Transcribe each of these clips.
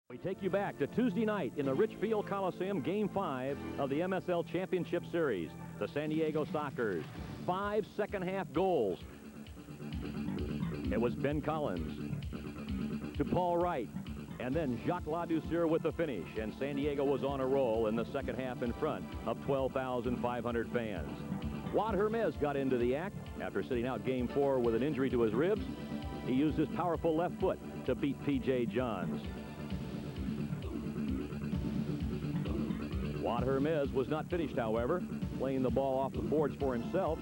We take you back to Tuesday night in the Richfield Coliseum, Game 5 of the MSL Championship Series. The San Diego Sockers, 5 second-half goals. It was Ben Collins to Paul Wright, and then Jacques Ladouceur with the finish. And San Diego was on a roll in the second half in front of 12,500 fans. Wad Hermes got into the act after sitting out Game 4 with an injury to his ribs. He used his powerful left foot to beat P.J. Johns. Wad Hermes was not finished, however, playing the ball off the boards for himself.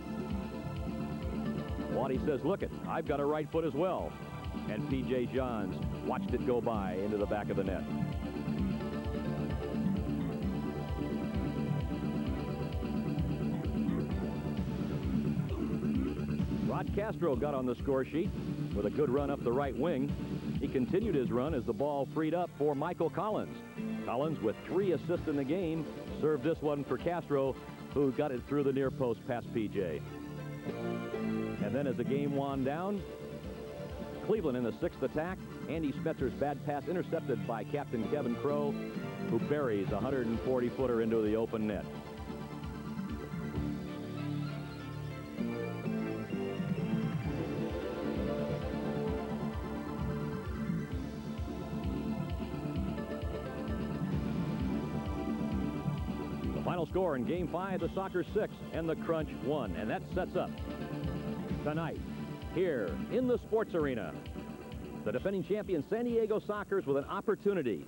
Waddy says, look it, I've got a right foot as well. And P.J. Johns watched it go by into the back of the net. Rod Castro got on the score sheet with a good run up the right wing. He continued his run as the ball freed up for Michael Collins. Collins, with 3 assists in the game, served this one for Castro, who got it through the near post past P.J. And then as the game wound down, Cleveland in the 6th attack. Andy Spetzer's bad pass intercepted by Captain Kevin Crow, who buries a 140-footer into the open net. Final score in Game 5, the Sockers 6 and the Crunch 1. And that sets up tonight here in the sports arena the defending champion San Diego Sockers with an opportunity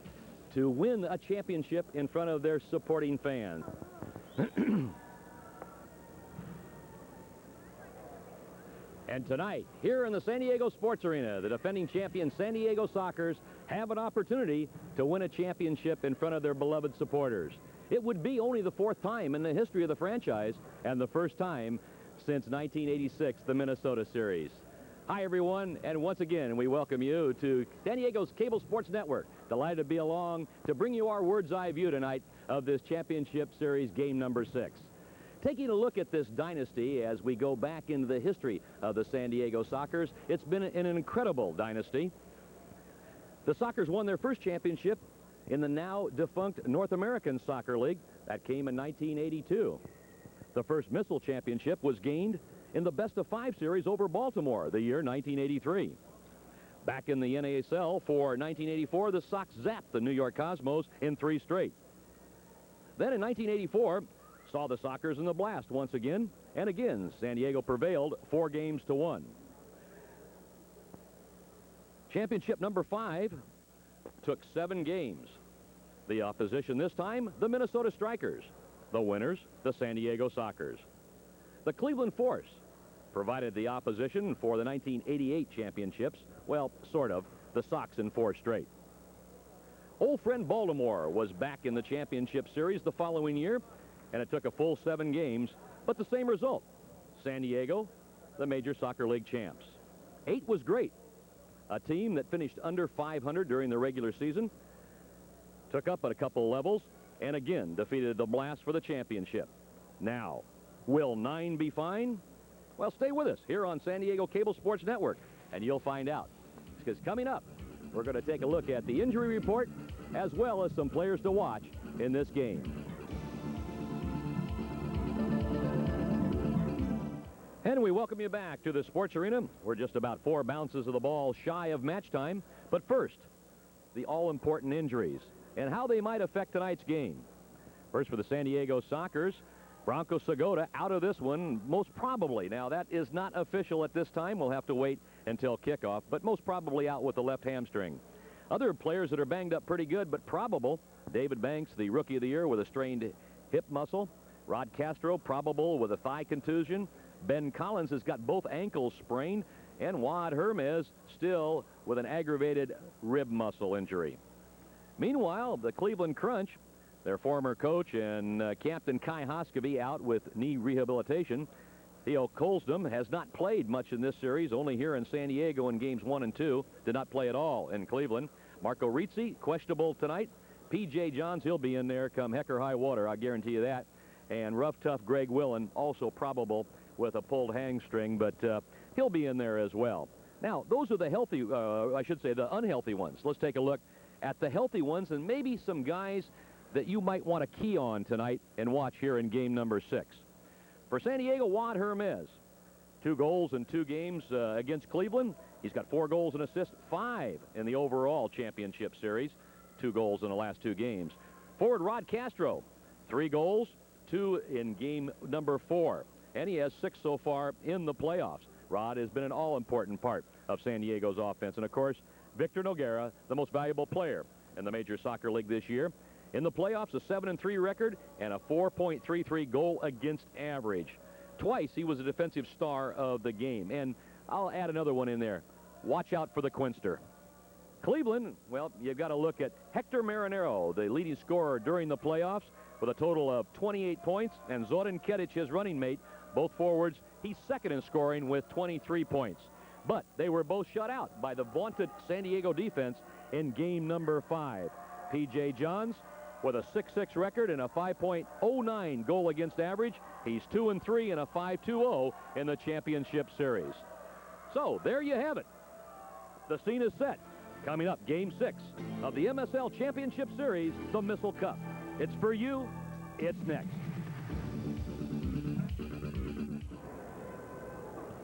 to win a championship in front of their supporting fans. And tonight, here in the San Diego Sports Arena, the defending champion San Diego Sockers have an opportunity to win a championship in front of their beloved supporters. It would be only the 4th time in the history of the franchise and the first time since 1986, the Minnesota Series. Hi, everyone, and once again, we welcome you to San Diego's Cable Sports Network. Delighted to be along to bring you our bird's-eye view tonight of this championship series game number 6. Taking a look at this dynasty as we go back into the history of the San Diego Sockers, it's been an incredible dynasty. The Sockers won their first championship in the now defunct North American Soccer League. That came in 1982. The first Missile Championship was gained in the best-of-5 series over Baltimore the year 1983. Back in the NASL for 1984, the Sox zapped the New York Cosmos in 3 straight. Then in 1984, saw the Sockers in the Blast once again, and again San Diego prevailed 4 games to 1. Championship number 5 took 7 games. The opposition this time, the Minnesota Strikers. The winners, the San Diego Sockers. The Cleveland Force provided the opposition for the 1988 championships. Well, sort of. The Sox in 4 straight. Old friend Baltimore was back in the championship series the following year, and it took a full 7 games, but the same result. San Diego, the Major Soccer League champs. 8 was great. A team that finished under 500 during the regular season, took up at a couple of levels, and again defeated the Blast for the championship. Now, will 9 be fine? Well, stay with us here on San Diego Cable Sports Network, and you'll find out. Because coming up, we're going to take a look at the injury report as well as some players to watch in this game. And we welcome you back to the sports arena. We're just about 4 bounces of the ball shy of match time. But first, the all-important injuries and how they might affect tonight's game. First for the San Diego Sockers, Bronco Segota out of this one, most probably. Now, that is not official at this time. We'll have to wait until kickoff, but most probably out with the left hamstring. Other players that are banged up pretty good, but probable. David Banks, the Rookie of the Year, with a strained hip muscle. Rod Castro, probable with a thigh contusion. Ben Collins has got both ankles sprained. And Wad Hermes still with an aggravated rib muscle injury. Meanwhile, the Cleveland Crunch, their former coach and Captain Kai Hoskeby out with knee rehabilitation. Theo Colsdom has not played much in this series, only here in San Diego in games 1 and 2. Did not play at all in Cleveland. Marco Rizzi, questionable tonight. P.J. Johns, he'll be in there come heck or high water, I guarantee you that. And rough, tough Greg Willen, also probable with a pulled hamstring, but he'll be in there as well. Now, those are the healthy, I should say, the unhealthy ones. Let's take a look at the healthy ones and maybe some guys that you might want to key on tonight and watch here in game number 6. For San Diego, Juan Hermes, 2 goals in 2 games against Cleveland. He's got 4 goals and assists, 5 in the overall championship series, 2 goals in the last 2 games. Forward Rod Castro, 3 goals, 2 in game number 4, and he has 6 so far in the playoffs. Rod has been an all-important part of San Diego's offense. And, of course, Victor Noguera, the most valuable player in the Major Soccer League this year. In the playoffs, a 7-3 record and a 4.33 goal against average. Twice he was a defensive star of the game. And I'll add another one in there. Watch out for the Quinster. Cleveland, well, you've got to look at Hector Marinero, the leading scorer during the playoffs, with a total of 28 points, and Zoran Kedic, his running mate, both forwards. He's second in scoring with 23 points. But they were both shut out by the vaunted San Diego defense in game number 5. P.J. Johns with a 6-6 record and a 5.09 goal against average. He's 2-3 and a 5.20 in the championship series. So there you have it. The scene is set. Coming up, game 6 of the MSL Championship Series, the Missile Cup. It's for you. It's next.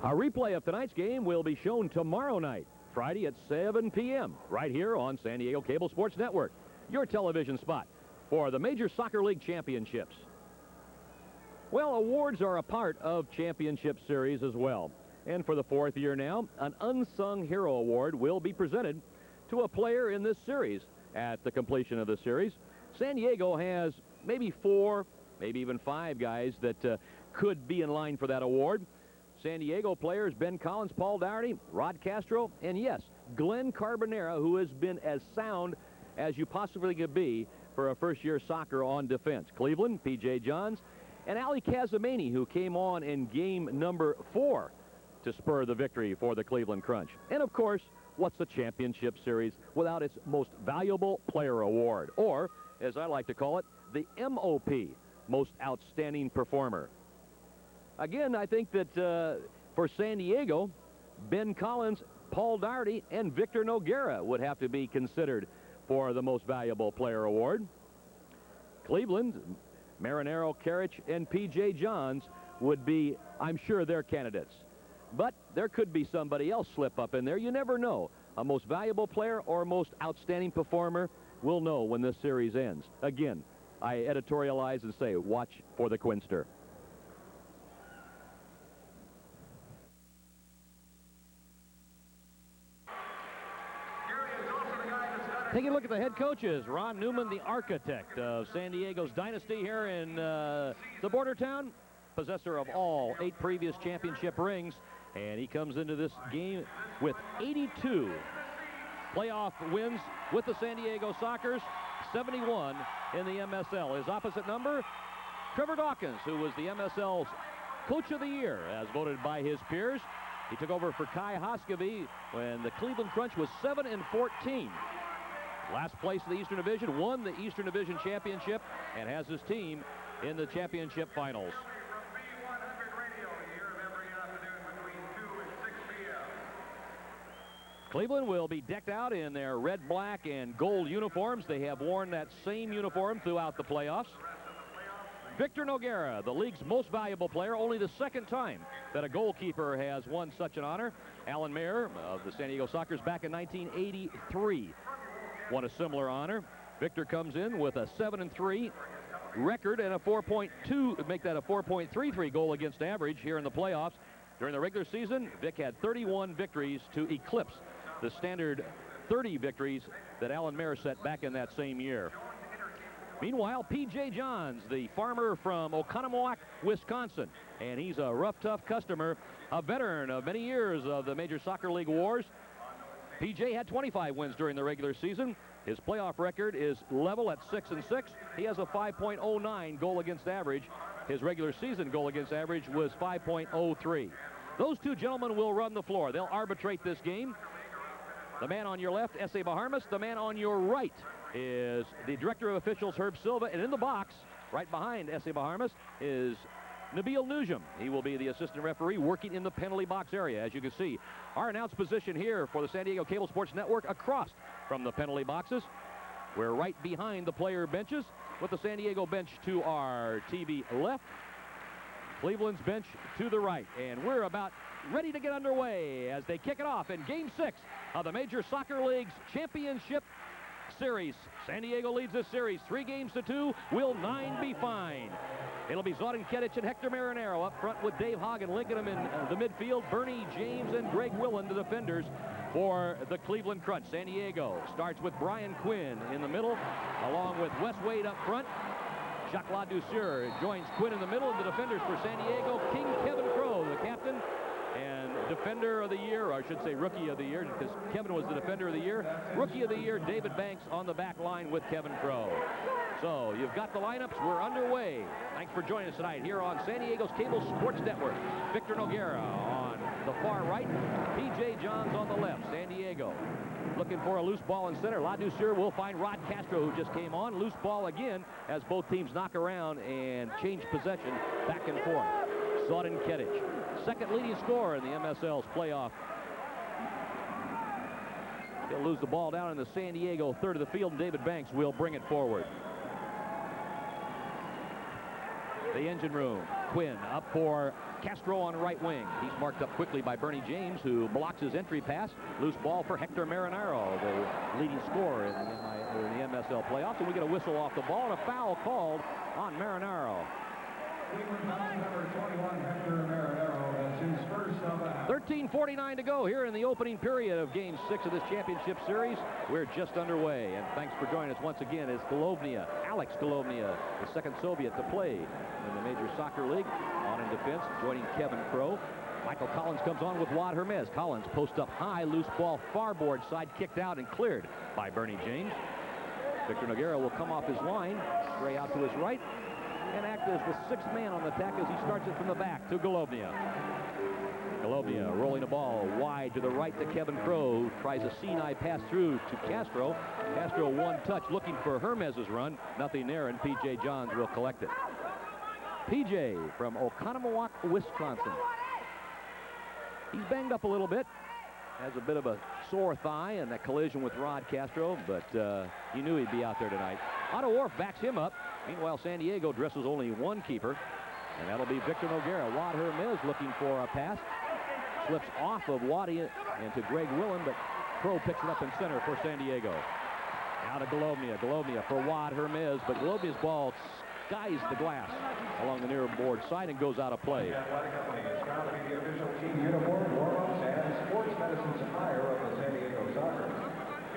A replay of tonight's game will be shown tomorrow night, Friday at 7 p.m., right here on San Diego Cable Sports Network, your television spot for the Major Soccer League Championships. Well, awards are a part of championship series as well. And for the 4th year now, an Unsung Hero Award will be presented to a player in this series. At the completion of the series, San Diego has maybe 4, maybe even 5 guys that could be in line for that award. San Diego players Ben Collins, Paul Dougherty, Rod Castro, and yes, Glenn Carbonera, who has been as sound as you possibly could be for a first-year soccer on defense. Cleveland, P.J. Johns, and Ali Kazamani, who came on in game number 4 to spur the victory for the Cleveland Crunch. And, of course, what's the championship series without its most valuable player award, or, as I like to call it, the MOP, most outstanding performer. Again, I think that for San Diego, Ben Collins, Paul Dougherty, and Victor Noguera would have to be considered for the most valuable player award. Cleveland, Marinero, Karic, and P.J. Johns would be, I'm sure, their candidates. But there could be somebody else slip up in there. You never know. A most valuable player or most outstanding performer, we'll know when this series ends. Again, I editorialize and say, watch for the Quinster. Taking a look at the head coaches, Ron Newman, the architect of San Diego's dynasty here in the border town, possessor of all 8 previous championship rings, and he comes into this game with 82 playoff wins with the San Diego Sockers, 71 in the MSL. His opposite number, Trevor Dawkins, who was the MSL's Coach of the Year, as voted by his peers. He took over for Kai Hoskevy when the Cleveland Crunch was 7-14. Last place in the Eastern Division, won the Eastern Division Championship, and has his team in the championship finals. Cleveland will be decked out in their red, black, and gold uniforms. They have worn that same uniform throughout the playoffs. Victor Noguera, the league's most valuable player, only the 2nd time that a goalkeeper has won such an honor. Alan Mayer of the San Diego Sockers back in 1983 won a similar honor. Victor comes in with a 7-3 record and a 4.2, make that a 4.33 goal against average here in the playoffs. During the regular season, Vic had 31 victories to eclipse the standard 30 victories that Alan Mayer set back in that same year. Meanwhile, P.J. Johns, the farmer from Oconomowoc, Wisconsin, and he's a rough, tough customer, a veteran of many years of the Major Soccer League wars. P.J. had 25 wins during the regular season. His playoff record is level at 6-6. He has a 5.09 goal against average. His regular season goal against average was 5.03. Those 2 gentlemen will run the floor. They'll arbitrate this game. The man on your left, S.A. Baharmas. The man on your right is the director of officials, Herb Silva. And in the box, right behind S.A. Baharmas, is Nabil Nujum. He will be the assistant referee working in the penalty box area. As you can see, our announced position here for the San Diego Cable Sports Network across from the penalty boxes. We're right behind the player benches with the San Diego bench to our TV left, Cleveland's bench to the right. And we're about ready to get underway as they kick it off in Game 6 of the Major Soccer League's Championship Series. San Diego leads this series 3-2. Will 9 be fine? It'll be Zoran Kedic and Hector Marinero up front with Dave Hogg and linking them in the midfield. Bernie James and Greg Willen, the defenders for the Cleveland Crunch. San Diego starts with Brian Quinn in the middle, along with Wes Wade up front. Jacques Ladouceur joins Quinn in the middle, and the defenders for San Diego, King Kevin Crowe, the captain, and defender of the year, or I should say rookie of the year, because Kevin was the defender of the year. Rookie of the year, David Banks on the back line with Kevin Crowe. So you've got the lineups. We're underway. Thanks for joining us tonight here on San Diego's Cable Sports Network. Victor Noguera on the far right, P.J. Johns on the left. San Diego looking for a loose ball in center. Ladouceur will find Rod Castro, who just came on. Loose ball again as both teams knock around and change possession back and forth. Zoran Kedic, second leading scorer in the MSL's playoff. He'll lose the ball down in the San Diego third of the field, and David Banks will bring it forward. The engine room. Quinn up for Castro on right wing. He's marked up quickly by Bernie James, who blocks his entry pass. Loose ball for Hector Marinero, the leading scorer in the MSL playoffs. And we get a whistle off the ball and a foul called on Marinero. 13:49 to go here in the opening period of Game 6 of this championship series. We're just underway, and thanks for joining us once again as Golovnia, Alex Golovnia, the second Soviet to play in the Major Soccer League, on in defense, joining Kevin Crowe. Michael Collins comes on with Wad Hermes. Collins post up high, loose ball far board side, kicked out and cleared by Bernie James. Victor Noguera will come off his line, stray out to his right, and act as the sixth man on the attack as he starts it from the back to Golovnia. Golovnia rolling the ball wide to the right to Kevin Crowe, who tries a Sinai pass through to Castro. Castro one touch looking for Hermes's run. Nothing there, and P.J. Johns will collect it. P.J. from Oconomowoc, Wisconsin. He's banged up a little bit. Has a bit of a sore thigh in that collision with Rod Castro, but he knew he'd be out there tonight. Otto Orff backs him up. Meanwhile, San Diego dresses only one keeper, and that'll be Victor Noguera. Wad Hermes looking for a pass. Slips off of Waddy into Greg Willen, but Crowe picks it up in center for San Diego. Now to Golovnia. Golovnia for Wad Hermes, but Golovnia's ball skies the glass along the near board side and goes out of play.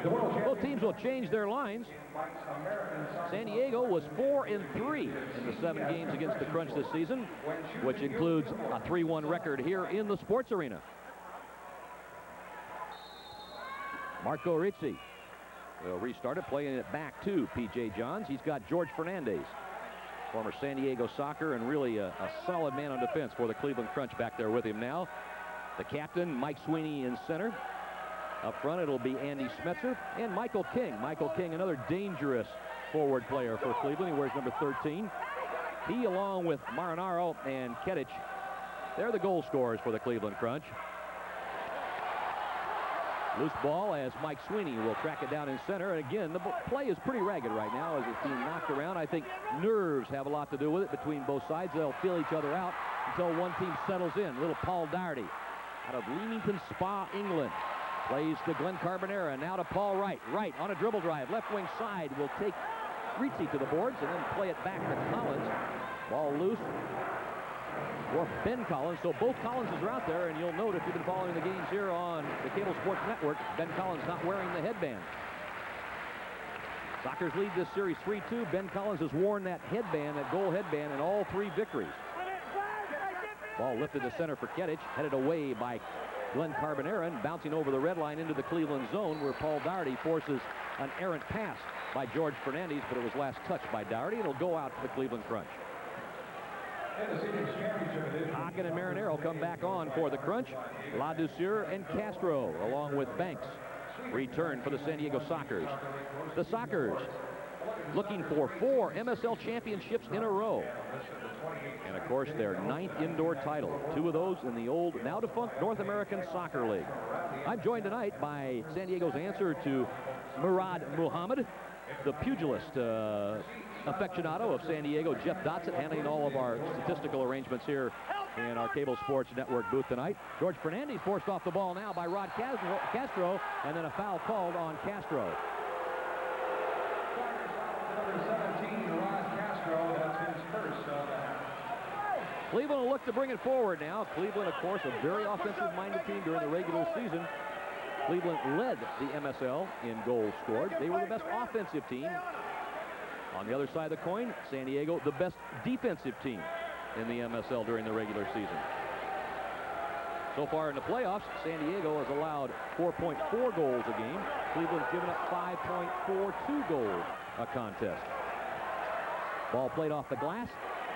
Both teams will change their lines. San Diego was 4-3 in the 7 games against the Crunch this season, which includes a 3-1 record here in the sports arena. Marco Rizzi will restart it, playing it back to P.J. Johns. He's got George Fernandez, former San Diego Soccer, and really a solid man on defense for the Cleveland Crunch back there with him now. The captain, Mike Sweeney, in center. Up front, it'll be Andy Smetzer and Michael King. Michael King, another dangerous forward player for Cleveland. He wears number 13. He, along with Marinaro and Kedic, they're the goal scorers for the Cleveland Crunch. Loose ball as Mike Sweeney will track it down in center. And again, the play is pretty ragged right now as it's being knocked around. I think nerves have a lot to do with it between both sides. They'll feel each other out until one team settles in. Little Paul Doherty out of Leamington Spa, England. Plays to Glenn Carbonera, now to Paul Wright. Wright on a dribble drive, left wing side, will take Rizzi to the boards and then play it back to Collins. Ball loose for Ben Collins. So both Collinses are out there, and you'll note if you've been following the games here on the Cable Sports Network, Ben Collins not wearing the headband. Sockers lead this series 3-2. Ben Collins has worn that headband, that goal headband, in all 3 victories. Ball lifted to center for Kedic, headed away by Glenn Carbonera, and bouncing over the red line into the Cleveland zone, where Paul Doherty forces an errant pass by George Fernandez, but it was last touched by Doherty. It'll go out to the Cleveland Crunch. Hagen and Marinero come back on for the Crunch. Ladouceur and Castro, along with Banks, return for the San Diego Sockers. The Sockers looking for 4 MSL championships in a row. And, of course, their 9th indoor title. 2 of those in the old, now-defunct North American Soccer League. I'm joined tonight by San Diego's answer to Murad Muhammad, the pugilist aficionado of San Diego, Jeff Dotson, handling all of our statistical arrangements here in our Cable Sports Network booth tonight. George Fernandez forced off the ball now by Rod Castro, and then a foul called on Castro. Number 17, Rod Castro, that's his first of the half. Cleveland will look to bring it forward now. Cleveland, of course, a very offensive-minded team during the regular season. Cleveland led the MSL in goals scored. They were the best offensive team. On the other side of the coin, San Diego, the best defensive team in the MSL during the regular season. So far in the playoffs, San Diego has allowed 4.4 goals a game. Cleveland's given up 5.42 goals a contest. Ball played off the glass.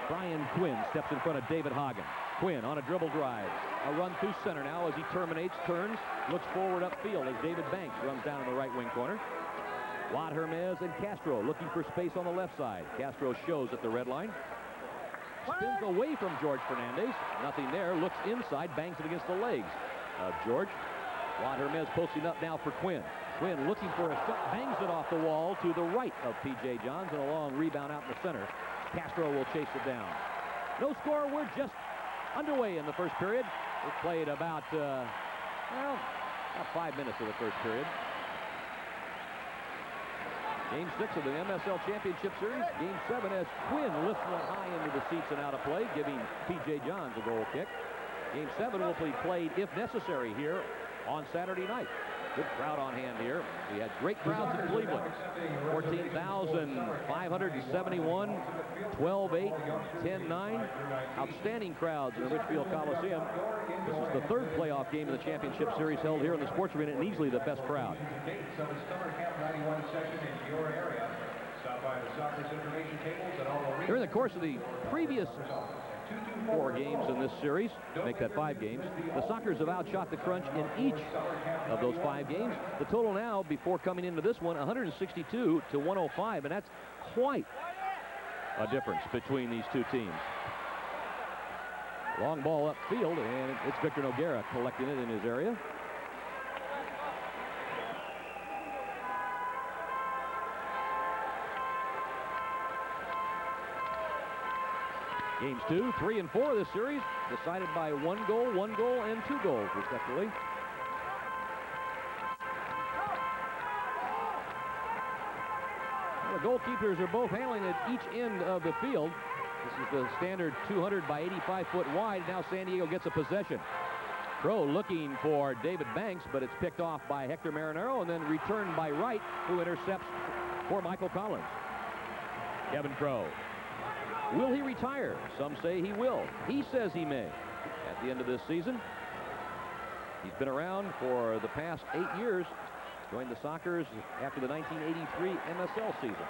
Brian Quinn steps in front of David Hagen. Quinn on a dribble drive. A run through center now as he terminates, turns, looks forward upfield as David Banks runs down in the right wing corner. Watt Hermes and Castro looking for space on the left side. Castro shows at the red line. Spins away from George Fernandez. Nothing there. Looks inside. Bangs it against the legs of George. Watt Hermes posting up now for Quinn. Quinn looking for a shot. Bangs it off the wall to the right of P.J. Johns, and a long rebound out in the center. Castro will chase it down. No score. We're just underway in the first period. We played about 5 minutes of the first period. Game 6 of the MSL Championship Series. Game 7 as Quinn lifts one high into the seats and out of play, giving P.J. Johns a goal kick. Game 7 will be played, if necessary, here on Saturday night. Good crowd on hand here. We had great crowds in Cleveland. 14,571, 12-8, 10-9. Outstanding crowds in the Richfield Coliseum. This is the third playoff game of the championship series held here in the Sports Arena, and easily the best crowd. During the course of the previous 4 games in this series, make that 5 games, the Sockers have outshot the Crunch in each of those 5 games. The total now, before coming into this one, 162 to 105, and that's quite a difference between these two teams. Long ball upfield, and it's Victor Noguera collecting it in his area. Games 2, 3, and 4 of this series decided by 1 goal, and 2 goals, respectively. The goalkeepers are both handling at each end of the field. This is the standard 200 by 85 foot wide. Now San Diego gets a possession. Crow looking for David Banks, but it's picked off by Hector Marinero and then returned by Wright, who intercepts for Michael Collins. Kevin Crow. Will he retire? Some say he will. He says he may at the end of this season. He's been around for the past 8 years. Joined the Sockers after the 1983 MSL season.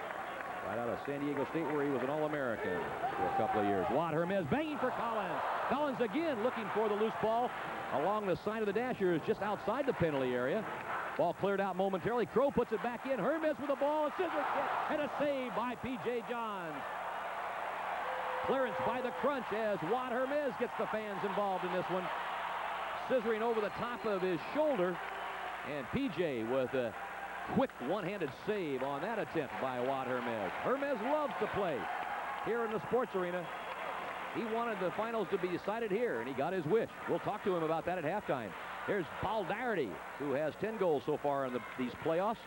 Right out of San Diego State, where he was an All-American for a couple of years. Watt Hermes banging for Collins. Collins again looking for the loose ball along the side of the Dashers, just outside the penalty area. Ball cleared out momentarily. Crow puts it back in. Hermes with the ball. A scissor kick and a save by P.J. Johns. Clearance by the Crunch as Watt Hermes gets the fans involved in this one. Scissoring over the top of his shoulder. And P.J. with a quick one-handed save on that attempt by Watt Hermes. Hermes loves to play here in the sports arena. He wanted the finals to be decided here, and he got his wish. We'll talk to him about that at halftime. Here's Paul Dougherty, who has 10 goals so far in these playoffs.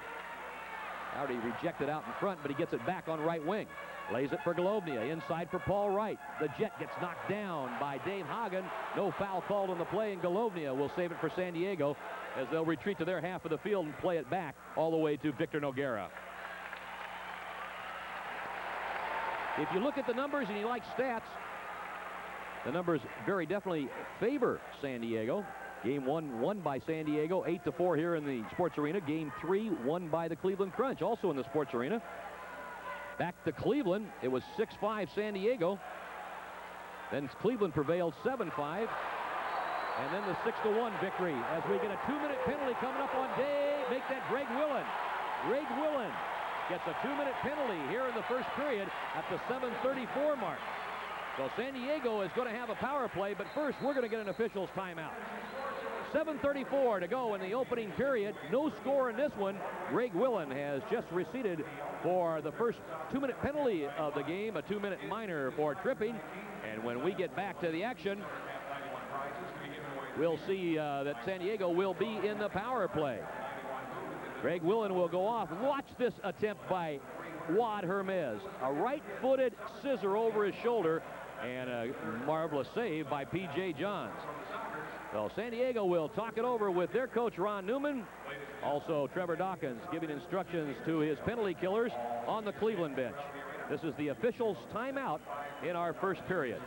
Dougherty rejected out in front, but he gets it back on right wing. Lays it for Golovnia, inside for Paul Wright. The Jet gets knocked down by Dave Hagen. No foul called on the play, and Golovnia will save it for San Diego as they'll retreat to their half of the field and play it back all the way to Victor Noguera. If you look at the numbers and you like stats, the numbers very definitely favor San Diego. Game 1 won by San Diego, 8-4 here in the sports arena. Game 3 won by the Cleveland Crunch, also in the sports arena. Back to Cleveland, it was 6-5 San Diego. Then Cleveland prevailed 7-5. And then the 6-1 victory as we get a 2-minute penalty coming up on day. Make that Greg Willen. Greg Willen gets a 2-minute penalty here in the first period at the 7:34 mark. So San Diego is going to have a power play, but first we're going to get an official's timeout. 7:34 to go in the opening period. No score in this one. Greg Willen has just receded for the first 2-minute penalty of the game, a 2-minute minor for tripping. And when we get back to the action, we'll see that San Diego will be in the power play. Greg Willen will go off. Watch this attempt by Wad Hermes. A right-footed scissor over his shoulder, and a marvelous save by P.J. Johns. So San Diego will talk it over with their coach, Ron Newman. Also, Trevor Dawkins giving instructions to his penalty killers on the Cleveland bench. This is the officials' timeout in our first period.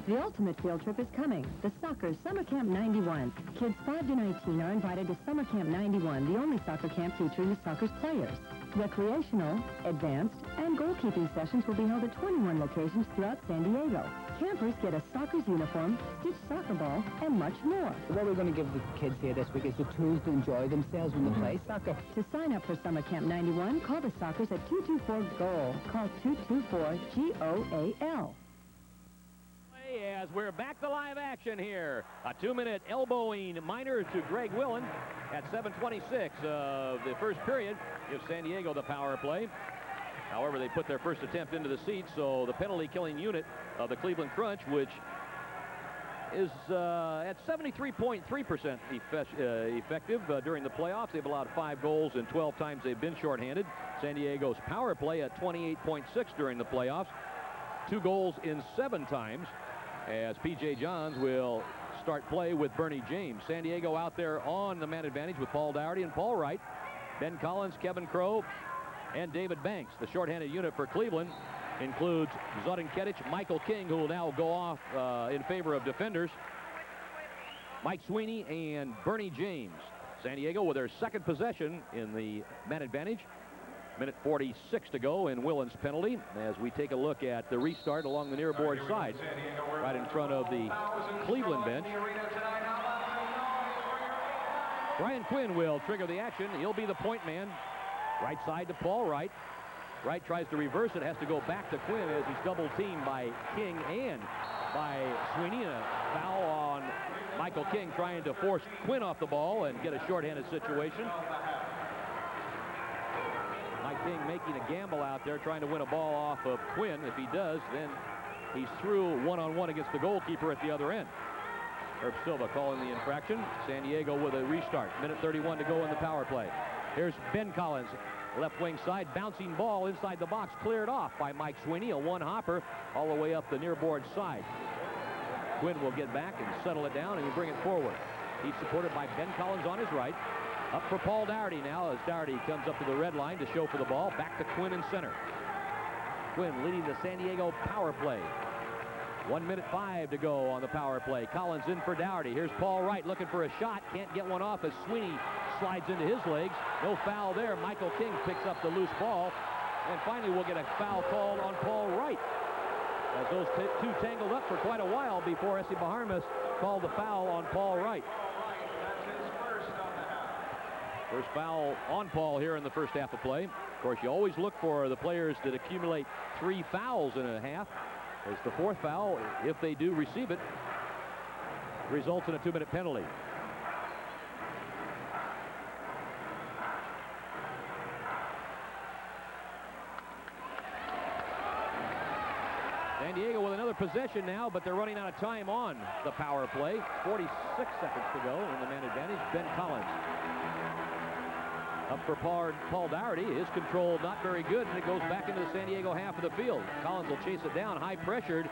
The ultimate field trip is coming. The Soccer Summer Camp 91. Kids 5 to 19 are invited to Summer Camp 91, the only soccer camp featuring the Soccer's players. Recreational, advanced, and goalkeeping sessions will be held at 21 locations throughout San Diego. Campers get a Soccer's uniform, stitched soccer ball, and much more. What we're going to give the kids here this week is the tools to enjoy themselves when they play soccer. To sign up for Summer Camp 91, call the Soccers at 224-GOAL. Call 224-GOAL. As we're back to live action here. A 2-minute elbowing minor to Greg Willen at 7:26 of the first period gives San Diego the power play. However, they put their first attempt into the seats, so the penalty killing unit of the Cleveland Crunch, which is at 73.3% effective during the playoffs. They've allowed 5 goals and 12 times they've been shorthanded. San Diego's power play at 28.6 during the playoffs. 2 goals in 7 times, as P.J. Johns will start play with Bernie James. San Diego out there on the man advantage with Paul Dougherty and Paul Wright, Ben Collins, Kevin Crow, and David Banks. The shorthanded unit for Cleveland includes Zoran Ketic, Michael King, who will now go off in favor of defenders, Mike Sweeney, and Bernie James. San Diego with their second possession in the man advantage. Minute 46 to go in Willen's penalty as we take a look at the restart along the near board side, right in front of the Cleveland bench. Brian Quinn will trigger the action. He'll be the point man. Right side to Paul Wright. Wright tries to reverse it, has to go back to Quinn as he's double teamed by King and by Sweeney. A foul on Michael King trying to force Quinn off the ball and get a shorthanded situation. Mike King making a gamble out there, trying to win a ball off of Quinn. If he does, then he's through one-on-one against the goalkeeper at the other end. Herb Silva calling the infraction. San Diego with a restart. Minute 31 to go in the power play. Here's Ben Collins, left wing side, bouncing ball inside the box, cleared off by Mike Sweeney. A one-hopper all the way up the near board side. Quinn will get back and settle it down, and he bring it forward. He's supported by Ben Collins on his right. Up for Paul Dougherty now as Dougherty comes up to the red line to show for the ball. Back to Quinn in center. Quinn leading the San Diego power play. 1 minute 5 to go on the power play. Collins in for Dougherty. Here's Paul Wright looking for a shot. Can't get one off as Sweeney slides into his legs. No foul there. Michael King picks up the loose ball. And finally we'll get a foul called on Paul Wright, as those two tangled up for quite a while before Essie Baharmas called the foul on Paul Wright. First foul on Paul here in the first half of play. Of course, you always look for the players that accumulate 3 fouls in a half, as the 4th foul, if they do receive it, results in a 2-minute penalty. San Diego with another possession now, but they're running out of time on the power play. 46 seconds to go in the man advantage. Ben Collins up for Paul Dougherty. His control not very good, and it goes back into the San Diego half of the field. Collins will chase it down, high pressured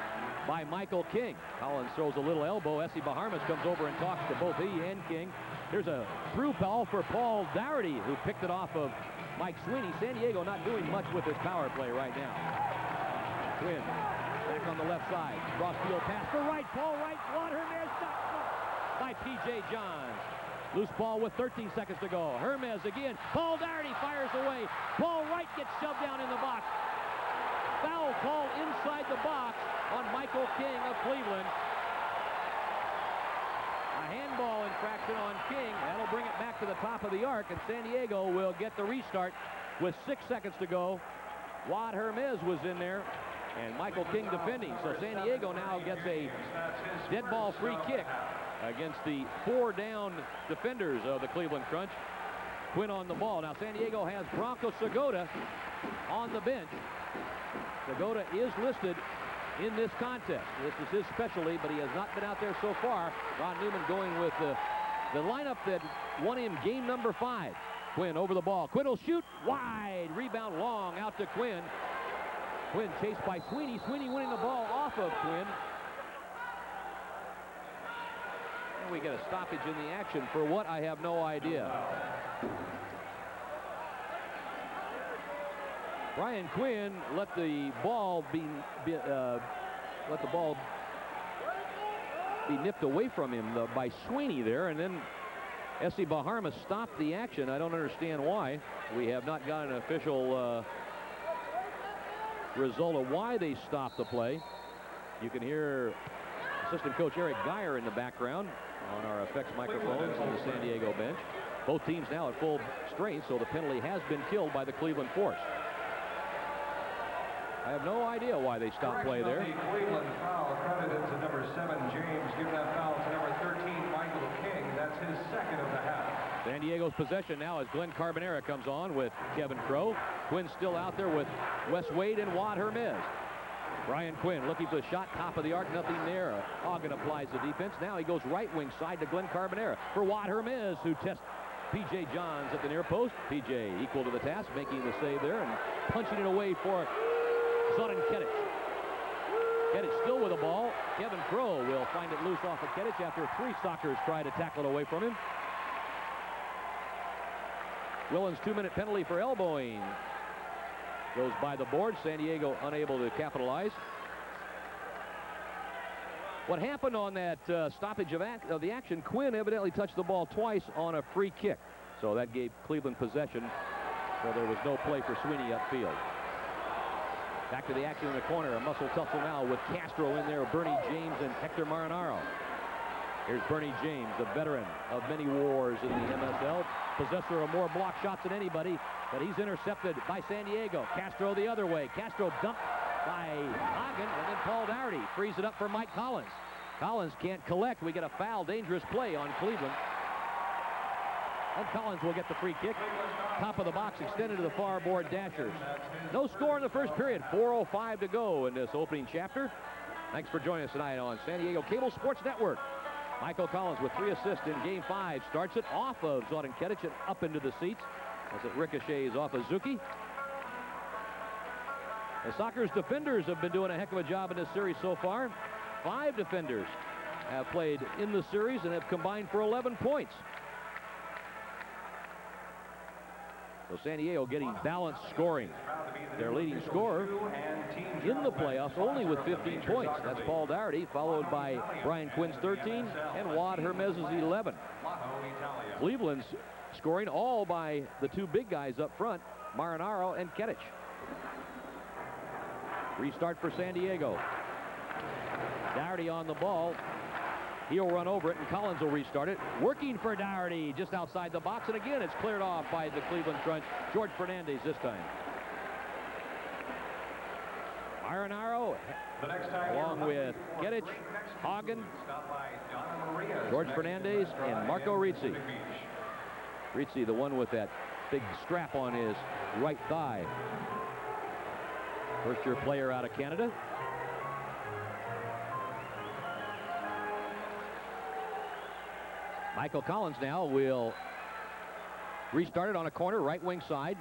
by Michael King. Collins throws a little elbow. Essie Baharmas comes over and talks to both he and King. Here's a through foul for Paul Dougherty, who picked it off of Mike Sweeney. San Diego not doing much with his power play right now. Quinn back on the left side. Cross field pass for Wright. Paul Wright, water there, stopped by P.J. Johns. Loose ball with 13 seconds to go. Hermes again. Paul Dougherty fires away. Paul Wright gets shoved down in the box. Foul call inside the box on Michael King of Cleveland. A handball infraction on King. That'll bring it back to the top of the arc, and San Diego will get the restart with 6 seconds to go. Wad Hermes was in there, and Michael King defending. So San Diego now gets a dead ball free kick against the 4 down defenders of the Cleveland Crunch. Quinn on the ball. Now San Diego has Bronco Segota on the bench. Segota is listed in this contest. This is his specialty, but he has not been out there so far. Ron Newman going with the lineup that won him game number 5. Quinn over the ball. Quinn will shoot wide. Rebound long out to Quinn. Quinn chased by Sweeney. Sweeney winning the ball off of Quinn. And we get a stoppage in the action for what? I have no idea. Brian Quinn let the ball be nipped away from him by Sweeney there, and then S.C. Bahamas stopped the action. I don't understand why. We have not got an official result of why they stopped the play. You can hear assistant coach Eric Geyer in the background on our effects microphones on the San Diego bench. Both teams now at full strength, so the penalty has been killed by the Cleveland Force. I have no idea why they stopped play there. The Cleveland foul credited to number 7, James. Give that foul to number 13, Michael King. That's his second of the half. San Diego's possession now as Glenn Carbonera comes on with Kevin Crow. Quinn still out there with Wes Wade and Wad Hermes. Brian Quinn looking for the shot, top of the arc, nothing there. Hagen applies the defense. Now he goes right wing side to Glenn Carbonera for Wad Hermes, who tests P.J. Johns at the near post. P.J. equal to the task, making the save there and punching it away for Zoran Kedic. Kedic still with the ball. Kevin Crow will find it loose off of Kedic after 3 Sockers try to tackle it away from him. Willen's 2-minute penalty for elbowing goes by the board. San Diego unable to capitalize. What happened on that stoppage of the action, Quinn evidently touched the ball twice on a free kick. So that gave Cleveland possession. So there was no play for Sweeney upfield. Back to the action in the corner. A muscle tussle now with Castro in there, Bernie James and Hector Marinaro. Here's Bernie James, the veteran of many wars in the MSL. Possessor of more block shots than anybody, but he's intercepted by San Diego. Castro the other way. Castro dumped by Hagen, and then Paul Dougherty frees it up for Mike Collins. Collins can't collect. We get a foul, dangerous play on Cleveland. And Collins will get the free kick. Top of the box extended to the far board Dashers. No score in the first period. 4:05 to go in this opening chapter. Thanks for joining us tonight on San Diego Cable Sports Network. Michael Collins with 3 assists in Game 5. Starts it off of Zoran Kedic and up into the seats as it ricochets off of Zuki. The Sockers defenders have been doing a heck of a job in this series so far. 5 defenders have played in the series and have combined for 11 points. So San Diego getting balanced scoring. Their leading scorer in the playoffs only with 15 points. That's Paul Dougherty, followed by Brian Quinn's 13 and Wad Hermes' 11. Cleveland's scoring all by the 2 big guys up front, Marinaro and Kedic. Restart for San Diego. Dougherty on the ball. He'll run over it, and Collins will restart it. Working for Dougherty just outside the box, and again, it's cleared off by the Cleveland Crunch. George Fernandez this time. Marinaro, along with Kedic, Hagen, George Fernandez, and Marco Rizzi. Rizzi, the one with that big strap on his right thigh. First-year player out of Canada. Michael Collins now will restart it on a corner, right wing side.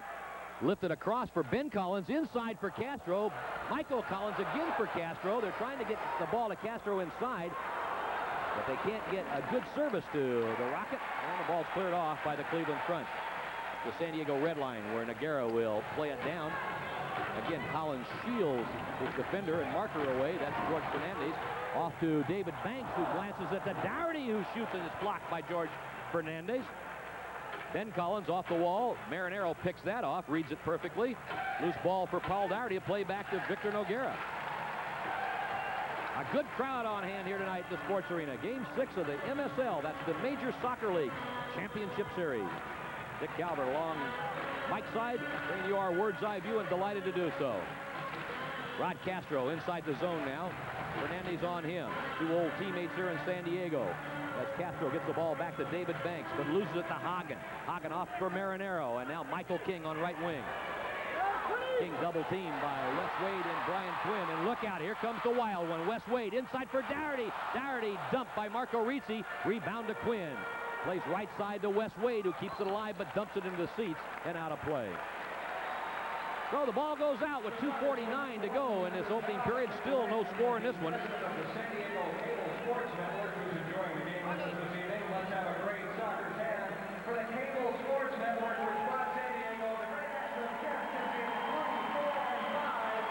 Lifted across for Ben Collins, inside for Castro. Michael Collins again for Castro. They're trying to get the ball to Castro inside, but they can't get a good service to the Rocket, and the ball's cleared off by the Cleveland Crunch. The San Diego red line, where Noguera will play it down. Again, Collins shields his defender and marker away. That's George Fernandez. Off to David Banks, who glances at the Dougherty, who shoots, and it's blocked by George Fernandez. Ben Collins off the wall. Marinaro picks that off, reads it perfectly. Loose ball for Paul Dougherty, a play back to Victor Noguera. A good crowd on hand here tonight at the Sports Arena. Game 6 of the MSL. That's the Major Soccer League Championship Series. Dick Calvert along Mike's side, bringing you our bird's eye view, and delighted to do so. Rod Castro inside the zone now. Fernandez on him. Two old teammates here in San Diego. As Castro gets the ball back to David Banks, but loses it to Hagen. Hagen off for Marinero, and now Michael King on right wing. King double teamed by Wes Wade and Brian Quinn, and look out, here comes the wild one. Wes Wade inside for Dougherty. Dougherty dumped by Marco Rizzi. Rebound to Quinn. Plays right side to Wes Wade, who keeps it alive but dumps it into the seats and out of play. So the ball goes out with 2:49 to go in this opening period. Still no score in this one. The San Diego Cable Sports Network, who's enjoying the game with us this evening. Let's have a great soccer fan for the Cable Sports Network, which brought San Diego the great national championship 24-5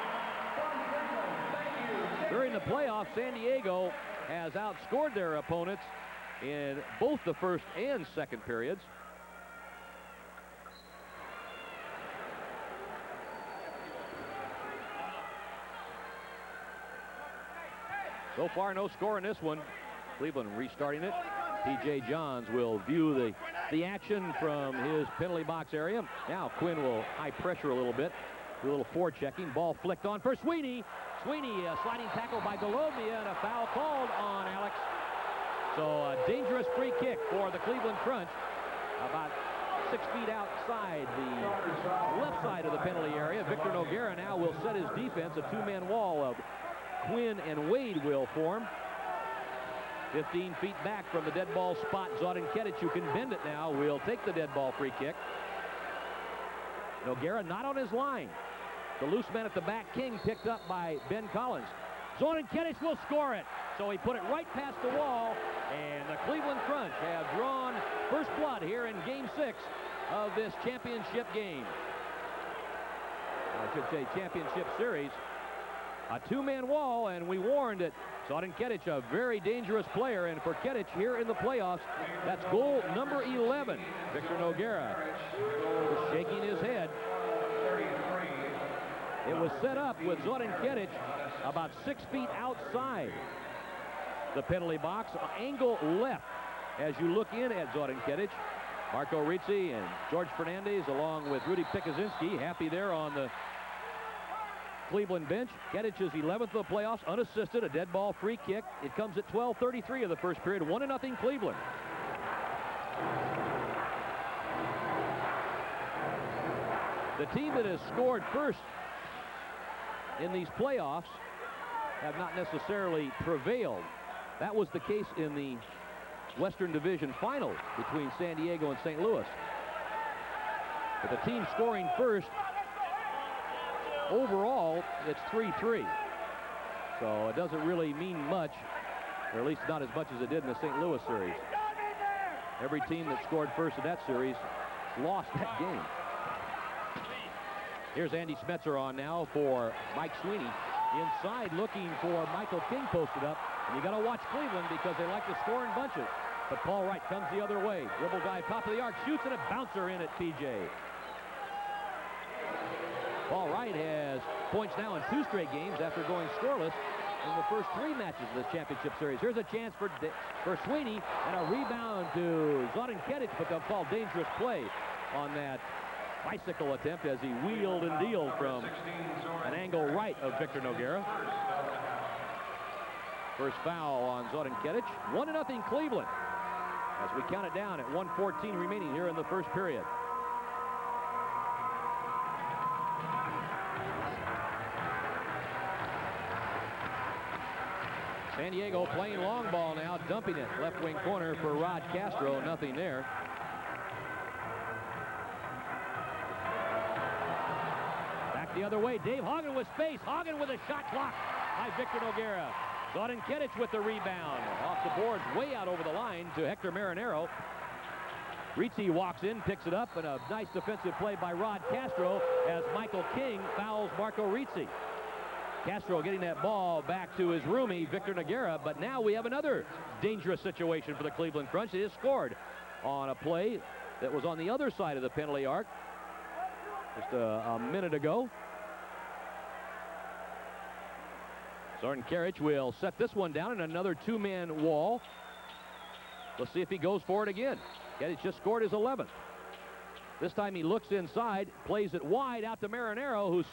from Cleveland. Thank you. During the playoffs, San Diego has outscored their opponents in both the first and second periods. So far, no score in this one. Cleveland restarting it. P.J. Johns will view the action from his penalty box area. Now Quinn will high pressure a little bit. Do a little forechecking. Ball flicked on for Sweeney. Sweeney, a sliding tackle by Golovnia, and a foul called on Alex. So a dangerous free kick for the Cleveland Crunch. About 6 feet outside the left side of the penalty area. Victor Noguera now will set his defense. A two-man wall of Quinn and Wade will form. 15 feet back from the dead ball spot. Zodin Ketic, who can bend it now, will take the dead ball free kick. Noguera not on his line. The loose man at the back, King, picked up by Ben Collins. Zodin Ketic will score it. So he put it right past the wall, and the Cleveland Crunch have drawn first blood here in Game 6 of this championship game. I should say championship series. A two-man wall, and we warned that Zodin Ketic, a very dangerous player, and for Ketic here in the playoffs, that's goal number 11. Victor Noguera is shaking his head. It was set up with Zodin Ketic about 6 feet outside the penalty box, angle left. As you look in at Zodin Ketic, Marco Rizzi and George Fernandez, along with Rudy Pikuzinski, happy there on the Cleveland bench. Ketic is 11th of the playoffs, unassisted, a dead ball free kick. It comes at 12:33 of the first period, 1-0 Cleveland. The team that has scored first in these playoffs have not necessarily prevailed. That was the case in the Western Division final between San Diego and St. Louis. But the team scoring first, overall, it's 3-3. So it doesn't really mean much, or at least not as much as it did in the St. Louis series. Every team that scored first in that series lost that game. Here's Andy Smetzer on now for Mike Sweeney. Inside looking for Michael King posted up. And you got to watch Cleveland because they like to score in bunches. But Paul Wright comes the other way. Dribble dive, top of the arc, shoots, and a bouncer in at PJ. Paul Wright has points now in 2 straight games after going scoreless in the first 3 matches of the championship series. Here's a chance for Sweeney, and a rebound to Zodin Ketic, but they'll call dangerous play on that bicycle attempt as he wheeled and dealed from an angle right of Victor Noguera. First foul on Zodin Ketic. 1-0 Cleveland as we count it down at 1:14 remaining here in the first period. San Diego playing long ball now, dumping it left wing corner for Rod Castro. Nothing there. Back the other way. Dave Hagen with space. Hagen with a shot blocked by Victor Noguera. Zodin Ketic with the rebound. Off the boards, way out over the line to Hector Marinero. Rizzi walks in, picks it up, and a nice defensive play by Rod Castro as Michael King fouls Marco Rizzi. Castro getting that ball back to his roomie, Victor Noguera, but now we have another dangerous situation for the Cleveland Crunch. They just scored on a play that was on the other side of the penalty arc just a minute ago. Soren Karic will set this one down in another two-man wall. Let's see if he goes for it again. Karic just scored his 11th. This time he looks inside, plays it wide out to Marinero, who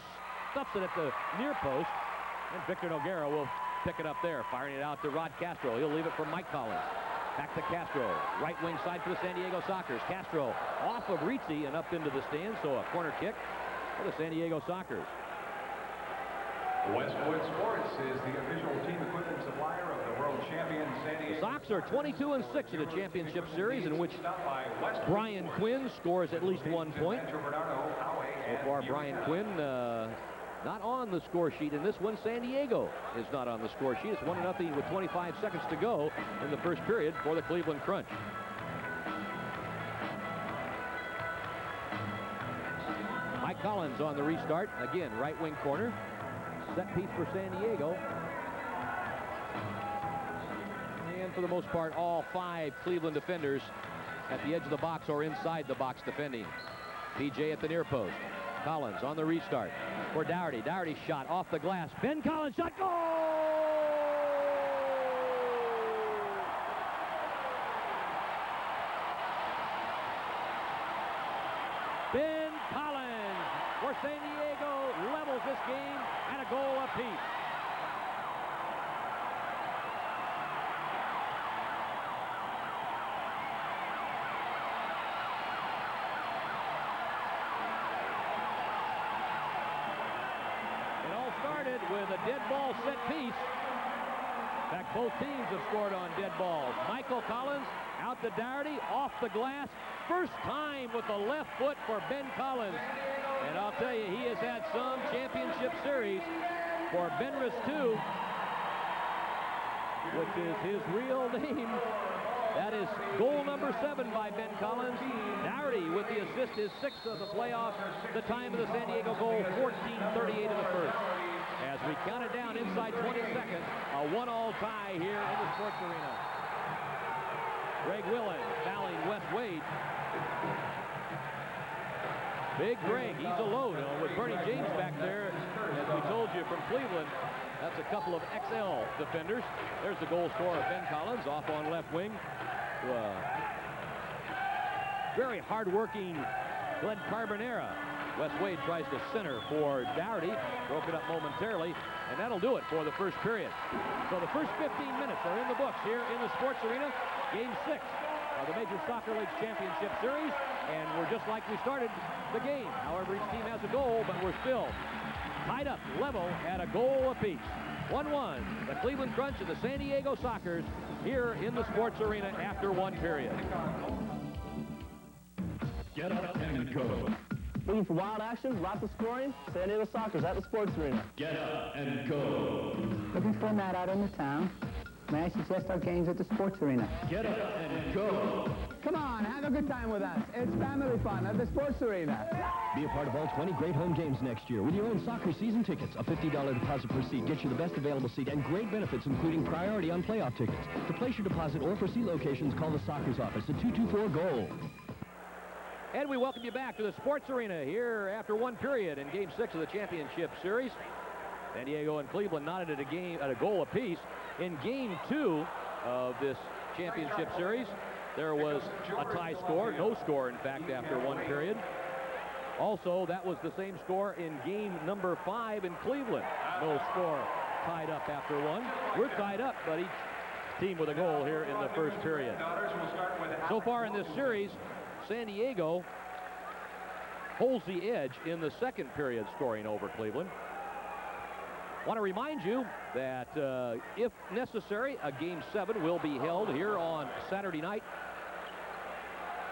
stuffs it at the near post. And Victor Noguera will pick it up there, firing it out to Rod Castro. He'll leave it for Mike Collins. Back to Castro, right wing side for the San Diego Sockers. Castro off of Rizzi and up into the stands, so a corner kick for the San Diego Sockers. Westwood Sports is the official team equipment supplier of the world champion San Diego. The Sox are 22-6 in the championship series, in which Brian Quinn scores at least 1 point. So far, Brian Quinn not on the score sheet in this one. San Diego is not on the score sheet. It's 1-0 with 25 seconds to go in the first period for the Cleveland Crunch. Mike Collins on the restart. Again, right wing corner. Set piece for San Diego. And for the most part, all 5 Cleveland defenders at the edge of the box or inside the box defending. PJ at the near post. Collins on the restart for Dougherty. Dougherty's shot off the glass. Ben Collins shot. Goal! Ben Collins for San Diego levels this game at a goal apiece. With a dead ball set piece. In fact, both teams have scored on dead balls. Michael Collins out to Dougherty, off the glass. First time with the left foot for Ben Collins. And I'll tell you, he has had some championship series for Benris 2, which is his real name. That is goal number 7 by Ben Collins. Dougherty with the assist, his 6th of the playoffs. The time of the San Diego goal, 14:38 in the first. As we count it down inside 20 seconds, a 1-all tie here in the sports arena. Greg Willen fouling Wes Wade. Big Greg, he's a load with Bernie James back there. As we told you from Cleveland, that's a couple of XL defenders. There's the goal scorer, Ben Collins, off on left wing. Very hard-working Glenn Carbonera. Wes Wade tries to center for Dougherty. Broke it up momentarily, and that'll do it for the first period. So the first 15 minutes are in the books here in the sports arena. Game 6 of the Major Soccer League Championship Series, and we're just like we started the game. However, each team has a goal, but we're still tied up level at a goal apiece. 1-1, the Cleveland Crunch and the San Diego Sockers here in the sports arena after 1 period. Get up and go. Looking for wild action, lots of scoring? San Diego Sockers at the sports arena. Get up and go. Looking for a night out in the town? May I suggest our games at the sports arena? Get up and go. Come on, have a good time with us. It's family fun at the sports arena. Be a part of all 20 great home games next year with your own soccer season tickets. A $50 deposit per seat gets you the best available seat and great benefits, including priority on playoff tickets. To place your deposit or for seat locations, call the Soccer's office at 224-GOAL. And we welcome you back to the sports arena here after 1 period in Game 6 of the championship series. San Diego and Cleveland knotted at a goal apiece. In Game 2 of this championship series, there was a tie score, no score, in fact, after 1 period. Also, that was the same score in Game number 5 in Cleveland. No score, tied up after 1. We're tied up, but each team with a goal here in the first period. So far in this series, San Diego holds the edge in the second period, scoring over Cleveland. Want to remind you that if necessary, a Game 7 will be held here on Saturday night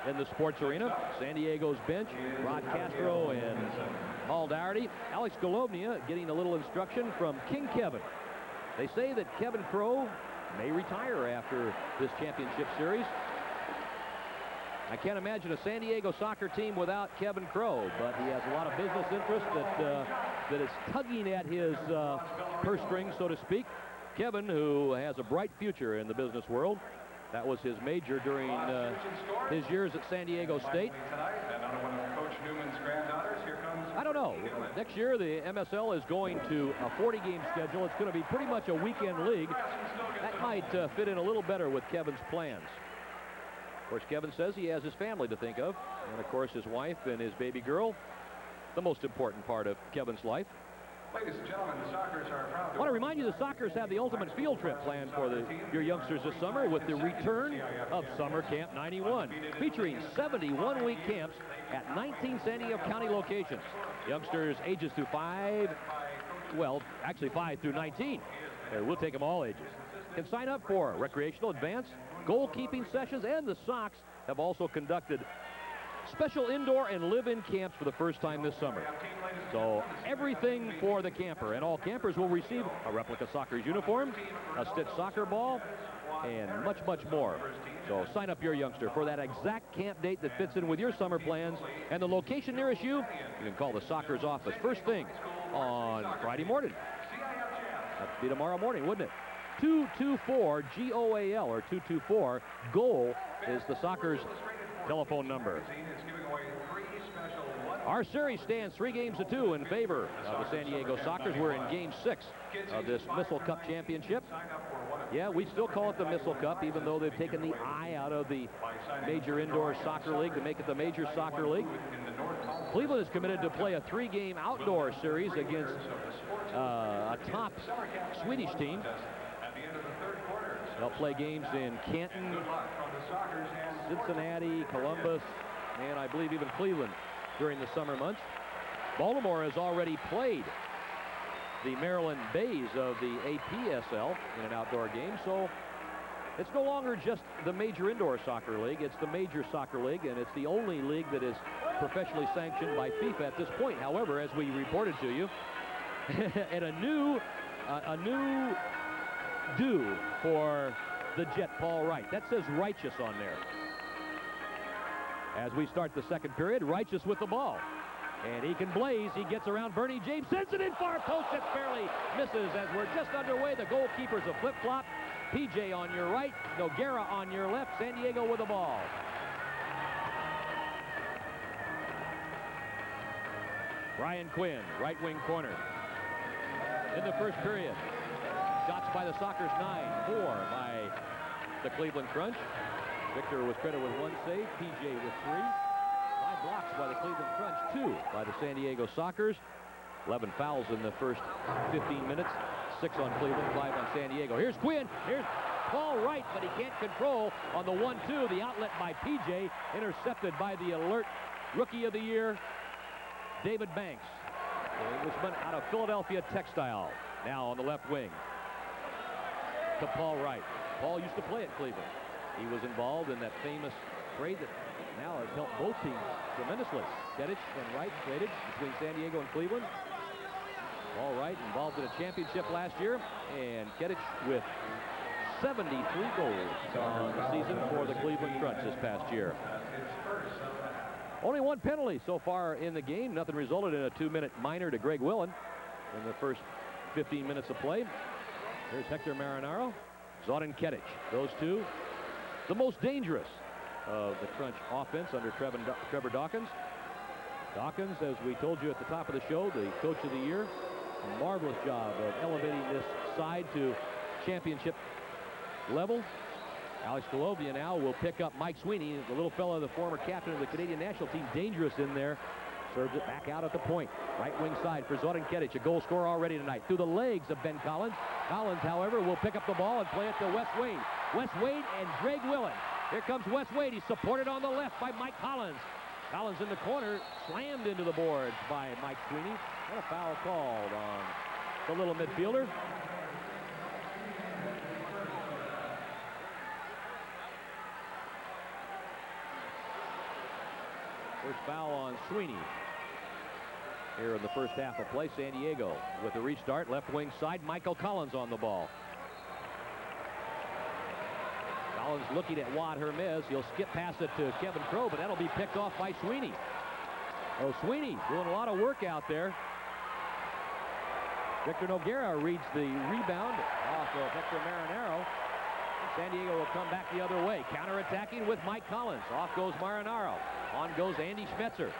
in the sports arena. San Diego's bench, Rod Castro and Paul Dougherty. Alex Golovnia getting a little instruction from King Kevin. They say that Kevin Crowe may retire after this championship series. I can't imagine a San Diego soccer team without Kevin Crowe, but he has a lot of business interest that is tugging at his purse strings, so to speak. Kevin, who has a bright future in the business world. That was his major during his years at San Diego State. I don't know. Next year, the MSL is going to a 40-game schedule. It's going to be pretty much a weekend league. That might fit in a little better with Kevin's plans. Of course, Kevin says he has his family to think of. And, of course, his wife and his baby girl, the most important part of Kevin's life. Ladies and gentlemen, the Sockers are proud to... I want to remind you the Sockers have the ultimate field trip planned for your youngsters this summer with the return of Summer Camp 91, featuring 70 one-week camps at 19 San Diego County locations. Youngsters ages through 5 through 19. We'll take them all ages. Can sign up for recreational advance, goalkeeping sessions, and the Sox have also conducted special indoor and live-in camps for the first time this summer. So everything for the camper, and all campers will receive a replica Sockers uniform, a stitched soccer ball, and much, much more. So sign up your youngster for that exact camp date that fits in with your summer plans, and the location nearest you, you can call the Sockers office first thing on Friday morning. That'd be tomorrow morning, wouldn't it? 224 GOAL, or 224 GOAL is the Sockers telephone number. Our series stands 3-2 in favor of the San Diego Sockers. We're in Game 6 of this Missile Cup Championship. Yeah, we still call it the Missile Cup, even though they've taken the I out of the Major Indoor Soccer League to make it the Major Soccer League. Cleveland is committed to play a 3-game outdoor series against a top Swedish team. They'll play games in Canton, Cincinnati, Columbus, and I believe even Cleveland during the summer months. Baltimore has already played the Maryland Bays of the APSL in an outdoor game, so it's no longer just the Major Indoor Soccer League. It's the Major Soccer League, and it's the only league that is professionally sanctioned by FIFA at this point. However, as we reported to you, and a new due for the Jet, Paul Wright. That says righteous on there. As we start the second period, Righteous with the ball. And he can blaze. He gets around Bernie James, sends it in far post. It barely misses as we're just underway. The goalkeeper's a flip-flop. PJ on your right, Noguera on your left. San Diego with the ball. Brian Quinn, right wing corner. In the first period, shots by the Sockers 9, 4 by the Cleveland Crunch. Victor was credited with 1 save, PJ with 3. 5 blocks by the Cleveland Crunch, 2 by the San Diego Sockers. 11 fouls in the first 15 minutes, 6 on Cleveland, 5 on San Diego. Here's Quinn, here's Paul Wright, but he can't control on the 1-2. The outlet by PJ, intercepted by the alert Rookie of the Year, David Banks. The Englishman out of Philadelphia Textile, now on the left wing. To Paul Wright. Paul used to play at Cleveland. He was involved in that famous trade that now has helped both teams tremendously. Kettich and Wright traded between San Diego and Cleveland. Paul Wright involved in a championship last year, and Kettich with 73 goals on the season for the Cleveland Crunch this past year. Only 1 penalty so far in the game. Nothing resulted in a 2-minute minor to Greg Willen in the first 15 minutes of play. Here's Hector Marinaro, Zodin Kettich. Those two, the most dangerous of the Crunch offense under Trevor Dawkins. Dawkins, as we told you at the top of the show, the Coach of the Year. A marvelous job of elevating this side to championship level. Alex Golovia now will pick up Mike Sweeney, the little fellow, the former captain of the Canadian national team. Dangerous in there. Serves it back out at the point. Right wing side for Zodin Kettich, a goal scorer already tonight. Through the legs of Ben Collins. Collins, however, will pick up the ball and play it to Wes Wade. Wes Wade and Greg Willen. Here comes Wes Wade. He's supported on the left by Mike Collins. Collins in the corner, slammed into the boards by Mike Sweeney. And a foul called on the little midfielder. First foul on Sweeney here in the first half of play. San Diego with the restart. Left wing side, Michael Collins on the ball. Collins looking at Wad Hermes. He'll skip past it to Kevin Crow, but that'll be picked off by Sweeney. Oh, Sweeney doing a lot of work out there. Victor Noguera reads the rebound off of Hector Marinaro. San Diego will come back the other way. Counter-attacking with Mike Collins. Off goes Marinaro. On goes Andy Schmetzer.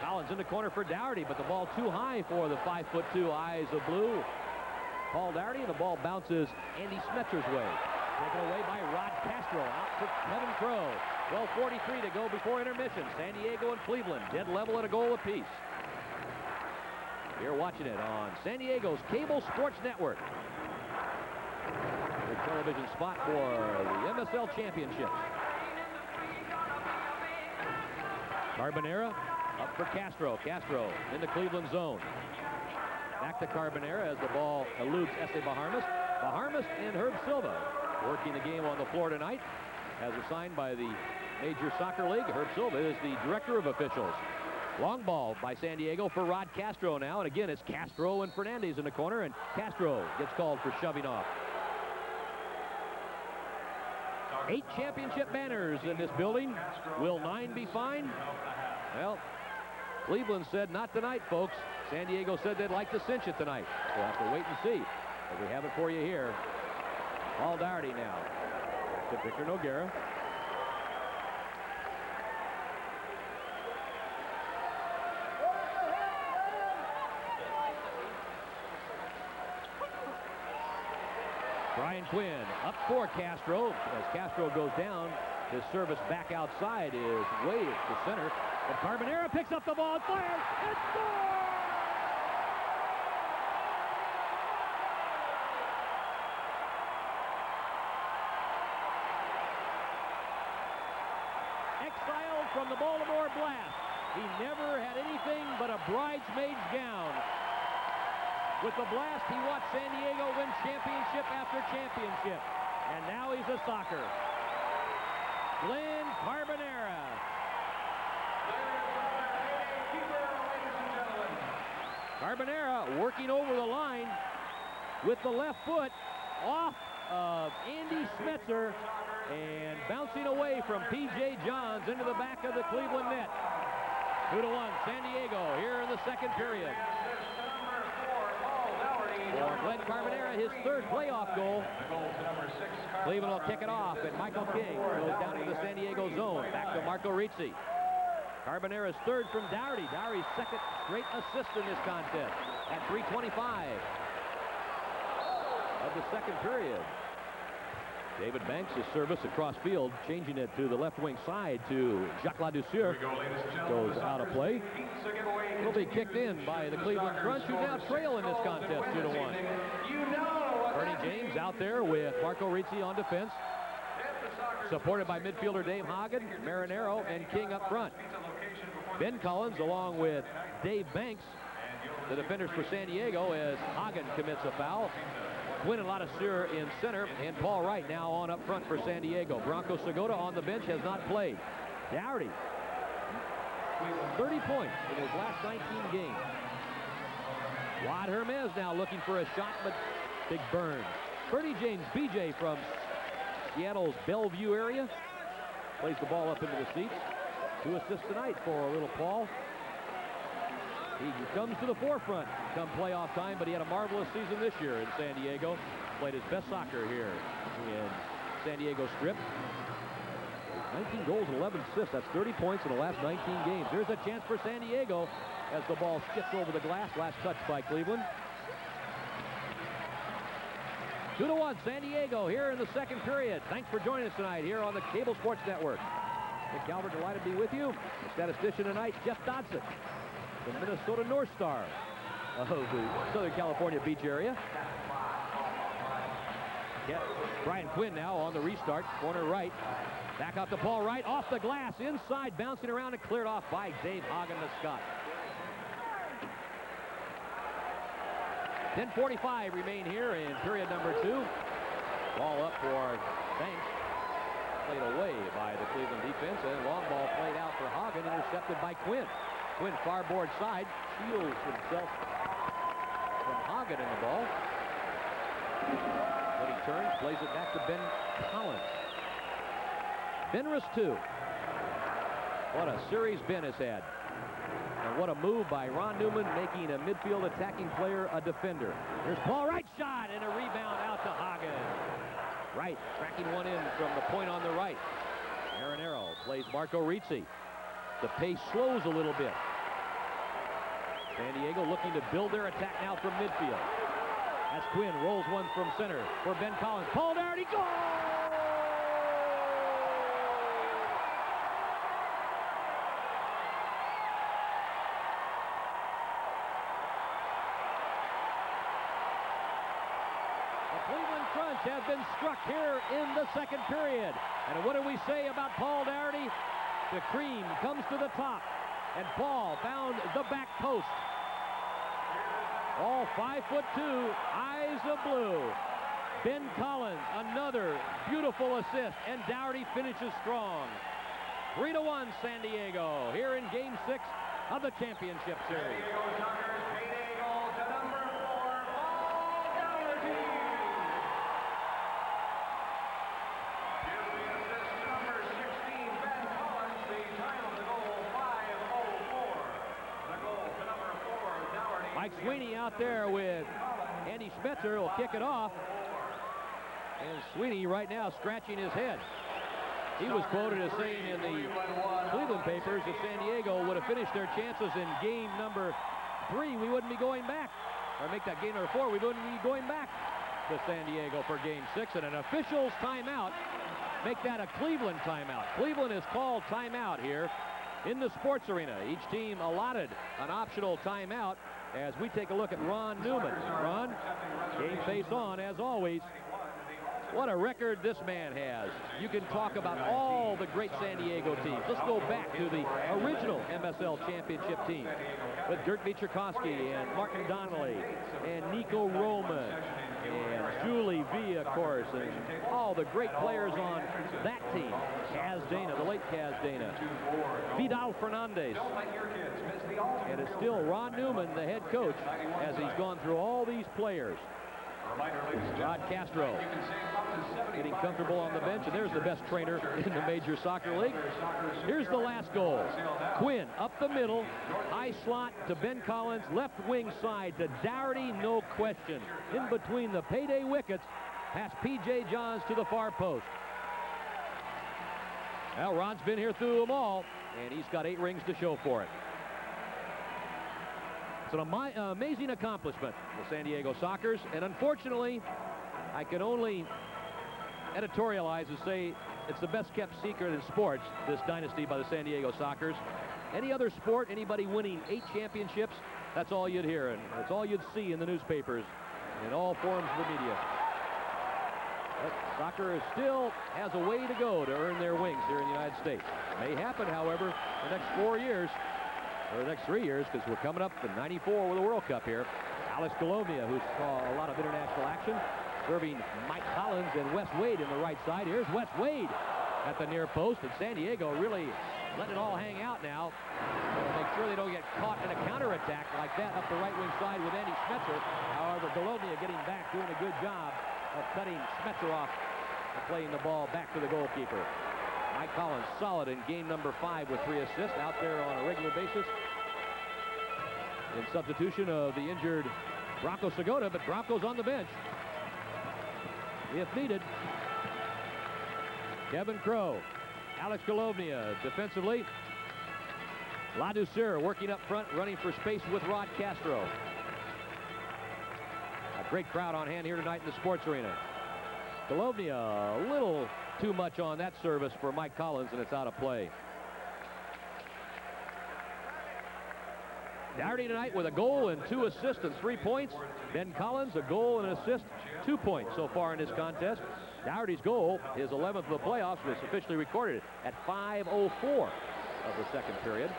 Collins in the corner for Dougherty, but the ball too high for the 5'2" eyes of blue. Paul Dougherty, and the ball bounces Andy Smetzer's way. Taken away by Rod Castro. Out to Kevin Crow. 12:43 to go before intermission. San Diego and Cleveland dead level at a goal apiece. You're watching it on San Diego's Cable Sports Network. The television spot for the MSL Championship. Carbonera up for Castro. Castro in the Cleveland zone. Back to Carbonera as the ball eludes Esse Baharmas. Baharmas and Herb Silva working the game on the floor tonight, as assigned by the Major Soccer League. Herb Silva is the director of officials. Long ball by San Diego for Rod Castro now, and again it's Castro and Fernandez in the corner, and Castro gets called for shoving off. 8 championship banners in this building. Will 9 be fine? Well, Cleveland said not tonight, folks. San Diego said they'd like to cinch it tonight. We'll have to wait and see. But we have it for you here. Paul Dougherty now. Back to Victor Noguera. Brian Quinn up for Castro. As Castro goes down, his service back outside is way to center. And Carbonera picks up the ball and fires and scores! Exiled from the Baltimore Blast. He never had anything but a bridesmaid's gown. With the Blast, he watched San Diego win championship after championship. And now he's a soccer. Glenn Carbonera. Carbonera working over the line with the left foot off of Andy Smetzer and bouncing away from P.J. Johns into the back of the Cleveland net. 2-1 San Diego here in the second period. For Glenn Carbonera, his third playoff goal. Cleveland will kick it off, and Michael King goes down into the San Diego zone. Back to Marco Rizzi. Carbonera's third from Dougherty. Dougherty's second straight assist in this contest at 3:25 of the second period. David Banks' service across field, changing it to the left wing side to Jacques Ladouceur. Goes out of play. Will be kicked in by the Cleveland Crunch, who now trail in this contest 2-1. Bernie James out there with Marco Rizzi on defense, supported by midfielder Dave Hagen, Marinero, and King up front. Ben Collins along with Dave Banks, the defenders for San Diego, as Hagen commits a foul. Quinn and Ladouceur in center, and Paul Wright now on up front for San Diego. Bronco Segota on the bench, has not played. Dougherty, 30 points in his last 19 games. Rod Hermes now looking for a shot, but big burn. Bernie James, BJ from Seattle's Bellevue area, plays the ball up into the seats. 2 assists tonight for little Paul. He comes to the forefront come playoff time, but he had a marvelous season this year in San Diego. Played his best soccer here in San Diego Strip. 19 goals and 11 assists. That's 30 points in the last 19 games. There's a chance for San Diego as the ball skips over the glass. Last touch by Cleveland. 2-1 San Diego here in the second period. Thanks for joining us tonight here on the Cable Sports Network. Nick Calvert, delighted to be with you. The statistician tonight, Jeff Dodson, the Minnesota North Star of the Southern California beach area. Yeah, Brian Quinn now on the restart, corner right. Back out to Paul Wright, off the glass, inside, bouncing around and cleared off by Dave Hagen, the Scot. 10:45 remain here in period number 2. Ball up for Banks. Played away by the Cleveland defense, and long ball played out for Hagen, intercepted by Quinn. Quinn far board side, shields himself from Hagen in the ball. When he turns, plays it back to Ben Collins. Benris 2. What a series Ben has had. And what a move by Ron Newman, making a midfield attacking player a defender. Here's Paul Wright's shot, and a rebound out to Hagen. Wright cracking one in from the point on the right. Marinero plays Marco Rizzi. The pace slows a little bit. San Diego looking to build their attack now from midfield. As Quinn rolls one from center for Ben Collins. Paul Dougherty, goal! Cleveland Crunch have been struck here in the second period. And what do we say about Paul Dougherty? The cream comes to the top, and Paul found the back post. All 5'2", eyes of blue. Ben Collins, another beautiful assist, and Dougherty finishes strong. 3-1 San Diego here in Game 6 of the championship series. Mike Sweeney out there with Andy Schmetzer will kick it off. And Sweeney right now scratching his head. He was quoted as saying in the Cleveland papers if San Diego would have finished their chances in game number 3, we wouldn't be going back. Or make that game number 4, we wouldn't be going back to San Diego for game 6. And an official's timeout, make that a Cleveland timeout. Cleveland has called timeout here in the sports arena. Each team allotted an optional timeout as we take a look at Ron Newman. Ron, game face on as always. What a record this man has. You can talk about all the great San Diego teams. Let's go back to the original MSL championship team with Gert Vicherkowski and Martin Donnelly and Nico Roman and Julie V, of course, and all the great players on that team. Kaz Dana, the late Kaz Dana. Vidal Fernandez. And it's still Ron Newman, the head coach, as he's gone through all these players. Rod Castro getting comfortable on the bench, and there's the best trainer in the Major Soccer League. Here's the last goal. Quinn up the middle, high slot to Ben Collins, left wing side to Dougherty, no question. In between the payday wickets, past P.J. Johns to the far post. Well, Ron's been here through them all, and he's got 8 rings to show for it. It's an amazing accomplishment, the San Diego Sockers, and unfortunately, I can only editorialize and say it's the best kept secret in sports, this dynasty by the San Diego Sockers. Any other sport, anybody winning 8 championships, that's all you'd hear, and that's all you'd see in the newspapers, in all forms of the media. But soccer still has a way to go to earn their wings here in the United States. It may happen, however, the next 4 years. For the next 3 years, because we're coming up in '94 with a World Cup here. Alex Golovnia, who saw a lot of international action, serving Mike Collins and Wes Wade in the right side. Here's Wes Wade at the near post, and San Diego really letting it all hang out now. Make sure they don't get caught in a counterattack like that up the right wing side with Andy Schmetzer. However, Golovnia getting back, doing a good job of cutting Schmetzer off and playing the ball back to the goalkeeper. Mike Collins solid in game number 5 with 3 assists, out there on a regular basis in substitution of the injured Bronco Segota, but Bronco's on the bench if needed. Kevin Crow, Alex Golovnia defensively. Ladouceur working up front, running for space with Rod Castro. A great crowd on hand here tonight in the sports arena. Golovnia a little too much on that service for Mike Collins, and it's out of play. Dougherty tonight with a goal and 2 assists and 3 points. Ben Collins, a goal and an assist, 2 points so far in this contest. Dougherty's goal, his 11th of the playoffs, was officially recorded at 5:04 of the second period.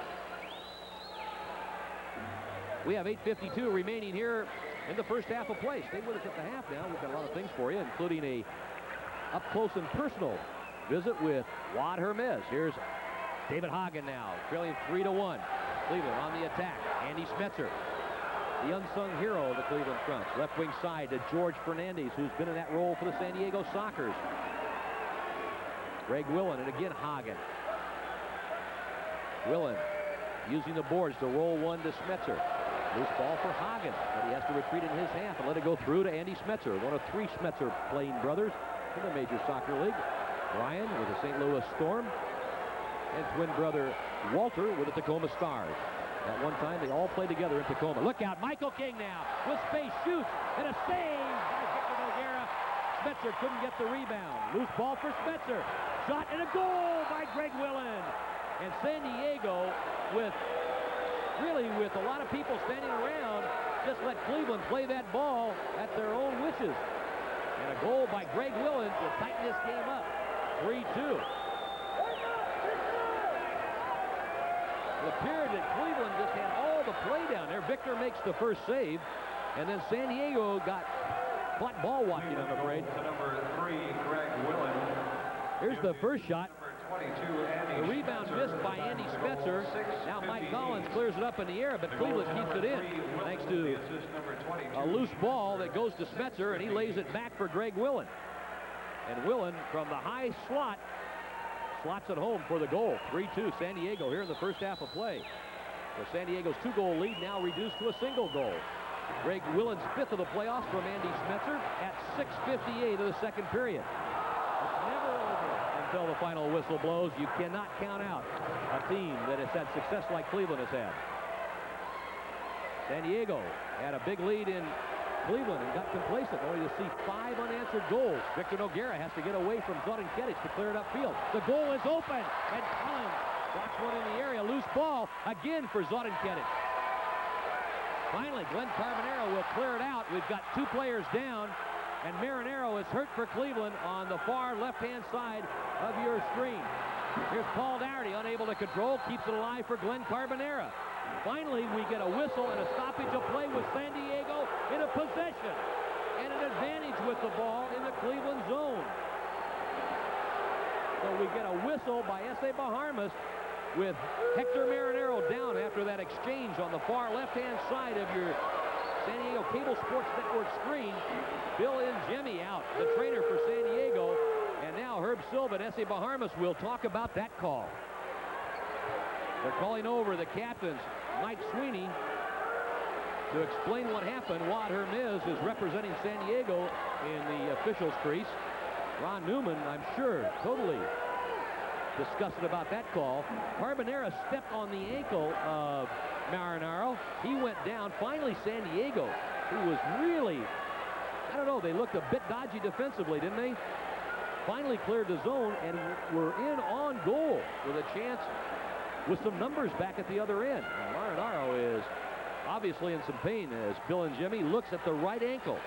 We have 8:52 remaining here in the first half of play. Stay with us at the half now. We've got a lot of things for you, including a up-close and personal visit with Juan Hermes. Here's David Hagen now, trailing 3-1. Cleveland on the attack. Andy Schmetzer, the unsung hero of the Cleveland Crunch. Left wing side to George Fernandez, who's been in that role for the San Diego Sockers. Greg Willen, and again Hagen. Willen using the boards to roll one to Schmetzer. Loose ball for Hagen, but he has to retreat in his half and let it go through to Andy Schmetzer, one of 3 Schmetzer playing brothers in the Major Soccer League. Brian with the St. Louis Storm, and twin brother Walter with the Tacoma Stars. At one time, they all played together in Tacoma. Look out, Michael King now with space, shoots, and a save by Victor Noguera. Smetzer couldn't get the rebound. Loose ball for Smetzer. Shot and a goal by Greg Willen. And San Diego, with a lot of people standing around, just let Cleveland play that ball at their own wishes. And a goal by Greg Willen to tighten this game up. 3-2. It appeared that Cleveland just had all the play down there. Victor makes the first save, and then San Diego got caught ball walking, I'm afraid. Number 3, Greg Willen. Here's the first shot. Number 22, Andy The rebound Smetzer missed by Andy Smetzer. Now Mike Collins clears it up in the air, but Cleveland keeps it in thanks to a loose ball that goes to Smetzer, and he lays it back for Greg Willen. And Willen from the high slot slots it home for the goal. 3-2 San Diego here in the first half of play. So San Diego's 2-goal lead now reduced to a single goal. Greg Willen's 5th of the playoffs from Andy Smetzer at 6:58 of the second period. It's never over until the final whistle blows. You cannot count out a team that has had success like Cleveland has had. San Diego had a big lead in Cleveland and got complacent, only to see 5 unanswered goals. Victor Noguera has to get away from Zoran Kedic to clear it upfield. The goal is open, and Collins blocks one in the area. Loose ball again for Zoran Kedic. Finally, Glenn Carbonero will clear it out. We've got 2 players down, and Marinero is hurt for Cleveland on the far left-hand side of your screen. Here's Paul Dougherty, unable to control, keeps it alive for Glenn Carbonero. Finally, we get a whistle and a stoppage of play with San Diego in a possession and an advantage with the ball in the Cleveland zone. So we get a whistle by S.A. Baharmas with Hector Marinero down after that exchange on the far left-hand side of your San Diego Cable Sports Network screen. Bill Njemi out, the trainer for San Diego, and now Herb Silva and S.A. Baharmas will talk about that call. They're calling over the captains, Mike Sweeney, to explain what happened. Wad Hermes is representing San Diego in the officials' crease. Ron Newman, I'm sure, totally disgusted about that call. Carbonera stepped on the ankle of Marinaro. He went down. Finally, San Diego, who was really, I don't know, they looked a bit dodgy defensively, didn't they? Finally cleared the zone and were in on goal with a chance with some numbers back at the other end. And Marinaro is obviously in some pain as Bill Njemi looks at the right ankle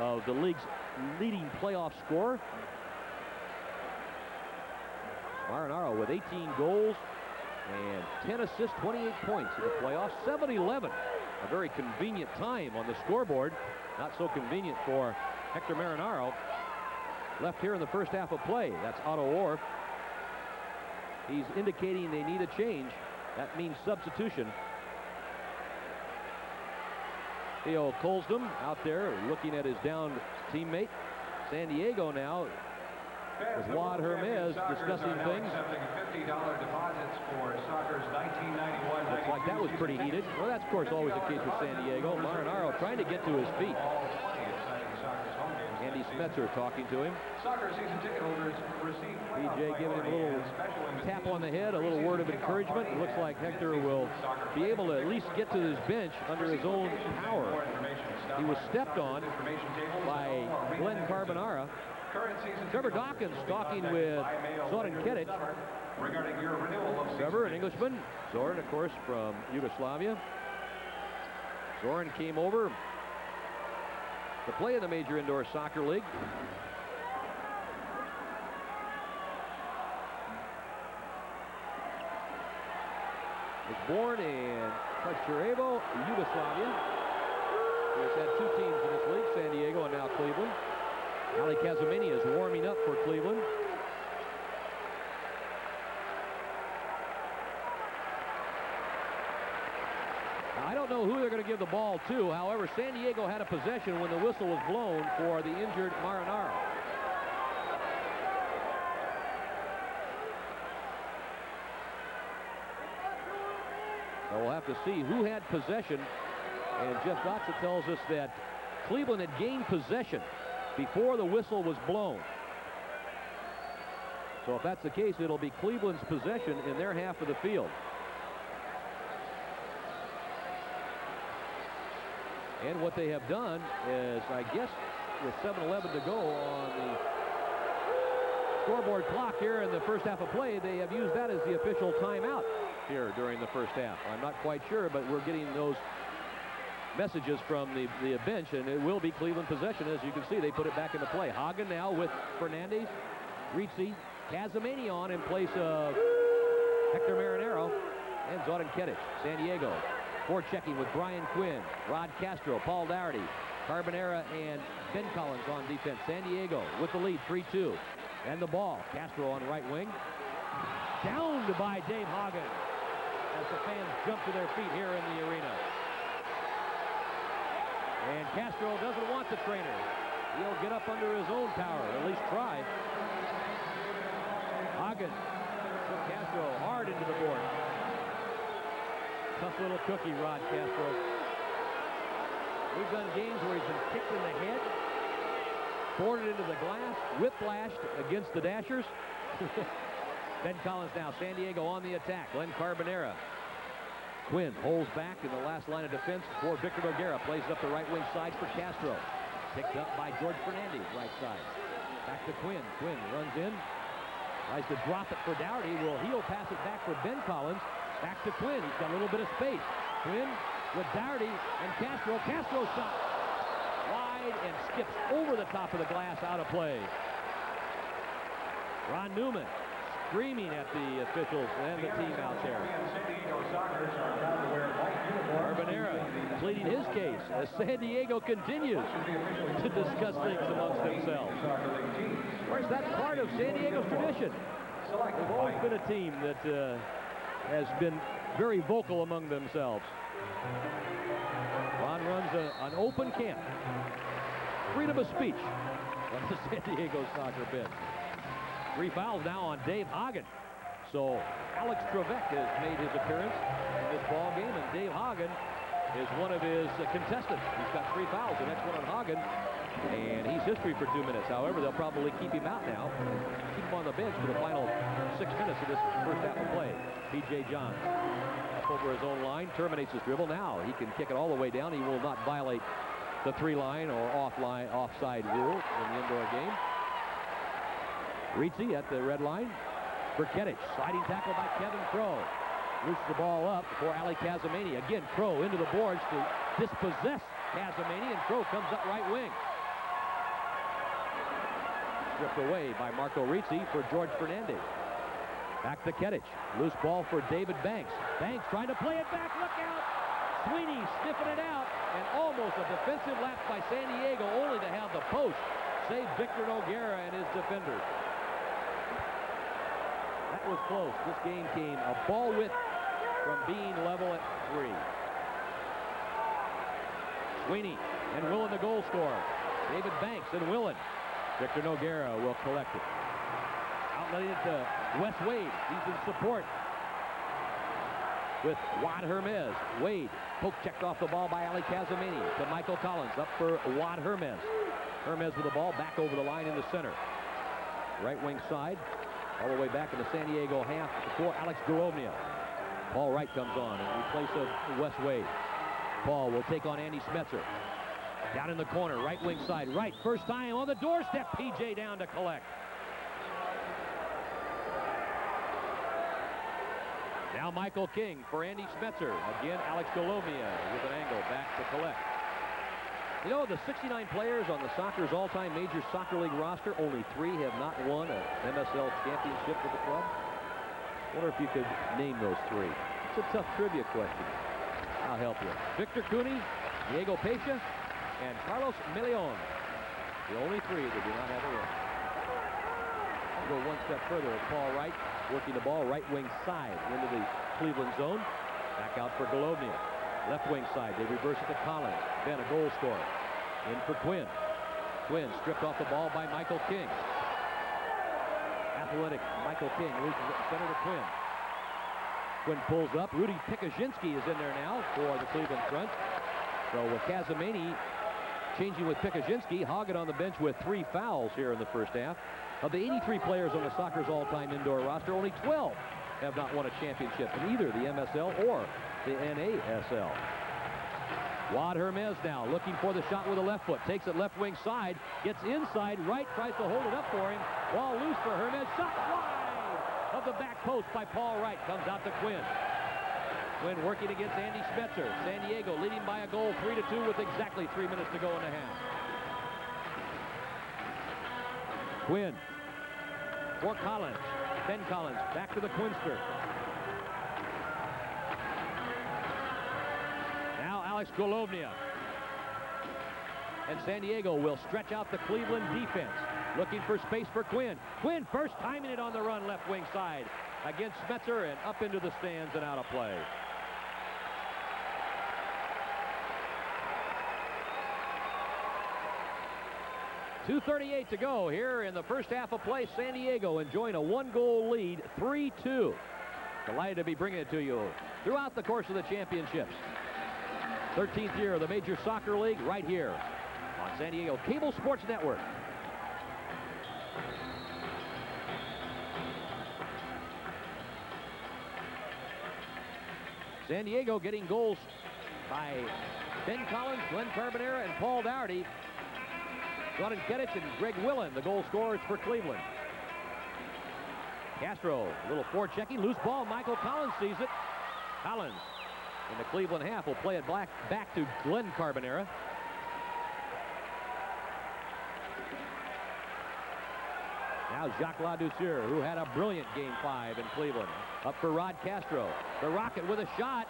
of the league's leading playoff scorer. Marinaro with 18 goals and 10 assists, 28 points in the playoffs, 7-11. A very convenient time on the scoreboard. Not so convenient for Hector Marinaro. Left here in the first half of play. That's Otto Orff. He's indicating they need a change. That means substitution. Theo Colsdom out there looking at his downed teammate. San Diego now with Wad Hermes discussing things. $50 deposits for soccer's 1991. Looks like that was pretty heated. Well, that's of course always the case with San Diego. Marinaro trying to get to his feet. Andy Smetzer talking to him. Soccer season ticket holders receive PJ giving him a little tap on the head, a little word of encouragement. It looks like Hector will be able to at least get to his bench under his own power. He was stepped on by Glenn Carbonara. Trevor Dawkins talking with Zoran Kedic. Trevor, an Englishman. Zoran, of course, from Yugoslavia. Zoran came over to play in the Major Indoor Soccer League. Was born in Sarajevo, Yugoslavia. He has had 2 teams in this league, San Diego and now Cleveland. Ali Kazimini is warming up for Cleveland. I don't know who they're going to give the ball to. However, San Diego had a possession when the whistle was blown for the injured Marinaro. So we'll have to see who had possession. And Jeff Gotza tells us that Cleveland had gained possession before the whistle was blown. So if that's the case, it'll be Cleveland's possession in their half of the field. And what they have done is, I guess, with 7:11 to go on the scoreboard clock here in the first half of play, they have used that as the official timeout here during the first half. I'm not quite sure, but we're getting those messages from the bench, and it will be Cleveland possession. As you can see, they put it back into play. Hagen now with Fernandez, Rizzi, Casamani on in place of Hector Marinero, and Zodin Ketic. San Diego forechecking with Brian Quinn, Rod Castro, Paul Dougherty, Carbonera, and Ben Collins on defense. San Diego with the lead, 3-2. And the ball, Castro on right wing. Downed by Dave Hagen as the fans jump to their feet here in the arena. And Castro doesn't want the trainer. He'll get up under his own power, at least try. Hagen took Castro hard into the board. Tough little cookie, Rod Castro. We've done games where he's been kicked in the head, boarded into the glass, whiplashed against the Dashers. Ben Collins now, San Diego on the attack. Glenn Carbonera. Quinn holds back in the last line of defense for Victor Noguera. Plays up the right wing side for Castro. Picked up by George Fernandez, right side. Back to Quinn. Quinn runs in. Tries to drop it for Dougherty. He'll pass it back for Ben Collins. Back to Quinn. He's got a little bit of space. Quinn with Dougherty and Castro. Castro shot wide and skips over the top of the glass, out of play. Ron Newman screaming at the officials and the team out there. Carbonera pleading his case as San Diego continues to discuss things amongst themselves. Of course, that's part of San Diego's tradition. They've always been a team that has been very vocal among themselves. Ron runs an open camp. Freedom of speech on the San Diego soccer bench. 3 fouls now on Dave Hagen. So Alex Trevec has made his appearance in this ball game, and Dave Hagen is one of his contestants. He's got 3 fouls. The next one on Hagen, and he's history for 2 minutes. However, they'll probably keep him out now, keep him on the bench for the final 6 minutes of this first half of play. P.J. Johns up over his own line, terminates his dribble. Now he can kick it all the way down. He will not violate the 3-line or offside rule in the indoor game. Rizzi at the red line for Ketic. Sliding tackle by Kevin Crow. Loops the ball up for Ali Casamani. Again, Crow into the boards to dispossess Casamani, and Crow comes up right wing. Stripped away by Marco Rizzi for George Fernandez. Back to Ketic. Loose ball for David Banks. Banks trying to play it back. Look out! Sweeney sniffing it out, and almost a defensive lapse by San Diego, only to have the post save Victor Noguera and his defenders. That was close. This game came a ball width from being level at 3. Sweeney and Willen the goal scorer. David Banks and Willen. Victor Noguera will collect it. Outletting it to Wes Wade. He's in support with Wad Hermes. Wade poke checked off the ball by Ali Casamani to Michael Collins. Up for Wad Hermes. Hermes with the ball back over the line in the center. Right wing side. All the way back in the San Diego half for Alex Golovnia. Paul Wright comes on in place of Wes Wade. Paul will take on Andy Smetzer. Down in the corner, right wing side. Wright, first time on the doorstep. PJ down to collect. Now Michael King for Andy Smetzer. Again, Alex Golovnia with an angle back to collect. You know, the 69 players on the Soccer's all-time Major Soccer League roster, only 3 have not won an MSL championship with the club. I wonder if you could name those 3. It's a tough trivia question. I'll help you. Victor Cooney, Diego Pecha, and Carlos Milion. The only 3 that do not have a win. I'll go one step further with Paul Wright working the ball right wing side into the Cleveland zone. Back out for Golovnia. Left wing side, they reverse it to Collins. Then a goal scorer. In for Quinn. Quinn stripped off the ball by Michael King. Athletic Michael King loses it center to Quinn. Quinn pulls up. Rudy Pikaczynski is in there now for the Cleveland Front. So with Casamani changing with Pikaczynski, Hagen on the bench with 3 fouls here in the first half. Of the 83 players on the Soccer's all-time indoor roster, only 12 have not won a championship in either the MSL or the NASL. Wad Hermes now looking for the shot with the left foot. Takes it left wing side. Gets inside. Right tries to hold it up for him. Ball loose for Hermes. Shot wide of the back post by Paul Wright. Comes out to Quinn. Quinn working against Andy Smetzer. San Diego leading by a goal 3-2 with exactly 3 minutes to go in the half. Quinn for Collins. Ben Collins back to the Quinster. Now Alex Golovnia. And San Diego will stretch out the Cleveland defense. Looking for space for Quinn. Quinn first timing it on the run left wing side against Smetzer and up into the stands and out of play. .238 to go here in the first half of play. San Diego enjoying a 1-goal lead, 3-2. Delighted to be bringing it to you throughout the course of the championships. 13th year of the Major Soccer League right here on San Diego Cable Sports Network. San Diego getting goals by Ben Collins, Glenn Carbonera, and Paul Dougherty. Gordon Kettich and Greg Willen, the goal scorers for Cleveland. Castro, a little forechecking, loose ball. Michael Collins sees it. Collins in the Cleveland half will play it back to Glenn Carbonera. Now Jacques Ladouceur, who had a brilliant Game 5 in Cleveland. Up for Rod Castro. The Rocket with a shot.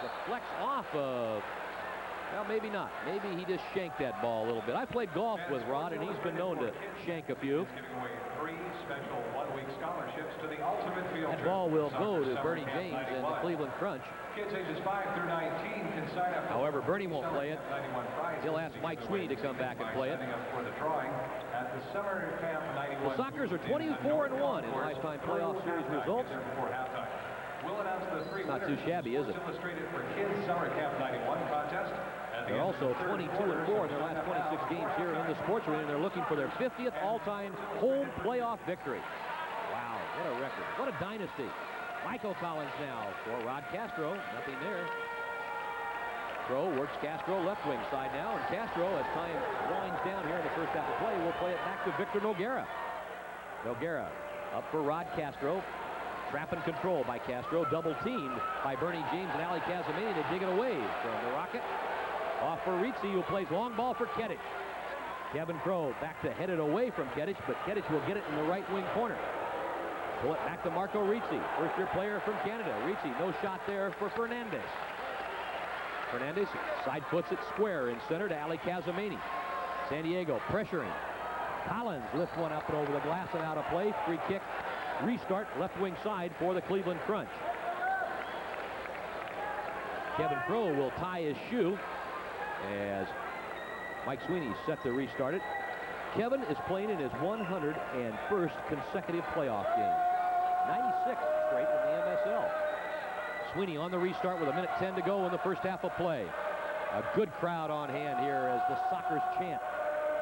Deflects off of... Well, maybe not. Maybe he just shanked that ball a little bit. I played golf with Rod, and he's been known to shank a few. Giving away 3 special one-week scholarships to the Ultimate Field That Trip. ball will go to Bernie James and the Cleveland Crunch. Kids ages 5 through 19 can sign up. However, Bernie won't play it. He'll ask Mike Sweeney to come back and play it. For the drawing at the Summer Camp 91. The Sockers are 24-1 in lifetime playoff series results. We'll announce the 3 Not too shabby, is it? Illustrated for Kids Summer Camp 91 contest. They're also 22-4 in their last 26 games here in the Sports Arena. They're looking for their 50th all-time home playoff victory. Wow, what a record. What a dynasty. Michael Collins now for Rod Castro. Nothing there. Crow works Castro left wing side now, and Castro, as time winds down here in the first half of play, will play it back to Victor Noguera. Noguera up for Rod Castro. Trap and control by Castro. Double teamed by Bernie James and Ali Casamini. They dig it away from the Rocket. Off for Rizzi, who plays long ball for Kettich. Kevin Crow back to head it away from Kettich, but Kettich will get it in the right wing corner. Pull it back to Marco Rizzi, first-year player from Canada. Rizzi, no shot there for Fernandez. Fernandez side foots it square in center to Ali Casamini. San Diego pressuring. Collins lifts one up and over the glass and out of play. Free kick, restart, left wing side for the Cleveland Crunch. Kevin Crow will tie his shoe as Mike Sweeney set to restart it. Kevin is playing in his 101st consecutive playoff game. 96 straight in the MSL. Sweeney on the restart with 1:10 to go in the first half of play. A good crowd on hand here as the Sockers chant,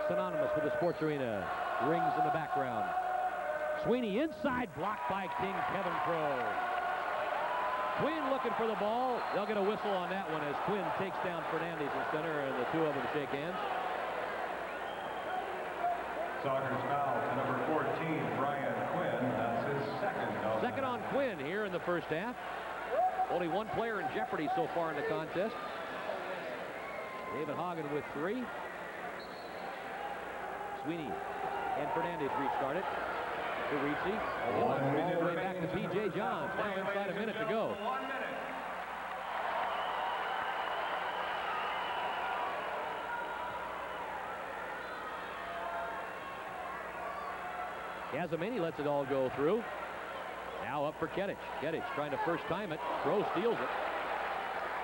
synonymous with the Sports Arena, rings in the background. Sweeney inside, blocked by King Kevin Crow. Quinn looking for the ball. They'll get a whistle on that one as Quinn takes down Fernandez in center, and the two of them shake hands. Sockers foul to number 14, Brian Quinn. That's his second. Second on Quinn here in the first half. Only one player in jeopardy so far in the contest. David Hagen with 3. Sweeney and Fernandez restart it. To Rizzi. All the way back to P.J. Johns. Now inside a minute to go. 1 minute. Casamini lets it all go through. Now up for Kettich. Kettich trying to first time it. Crow steals it.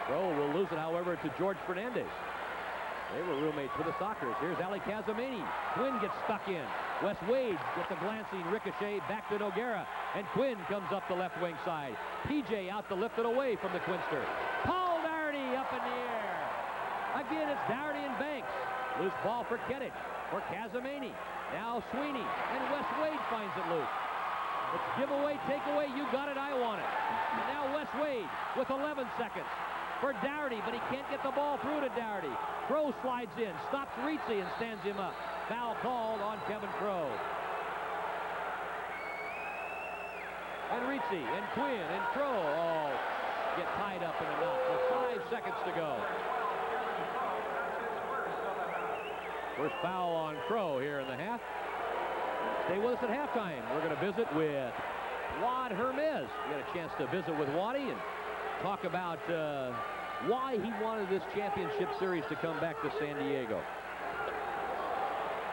Crow will lose it, however, to George Fernandez. They were roommates with the Sockers. Here's Ali Casamini. Quinn gets stuck in. Wes Wade gets a glancing ricochet back to Noguera. And Quinn comes up the left wing side. PJ out to lift it away from the Quinster. Paul Dougherty up in the air. Again, it's Dougherty and Banks. Loose ball for Kettich. For Casamini. Now Sweeney. And Wes Wade finds it loose. It's give away, take away, you got it, I want it. And now Wes Wade with 11 seconds. for Dougherty, but he can't get the ball through to Dougherty. Crow slides in, stops Reitze and stands him up. Foul called on Kevin Crow. And Reitze and Quinn and Crow all get tied up in a knot with 5 seconds to go. First foul on Crow here in the half. Stay with us at halftime. We're going to visit with Wad Hermes. We had a chance to visit with Waddy and talk about why he wanted this championship series to come back to San Diego.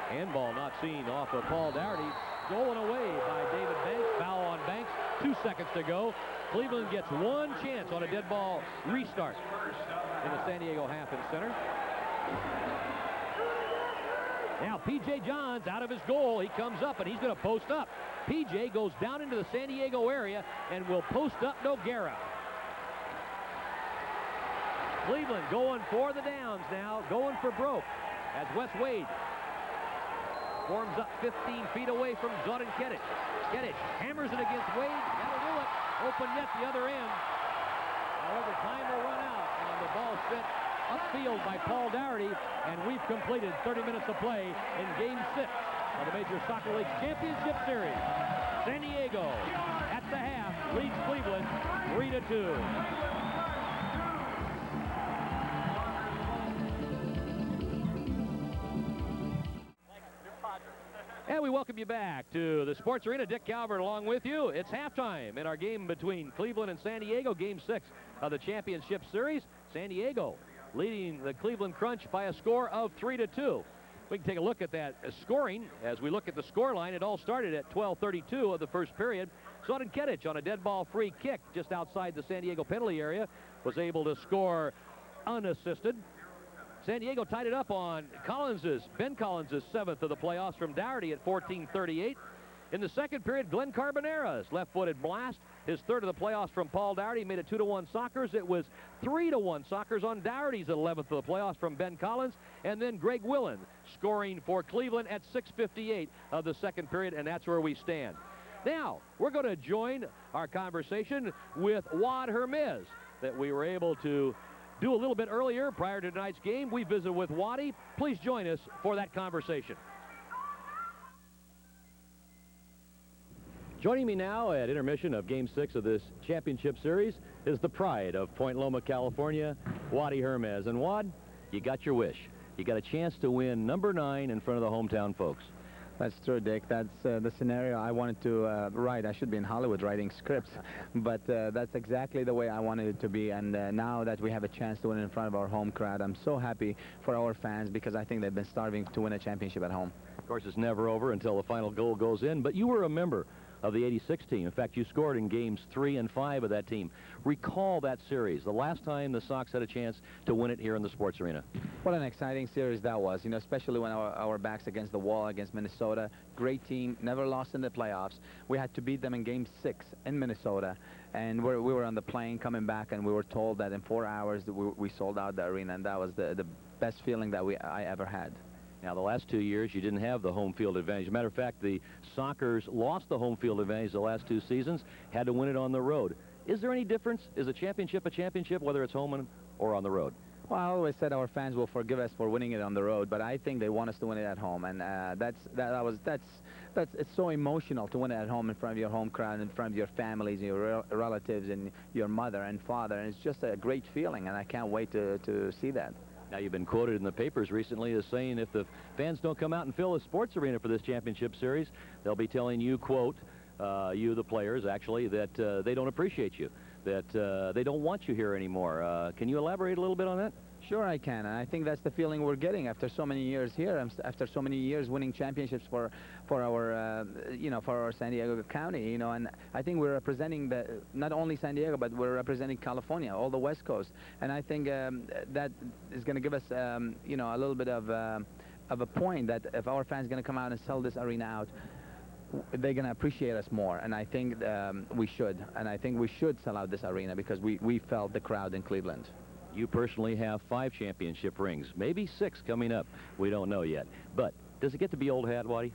Handball not seen off of Paul Dougherty. Stolen away by David Banks. Foul on Banks. 2 seconds to go. Cleveland gets 1 chance on a dead ball restart in the San Diego half and center. Now P.J. Johns out of his goal. He comes up and he's going to post up. P.J. goes down into the San Diego area and will post up Noguera. Cleveland going for the downs now, going for broke as Wes Wade forms up 15 feet away from Zoran Kedic. Kedic hammers it against Wade. That'll do it. Open net the other end. However, time will run out and the ball sent upfield by Paul Dougherty, and we've completed 30 minutes of play in Game 6 of the Major Soccer League Championship Series. San Diego at the half leads Cleveland 3-2. And we welcome you back to the Sports Arena. Dick Calvert along with you. It's halftime in our game between Cleveland and San Diego, Game 6 of the Championship Series. San Diego leading the Cleveland Crunch by a score of 3-2. We can take a look at that scoring. As we look at the score line, it all started at 12:32 of the first period. Zoran Kedic on a dead ball free kick just outside the San Diego penalty area was able to score unassisted. San Diego tied it up on Ben Collins' 7th of the playoffs from Dougherty at 14:38. In the second period, Glenn Carbonera's left-footed blast, his 3rd of the playoffs from Paul Dougherty, made it 2-1 Sockers. It was 3-1 Sockers on Dougherty's 11th of the playoffs from Ben Collins. And then Greg Willen scoring for Cleveland at 6:58 of the second period, and that's where we stand. Now, we're going to join our conversation with Wad Hermes that we were able to do a little bit earlier prior to tonight's game. We visit with Waddy. Please join us for that conversation. Joining me now at intermission of Game 6 of this championship series is the pride of Point Loma, California, Waddy Hermes. And Wad, you got your wish. You got a chance to win number 9 in front of the hometown folks. That's true, Dick. That's the scenario I wanted to write. I should be in Hollywood writing scripts, but that's exactly the way I wanted it to be. And now that we have a chance to win in front of our home crowd, I'm so happy for our fans because I think they've been starving to win a championship at home. Of course, it's never over until the final goal goes in, but you were a member of the '86 team. In fact, you scored in games 3 and 5 of that team. Recall that series, the last time the Sox had a chance to win it here in the Sports Arena. What an exciting series that was, you know, especially when our backs against the wall against Minnesota. Great team, never lost in the playoffs. We had to beat them in Game 6 in Minnesota, and we were on the plane coming back, and we were told that in 4 hours we sold out the arena, and that was the best feeling that I ever had. Now, the last 2 years, you didn't have the home field advantage. As a matter of fact, the Sockers lost the home field advantage the last 2 seasons, had to win it on the road. Is there any difference? Is a championship, whether it's home or on the road? Well, I always said our fans will forgive us for winning it on the road, but I think they want us to win it at home, and it's so emotional to win it at home in front of your home crowd, in front of your families, your relatives, and your mother and father, and it's just a great feeling, and I can't wait to see that. Now, you've been quoted in the papers recently as saying if the fans don't come out and fill the sports arena for this championship series, they'll be telling you, quote, you, the players, actually, that they don't appreciate you, that they don't want you here anymore. Can you elaborate a little bit on that? Sure I can, and I think that's the feeling we're getting after so many years here, after so many years winning championships for our for our San Diego County, you know, and I think we're representing not only San Diego, but we're representing California, all the West Coast, and I think that is going to give us you know, a little bit of a point that if our fans are going to come out and sell this arena out, they're going to appreciate us more, and I think we should, and I think we should sell out this arena because we felt the crowd in Cleveland. You personally have 5 championship rings, maybe 6 coming up. We don't know yet. But does it get to be old hat, Waddy?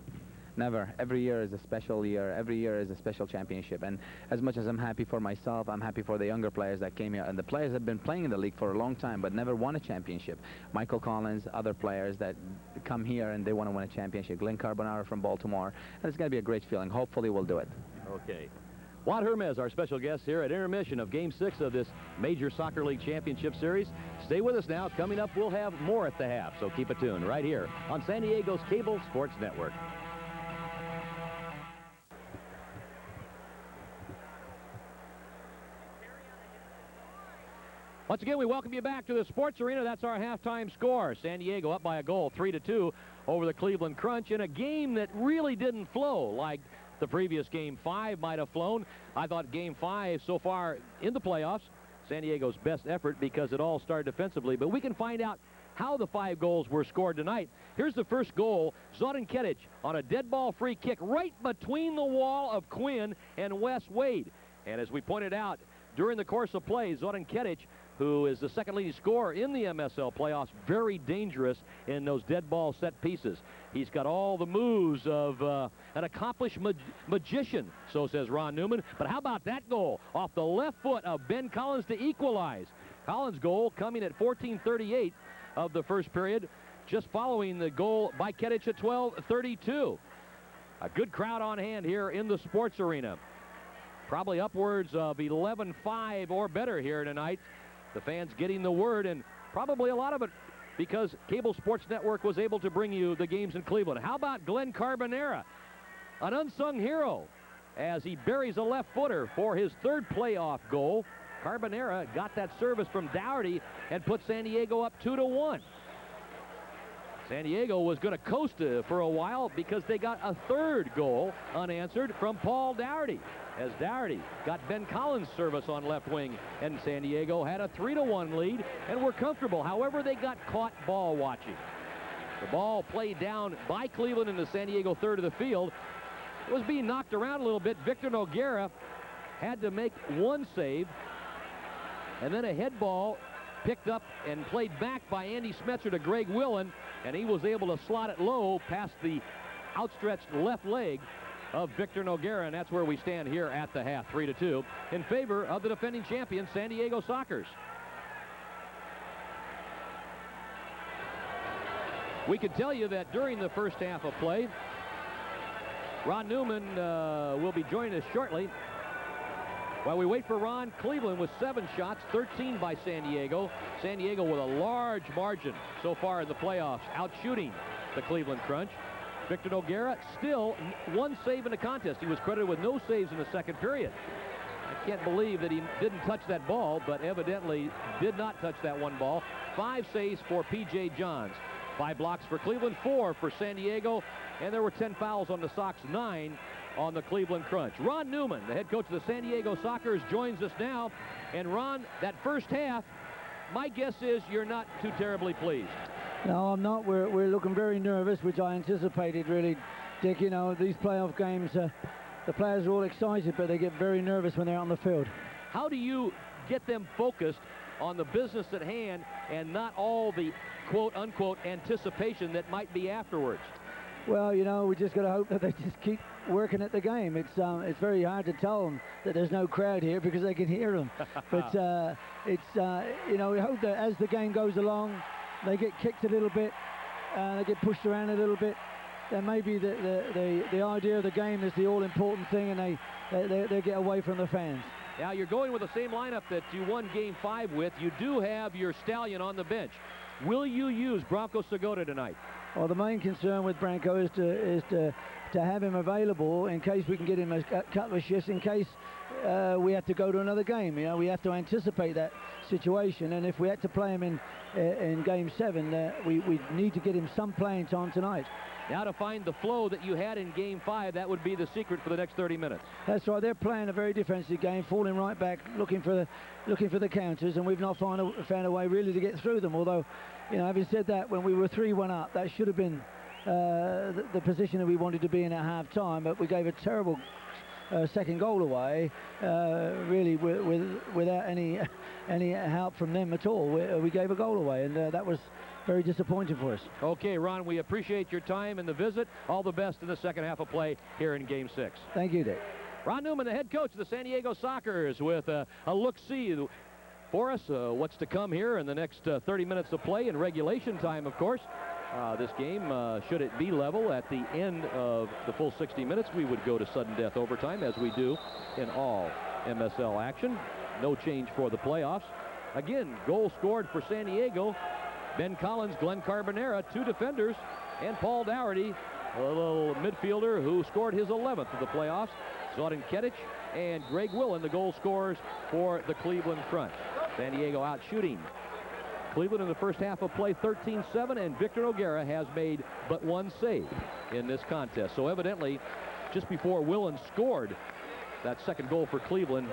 Never. Every year is a special year. Every year is a special championship. And as much as I'm happy for myself, I'm happy for the younger players that came here. And the players have been playing in the league for a long time, but never won a championship. Michael Collins, other players that come here and they want to win a championship. Glenn Carbonara from Baltimore. And it's going to be a great feeling. Hopefully we'll do it. Okay. Juan Hermes, our special guest here at intermission of Game 6 of this Major Soccer League Championship Series. Stay with us now. Coming up, we'll have more at the half, so keep it tuned right here on San Diego's Cable Sports Network. Once again, we welcome you back to the Sports Arena. That's our halftime score. San Diego up by a goal, 3-2 over the Cleveland Crunch in a game that really didn't flow like the previous Game 5 might have flown. I thought Game 5 so far in the playoffs, San Diego's best effort because it all started defensively. But we can find out how the 5 goals were scored tonight. Here's the first goal. Zoran Ketic on a dead ball free kick right between the wall of Quinn and Wes Wade. And as we pointed out during the course of play, Zoran Ketic, who is the second leading scorer in the MSL playoffs, very dangerous in those dead ball set pieces. He's got all the moves of an accomplished magician, so says Ron Newman. But how about that goal off the left foot of Ben Collins to equalize? Collins' goal coming at 14:38 of the first period, just following the goal by Ketic at 12:32. A good crowd on hand here in the Sports Arena. Probably upwards of 11,500 or better here tonight. The fans getting the word, and probably a lot of it because Cable Sports Network was able to bring you the games in Cleveland. How about Glenn Carbonara, an unsung hero, as he buries a left footer for his 3rd playoff goal. Carbonara got that service from Dougherty and put San Diego up 2-1. San Diego was going to coast for a while because they got a 3rd goal unanswered from Paul Dougherty, as Dougherty got Ben Collins' service on left wing, and San Diego had a 3-1 lead and were comfortable. However, they got caught ball watching. The ball played down by Cleveland in the San Diego third of the field. It was being knocked around a little bit. Victor Noguera had to make one save, and then a head ball picked up and played back by Andy Smetzer to Greg Willen, and he was able to slot it low past the outstretched left leg of Victor Noguera, and that's where we stand here at the half, 3-2 in favor of the defending champion San Diego Sockers. We can tell you that during the first half of play, Ron Newman will be joining us shortly. While we wait for Ron, Cleveland with 7 shots, 13 by San Diego. San Diego with a large margin so far in the playoffs, outshooting the Cleveland Crunch. Victor Noguera still 1 save in the contest. He was credited with no saves in the second period. I can't believe that he didn't touch that ball, but evidently did not touch that one ball. 5 saves for P.J. Johns. 5 blocks for Cleveland, 4 for San Diego, and there were 10 fouls on the Sox, 9 on the Cleveland Crunch. Ron Newman, the head coach of the San Diego Sockers, joins us now. And Ron, that first half, my guess is you're not too terribly pleased. No, I'm not. We're looking very nervous, which I anticipated, really, Dick. You know, these playoff games, the players are all excited, but they get very nervous when they're on the field. How do you get them focused on the business at hand and not all the quote-unquote anticipation that might be afterwards? Well, you know, we just got to hope that they just keep working at the game. It's very hard to tell them that there's no crowd here because they can hear them. But you know, we hope that as the game goes along, they get kicked a little bit, they get pushed around a little bit. Then maybe the idea of the game is the all-important thing, and they get away from the fans. Now you're going with the same lineup that you won Game 5 with. You do have your Stallion on the bench. Will you use Branko Segota tonight? Well, the main concern with Branko is to have him available in case we can get him a couple of shifts, in case we have to go to another game. You know, we have to anticipate that situation, and if we had to play him in Game 7, we need to get him some playing time tonight. Now to find the flow that you had in Game 5, that would be the secret for the next 30 minutes. That's right. They're playing a very defensive game, falling right back, looking for the counters, and we've not found a way really to get through them. Although, you know, having said that, when we were 3-1 up, that should have been the position that we wanted to be in at half-time, but we gave a terrible second goal away, really without any help from them at all. We gave a goal away, and that was very disappointing for us. Okay, Ron, we appreciate your time and the visit. All the best in the second half of play here in Game 6. Thank you, Dave. Ron Newman, the head coach of the San Diego Sockers, with a look-see for us, what's to come here in the next 30 minutes of play in regulation time, of course. This game, should it be level at the end of the full 60 minutes, we would go to sudden death overtime, as we do in all MSL action. No change for the playoffs. Again, goal scored for San Diego. Ben Collins, Glenn Carbonera, 2 defenders, and Paul Dougherty, a little midfielder who scored his 11th of the playoffs. Zlatan Ketic and Greg Willen, the goal scorers for the Cleveland Crunch. San Diego out shooting Cleveland in the first half of play, 13-7, and Victor Noguera has made but 1 save in this contest. So evidently, just before Willen scored that second goal for Cleveland,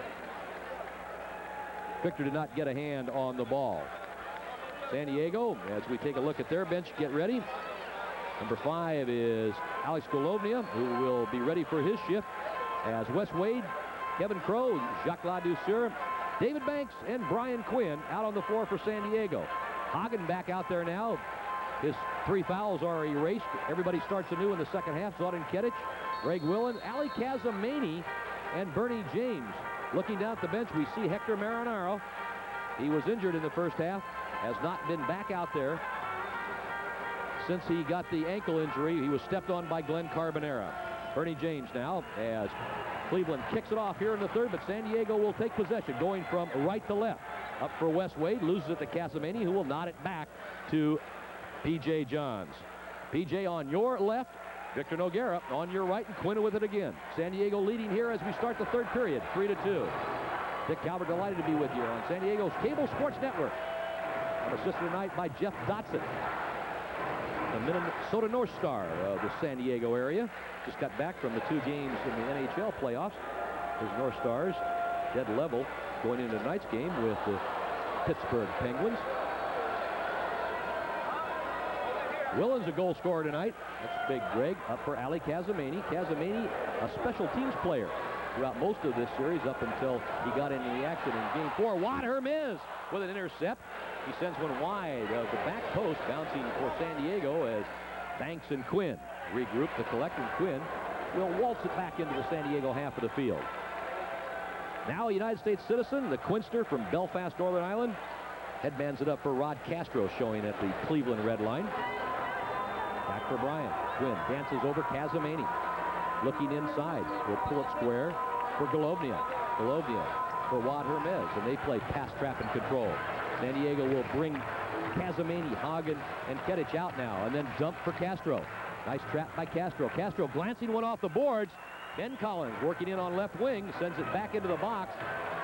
Victor did not get a hand on the ball. San Diego, as we take a look at their bench, get ready. Number 5 is Alex Golovnia, who will be ready for his shift, as Wes Wade, Kevin Crowe, Jacques Ladouceur, David Banks, and Brian Quinn out on the floor for San Diego. Hagen back out there now. His 3 fouls are erased. Everybody starts anew in the second half. Zlatan Ketic, Greg Willen, Ali Kazamani, and Bernie James. Looking down at the bench, we see Hector Marinaro. He was injured in the first half, has not been back out there since he got the ankle injury. He was stepped on by Glenn Carbonera. Bernie James now, as Cleveland kicks it off here in the third, but San Diego will take possession, going from right to left. Up for Wes Wade, loses it to Casamani, who will nod it back to P.J. Johns. P.J. on your left, Victor Noguera on your right, and Quinn with it again. San Diego leading here as we start the third period, 3-2. Dick Calvert delighted to be with you on San Diego's Cable Sports Network. I'm assisted tonight by Jeff Dotson, the Minnesota North Star of the San Diego area. Just got back from the 2 games in the NHL playoffs. His North Stars dead level going into tonight's game with the Pittsburgh Penguins. Willen's a goal scorer tonight. That's big, Greg. Up for Ali Kazamani. Kazamani, a special teams player throughout most of this series up until he got into the action in Game 4. Juan Hermes with an intercept. He sends one wide of the back post, bouncing for San Diego as Banks and Quinn regroup to collect, and Quinn will waltz it back into the San Diego half of the field. Now a United States citizen, the Quinster from Belfast, Northern Ireland, headbands it up for Rod Castro, showing at the Cleveland red line. Back for Brian. Quinn dances over Kazamani. Looking inside. Will pull it square for Golovnia. Golovnia for Juan Hermes, and they play pass, trap, and control. San Diego will bring Kazamani, Hagen, and Ketic out now, and then dump for Castro. Nice trap by Castro. Castro glancing one off the boards. Ben Collins working in on left wing, sends it back into the box.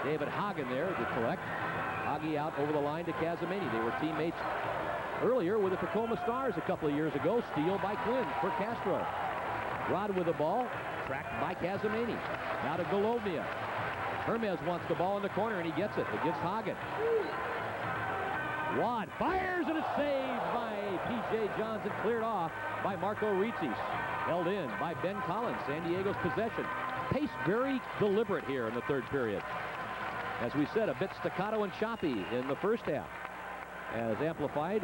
David Hagen there to collect. Hagi out over the line to Kazamani. They were teammates earlier with the Tacoma Stars a couple of years ago. Steal by Quinn for Castro. Rod with the ball, tracked by Kazamani. Now to Golovnia. Hermes wants the ball in the corner, and he gets it against Hagen. Wad fires, and it's saved by P.J. Johns and cleared off by Marco Ritzis. Held in by Ben Collins. San Diego's possession. Pace very deliberate here in the third period. As we said, a bit staccato and choppy in the first half, as amplified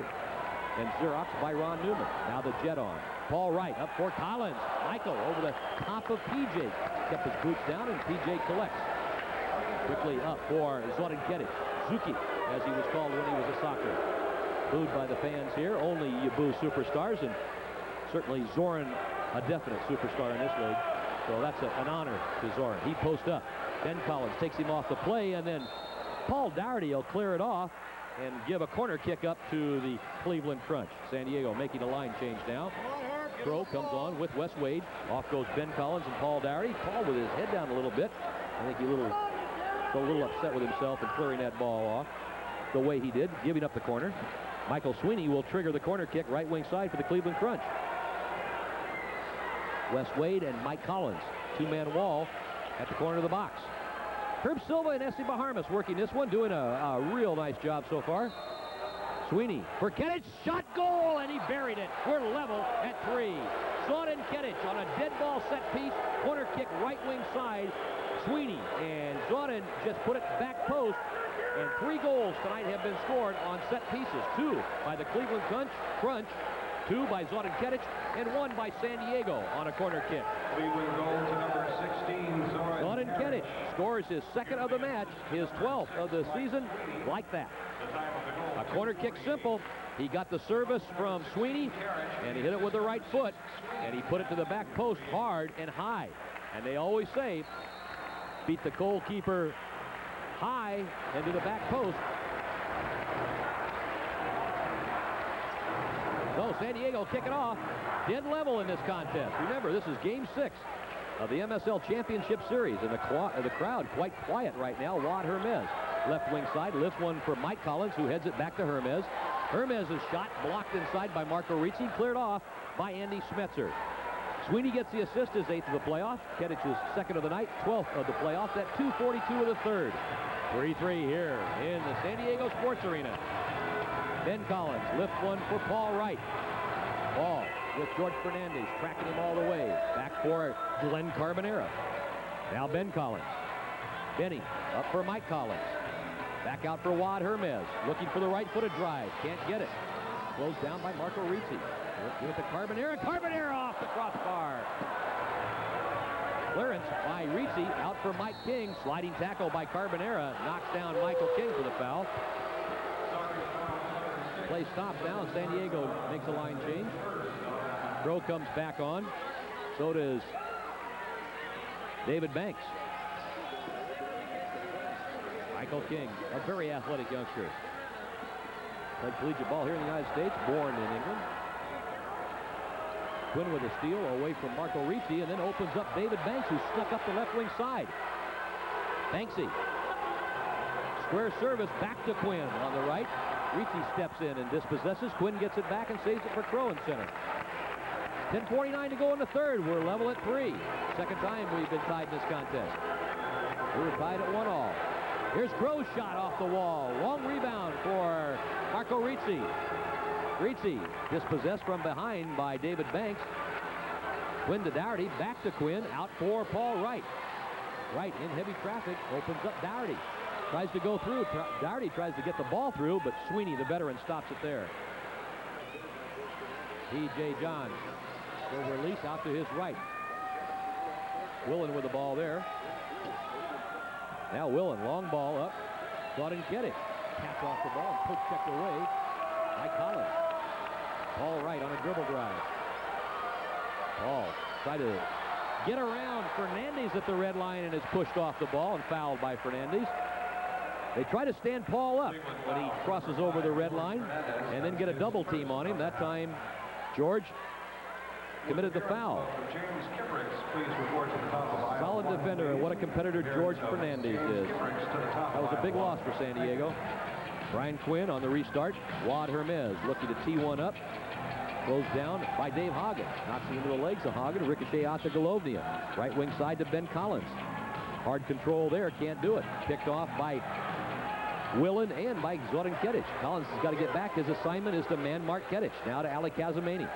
and Xerox by Ron Newman. Now the jet on. Paul Wright up for Collins. Michael over the top of P.J. Kept his boots down, and P.J. collects. Quickly up for Zlatan Ketic. Zuki, as he was called when he was a Soccer. Booed by the fans here. Only you boo superstars, and certainly Zoran, a definite superstar in this league. So that's an honor to Zoran. He posts up. Ben Collins takes him off the play, and then Paul Dougherty will clear it off and give a corner kick up to the Cleveland Crunch. San Diego making a line change now. Crow comes on with Wes Wade. Off goes Ben Collins and Paul Dougherty. Paul with his head down a little bit. I think he got a little upset with himself in clearing that ball off the way he did, giving up the corner. Michael Sweeney will trigger the corner kick right wing side for the Cleveland Crunch. Wes Wade and Mike Collins, 2-man wall at the corner of the box. Herb Silva and Essie Baharmas working this one, doing a real nice job so far. Sweeney for Ketic, shot, goal, and he buried it. We're level at 3. Zlatan Ketic on a dead ball set piece, corner kick right wing side. Sweeney and Zlatan just put it back post, And 3 goals tonight have been scored on set pieces. 2 by the Cleveland Crunch, 2 by Zoran-Ketic, and 1 by San Diego on a corner kick. Cleveland goal to number 16, Zoran-Ketic scores his 2nd of the match, his 12th of the season, like that. A corner kick simple. He got the service from Sweeney, and he hit it with the right foot, and he put it to the back post hard and high. And they always say, beat the goalkeeper high and to the back post. So San Diego kick it off. Dead level in this contest. Remember, this is game 6 of the MSL Championship Series, and the crowd quite quiet right now. Wad Hermes, left wing side, lifts one for Mike Collins, who heads it back to Hermes. Hermes' shot blocked inside by Marco Ricci, cleared off by Andy Smetzer. Sweeney gets the assist, his 8th of the playoff. Kedic's 2nd of the night, 12th of the playoffs at 2:42 of the 3rd. 3-3 here in the San Diego Sports Arena. Ben Collins lifts one for Paul Wright. Ball with George Fernandez, tracking him all the way. Back for Glenn Carbonera. Now Ben Collins. Benny up for Mike Collins. Back out for Wad Hermes, looking for the right-footed drive. Can't get it. Closed down by Marco Ricci. Give it to Carbonera. Carbonera off the crossbar. Clearance by Ricci, out for Mike King. Sliding tackle by Carbonera. Knocks down Michael King for the foul. Play stops now, and San Diego makes a line change. Crow comes back on. So does David Banks. Michael King, a very athletic youngster. Played collegiate ball here in the United States, born in England. Quinn with a steal away from Marco Ricci, and then opens up David Banks, who snuck up the left wing side. Banksy. Square service back to Quinn on the right. Ricci steps in and dispossesses. Quinn gets it back and saves it for Crow in center. 10:49 to go in the 3rd. We're level at 3. Second time we've been tied in this contest. We were tied at 1-1. Here's Crow's shot off the wall. Long rebound for Marco Ricci. Ricci dispossessed from behind by David Banks. Quinn to Dougherty, back to Quinn, out for Paul Wright. Wright in heavy traffic, opens up Dougherty. Tries to go through. Dougherty tries to get the ball through, but Sweeney, the veteran, stops it there. P.J. Johns will release out to his right. Willen with the ball there. Now Willen, long ball up. Thought and get it. Tapped off the ball and poke checked away by Collins. Paul Wright on a dribble drive. Paul tried to get around Fernandez at the red line and is pushed off the ball and fouled by Fernandez. They try to stand Paul up when he crosses over the red line and then get a double team on him. That time, George committed the foul. Solid defender, and what a competitor George Fernandez is. That was a big loss for San Diego. Brian Quinn on the restart. Wad Hermes looking to tee one up. Closed down by Dave Hagen. Knocks it into the legs of Hagen. Ricochet out to Golovnia. Right wing side to Ben Collins. Hard control there. Can't do it. Picked off by Willen and by Zoran-Ketic. Collins has got to get back. His assignment is to man Mark Ketic. Now to Ali Kazamani.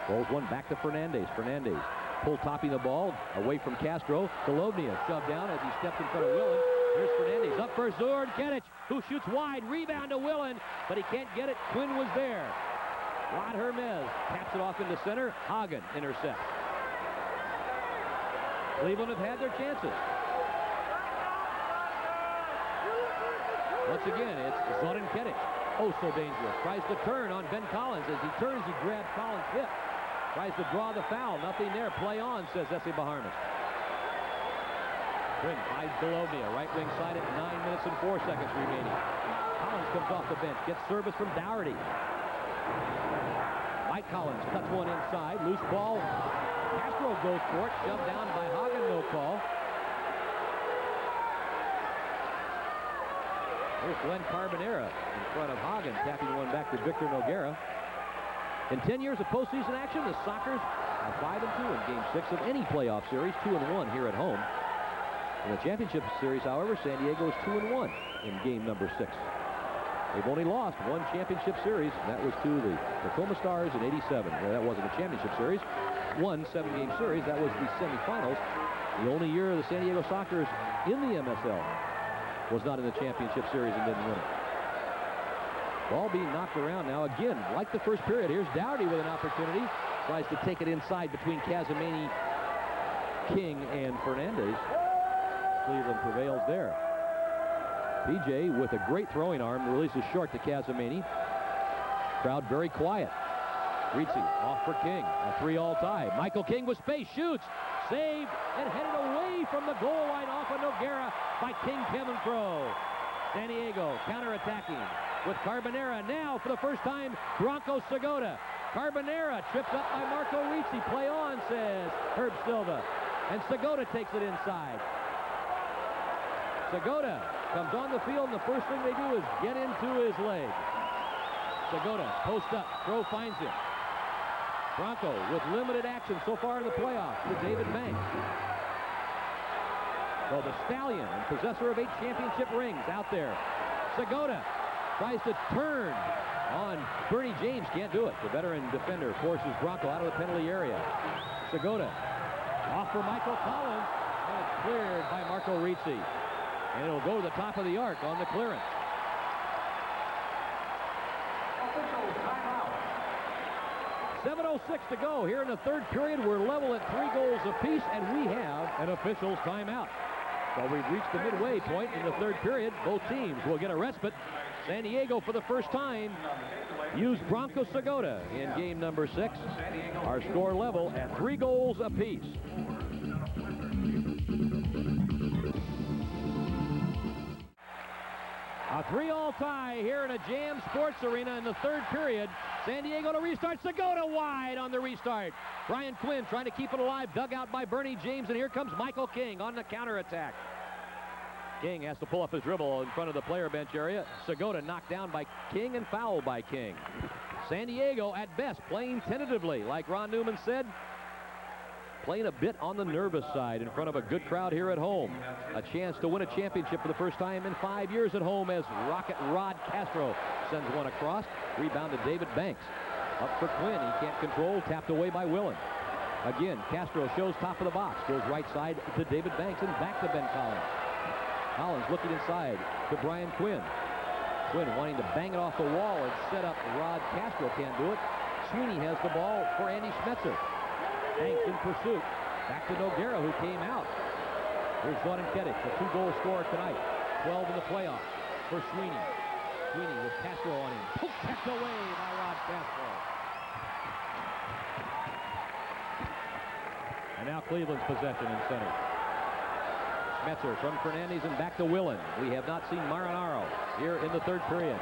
Rolls one back to Fernandez. Fernandez pull topping the ball away from Castro. Golovnia shoved down as he stepped in front of Willen. Here's Fernandez up for Zoran-Ketic, who shoots wide. Rebound to Willen, but he can't get it. Quinn was there. Wad Hermes taps it off into center. Hagen intercepts. Cleveland have had their chances. Once again, it's Zoran-Ketic. Oh, so dangerous. Tries to turn on Ben Collins. As he turns, he grabs Collins' hip. Tries to draw the foul. Nothing there. Play on, says Essie Baharmas. Quinn finds Golovnia. Right wing side at 9 minutes and 4 seconds remaining. Collins comes off the bench. Gets service from Dougherty. Mike Collins cuts one inside. Loose ball. Castro goes for it. Shoved down by Hagen. No call. Here's Glenn Carbonera in front of Hagen, tapping one back to Victor Noguera. In 10 years of postseason action, the Sockers are 5-2 in Game 6 of any playoff series, 2-1 here at home. In the championship series, however, San Diego is 2-1 in Game number 6. They've only lost one championship series, and that was to the Tacoma Stars in '87. Well, that wasn't a championship series. One 7-game series, that was the semifinals. The only year of the San Diego Sockers in the MSL. was not in the championship series and didn't win it. Ball being knocked around now. Again, like the first period, here's Dougherty with an opportunity. Tries to take it inside between Casamini, King, and Fernandez. Cleveland prevails there. PJ with a great throwing arm releases short to Casamini. Crowd very quiet. Rizzi off for King. A 3-all tie. Michael King with space, shoots, saved, and headed away from the goal line off of Noguera by King Kevin Crow. San Diego counterattacking with Carbonera. Now for the first time, Bronco Segota. Carbonera tripped up by Marco Rizzi. Play on, says Herb Silva. And Segota takes it inside. Segota comes on the field, and the first thing they do is get into his leg. Segota post up. Crow finds him. Bronco with limited action so far in the playoffs to David Banks. So the Stallion and possessor of 8 championship rings out there. Segota tries to turn on Bernie James. Can't do it. The veteran defender forces Bronco out of the penalty area. Segota off for Michael Collins, and it's cleared by Marco Rizzi. And it'll go to the top of the arc on the clearance. 7:06 to go here in the third period. We're level at 3 goals apiece, and we have an official's timeout. So we've reached the midway point in the third period. Both teams will get a respite. San Diego, for the first time, used Bronco Segota in game number 6. Our score level at 3 goals apiece. A 3-all tie here in a Jam Sports Arena in the third period. San Diego to restart. Segota wide on the restart. Brian Quinn trying to keep it alive. Dug out by Bernie James, and here comes Michael King on the counterattack. King has to pull up his dribble in front of the player bench area. Segota knocked down by King and fouled by King. San Diego, at best, playing tentatively, like Ron Newman said. Playing a bit on the nervous side in front of a good crowd here at home. A chance to win a championship for the first time in 5 years at home as Rocket Rod Castro sends one across. Rebound to David Banks. Up for Quinn. He can't control. Tapped away by Willen. Again, Castro shows top of the box. Goes right side to David Banks and back to Ben Collins. Collins looking inside to Brian Quinn. Quinn wanting to bang it off the wall and set up Rod Castro. Can't do it. Sweeney has the ball for Andy Schmetzer. Banks in pursuit. Back to Noguera, who came out. Here's Zoran Kedic, the 2-goal scorer tonight. 12 in the playoffs for Sweeney. Sweeney with Castro on him. Poked away by Rod Castro. And now Cleveland's possession in center. Schmetzer from Fernandez and back to Willen. We have not seen Marinaro here in the third period.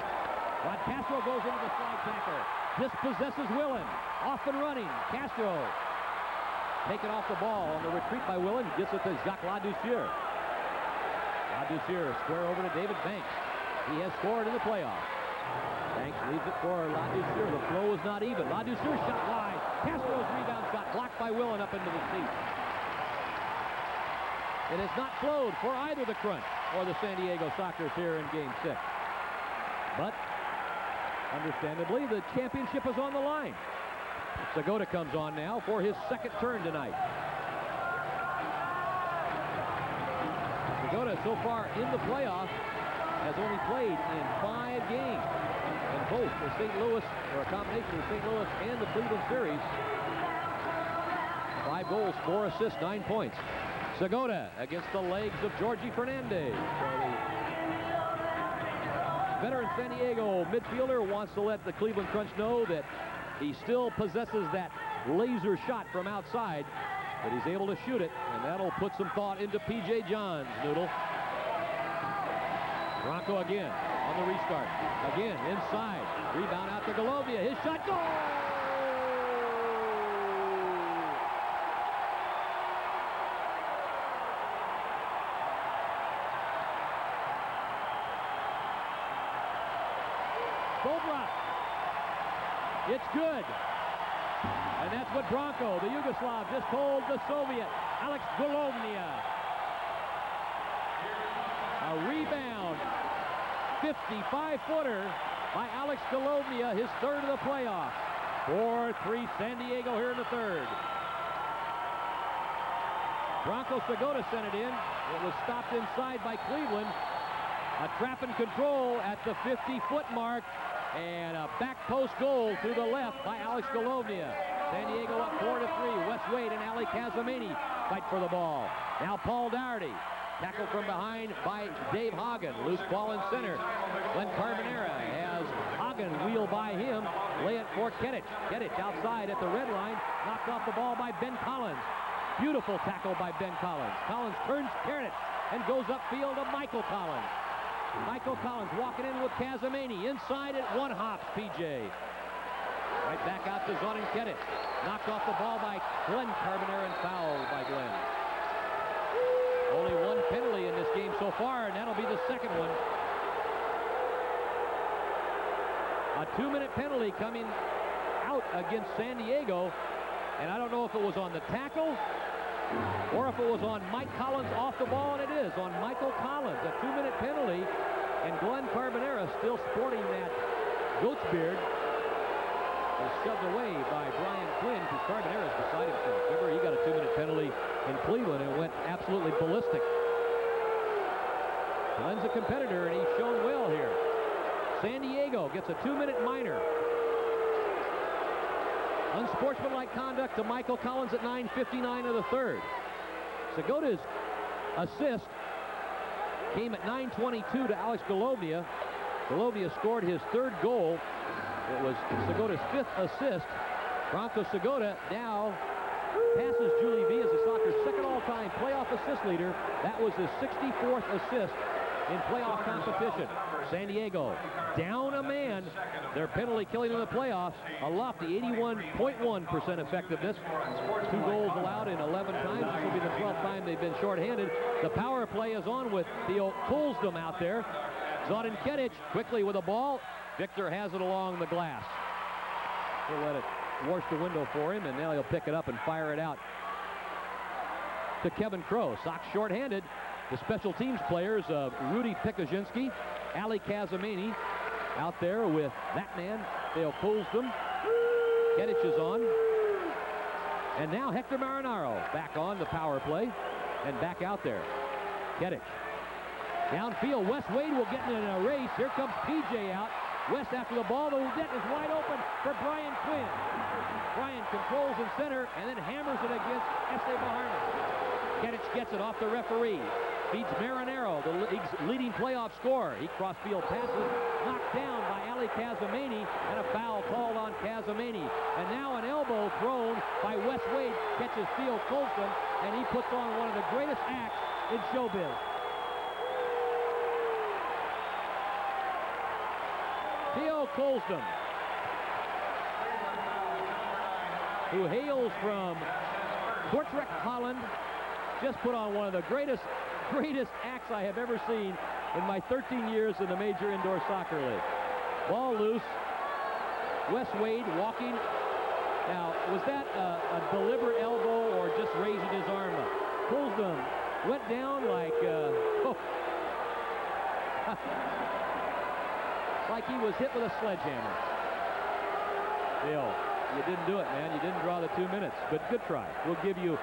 Rod Castro goes into the slide tackle. Dispossesses Willen. Off and running. Castro taken off the ball on the retreat by Willen. Gets it to Jacques Ladouceur. Ladouceur square over to David Banks. He has scored in the playoffs. Banks leaves it for Ladouceur. The flow is not even. Ladouceur shot wide. Castro's rebound shot blocked by Willen up into the seat. It has not flowed for either the Crunch or the San Diego Sockers here in Game 6. But, understandably, the championship is on the line. Segota comes on now for his second turn tonight. Segota, so far in the playoffs, has only played in 5 games. In both the St. Louis, or a combination of St. Louis and the Cleveland series. 5 goals, 4 assists, 9 points. Segota against the legs of Georgie Fernandez. So the veteran San Diego midfielder wants to let the Cleveland Crunch know that he still possesses that laser shot from outside, but he's able to shoot it, and that'll put some thought into P.J. Johns, Noodle. Bronco again on the restart. Again, inside. Rebound out to Golovnia. His shot, goal! Bobrak. It's good. And that's what Bronco, the Yugoslav, just told the Soviet, Alex Golovnia. A rebound, 55-footer by Alex Golovnia, his third of the playoffs. 4-3 San Diego here in the third. Bronco Segota sent it in. It was stopped inside by Cleveland. A trap and control at the 50-foot mark. And a back post goal to the left by Alex Golovnia. San Diego up 4-3. Wes Wade and Ali Kazamini fight for the ball. Now Paul Dougherty. Tackled from behind by Dave Hagen. Loose ball in center. Glenn Carbonera has Hagen wheel by him. Lay it for Kedich. Kedich outside at the red line. Knocked off the ball by Ben Collins. Beautiful tackle by Ben Collins. Collins turns Kedich and goes upfield to Michael Collins. Michael Collins walking in with Kazamini. Inside at one hops, PJ. Right back out to Zoran Kedich. Knocked off the ball by Glenn Carbonera and fouled by Glenn. Only one penalty in this game so far, and that'll be the second one. A 2-minute penalty coming out against San Diego, and I don't know if it was on the tackle or if it was on Mike Collins off the ball, and it is on Michael Collins. A 2-minute penalty, and Glenn Carbonera still sporting that goat's beard. Was shoved away by Brian Quinn, because Carbonera's beside himself. Remember, he got a 2-minute penalty in Cleveland and went absolutely ballistic. Glenn's a competitor, and he's shown well here. San Diego gets a 2-minute minor. Unsportsmanlike conduct to Michael Collins at 9:59 of the third. Segoda's assist came at 9:22 to Alex Golovnia. Golovnia scored his third goal. It was Segoda's 5th assist. Bronco Segoda now passes Julie V as the Sockers' second all-time playoff assist leader. That was his 64th assist in playoff competition. San Diego down a man. Their penalty killing in the playoffs. A lofty 81.1% effectiveness. 2 goals allowed in 11 times. This will be the 12th time they've been shorthanded. The power play is on with Theo Kohlsdom out there. Zoran Kedich quickly with a ball. Victor has it along the glass. He'll let it wash the window for him, and now he'll pick it up and fire it out to Kevin Crowe. Sox shorthanded. The special teams players of Rudy Pikuzinski, Ali Kazamini out there with that man, Theo Kohlsdom. Kedich is on. And now Hector Marinaro back on the power play and back out there. Kedich. Downfield, Wes Wade will get in a race. Here comes PJ out. West after the ball. The net is wide open for Brian Quinn. Brian controls in center and then hammers it against Estebajarnes. Kedich gets it off the referee. Feeds Marinaro, the league's leading playoff scorer. He cross-field passes, knocked down by Ali Kazamini, and a foul called on Kazamini. And now an elbow thrown by Wes Wade catches Theo Kohlsdom, and he puts on one of the greatest acts in showbiz. Theo Kohlsdom, who hails from Kortrijk, Holland, just put on one of the greatest acts I have ever seen in my 13 years in the Major Indoor Soccer League. Ball loose. Wes Wade walking. Now, was that a deliberate elbow or just raising his arm up? Kohlsdom went down like like he was hit with a sledgehammer. Bill, you didn't do it, man. You didn't draw the 2 minutes, but good try. We'll give you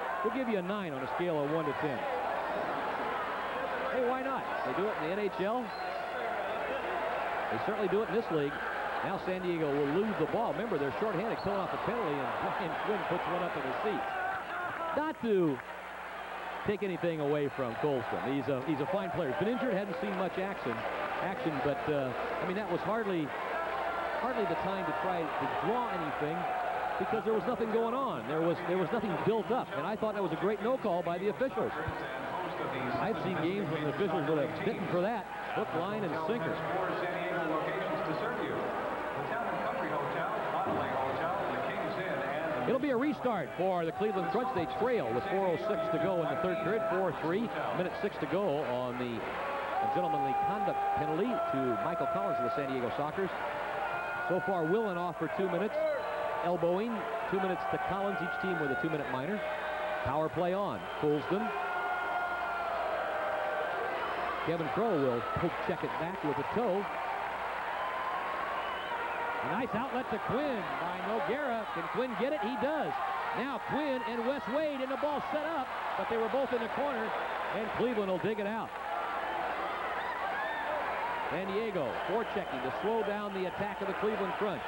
a 9 on a scale of 1 to 10. Hey, why not? They do it in the NHL. They certainly do it in this league. Now San Diego will lose the ball. Remember, they're shorthanded, pulling off a penalty, and Brian Quinn puts one up in his seat. Not to take anything away from Kohlsdom. He's a fine player. He's been injured, hadn't seen much action, but I mean, that was hardly the time to try to draw anything, because there was nothing going on. There was nothing built up, and I thought that was a great no call by the officials. I've seen games when the officials would have bitten for that. Hook, line, and sinker. It'll be a restart for the Cleveland Crunch. They trail with 4:06 to go in the third period. 4-3, minute 6 to go on the gentlemanly conduct penalty to Michael Collins of the San Diego Sockers. So far, Willen off for 2 minutes. Elbowing, 2 minutes to Collins, each team with a 2-minute minor. Power play on. Kohlsdom. Kevin Crowe will check it back with a toe. A nice outlet to Quinn by Noguera. Can Quinn get it? He does. Now Quinn and Wes Wade, and the ball set up, but they were both in the corner, and Cleveland will dig it out. San Diego forechecking to slow down the attack of the Cleveland front.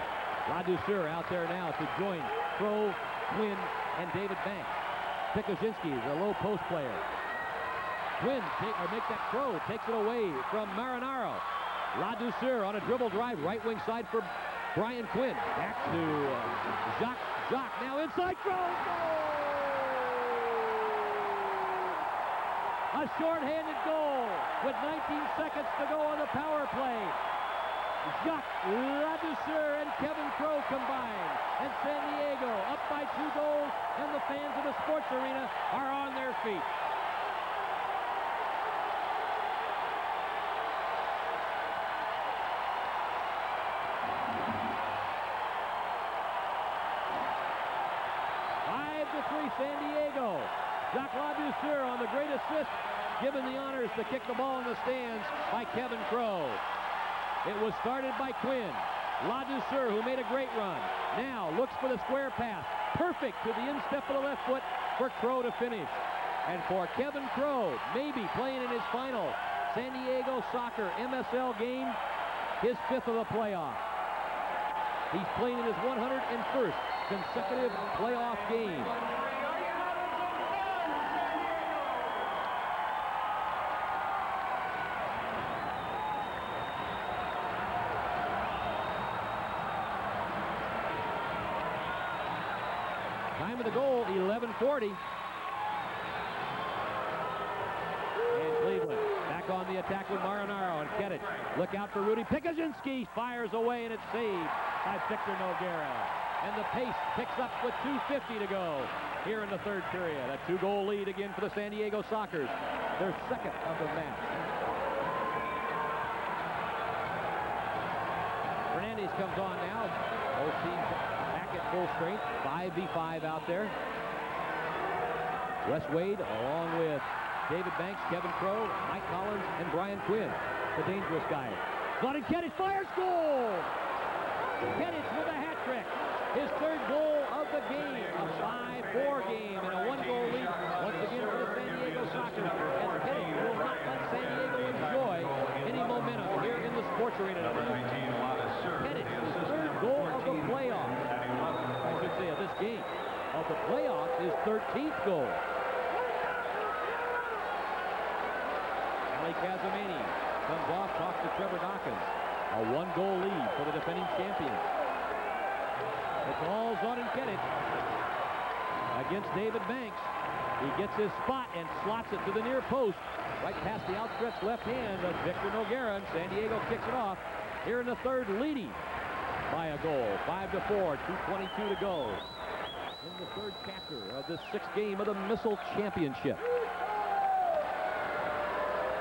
LaDouceur out there now to join Crow, Quinn, and David Banks. Pikuzinski is a low post player. Quinn makes that Crow, takes it away from Marinaro. LaDouceur on a dribble drive, right wing side for Brian Quinn. Back to Jacques. Jacques now inside Crow. Goal! A short-handed goal with 19 seconds to go on the power play. Jacques LaDouceur and Kevin Crow combine, and San Diego up by 2 goals, and the fans of the sports arena are on their feet. San Diego. Jacques LaDouceur on the great assist, given the honors to kick the ball in the stands by Kevin Crow. It was started by Quinn. LaDouceur, who made a great run, now looks for the square pass. Perfect to the instep of the left foot for Crow to finish. And for Kevin Crow, maybe playing in his final San Diego Soccer MSL game, his 5th of the playoff. He's playing in his 101st consecutive playoff game. Time of the goal, 11:40. And Cleveland back on the attack with Marinaro and Kedich. Look out for Rudy Pikuzinski. Fires away, and it's saved by Victor Noguera. And the pace picks up with 2:50 to go here in the 3rd period. A 2-goal lead again for the San Diego Sockers. Their 2nd of the match. Fernandez comes on now. Both teams back at full strength. 5v5 out there. Wes Wade along with David Banks, Kevin Crow, Mike Collins, and Brian Quinn, the dangerous guy. Vladimir Kedich fires, goal! Kedich with a hat trick. His 3rd goal of the game. A 5-4 game and a 1-goal lead once again for the San Diego Sockers. And Kedich will not let San Diego enjoy any momentum here in the sports arena tonight. Kedich, his 3rd goal of the playoff. I should say of this game. Of the playoff, his 13th goal. Ali Kazamani comes off, talks to Trevor Dawkins. A 1-goal lead for the defending champions. The ball's on Kedich against David Banks. He gets his spot and slots it to the near post, right past the outstretched left hand of Victor Noguera, and San Diego kicks it off here in the 3rd, leading by a goal. 5-4, 2:22 to go in the 3rd chapter of this 6th game of the Missile Championship.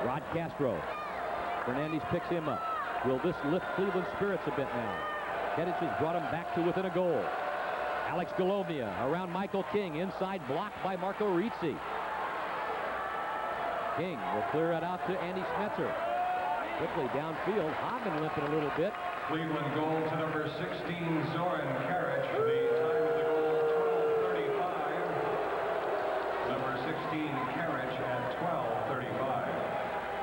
Rod Castro. Fernandez picks him up. Will this lift Cleveland's spirits a bit now? Kedich has brought him back to within a goal. Alex Golovnia around Michael King. Inside, blocked by Marco Rizzi. King will clear it out to Andy Smetzer. Quickly downfield. Hobbin limping a little bit. Cleveland goal to number 16, Zoran Karic. The time of the goal, 12:35. Number 16, Karic at 12:35.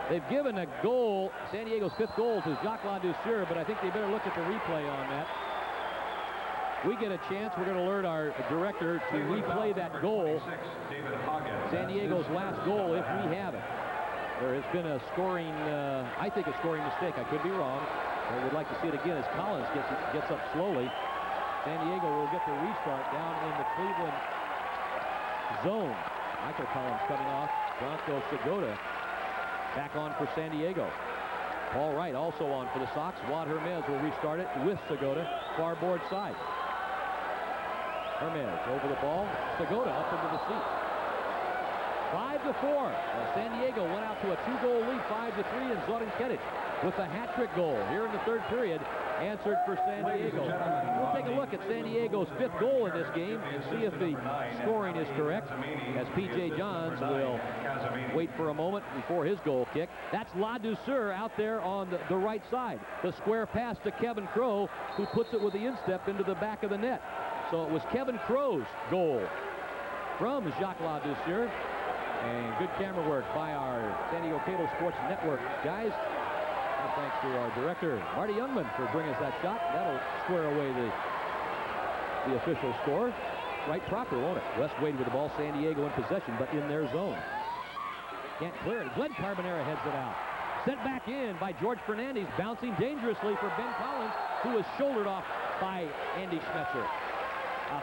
They've given a goal, San Diego's 5th goal, to Jacques LaDouceur, but I think they better look at the replay on that. We get a chance, we're going to alert our director to replay that goal. San Diego's last goal, if we have it. There has been a scoring, I think a scoring mistake. I could be wrong. I would like to see it again as Collins gets up slowly. San Diego will get the restart down in the Cleveland zone. Michael Collins coming off. Bronco Segota back on for San Diego. Paul Wright also on for the Sox. Juan Hermes will restart it with Segota, far board side. Hermes over the ball. Segota up into the seat. 5-4. San Diego went out to a 2-goal lead, 5-3, and Zoran Kedich with a hat-trick goal here in the 3rd period answered for San Diego. We'll take a look at San Diego's 5th goal in this game and see if the scoring is correct, as P.J. Johns will wait for a moment before his goal kick. That's LaDouceur out there on the right side. The square pass to Kevin Crow, who puts it with the instep into the back of the net. So it was Kevin Crow's goal from Jacques LaDouceur. And good camera work by our San Diego Cable Sports Network guys. And thanks to our director, Marty Youngman, for bringing us that shot. That'll square away the official score. Right proper, won't it? West Wade with the ball, San Diego in possession, but in their zone. Can't clear it. Glenn Carbonera heads it out. Sent back in by George Fernandez, bouncing dangerously for Ben Collins, who was shouldered off by Andy Schmetzer. A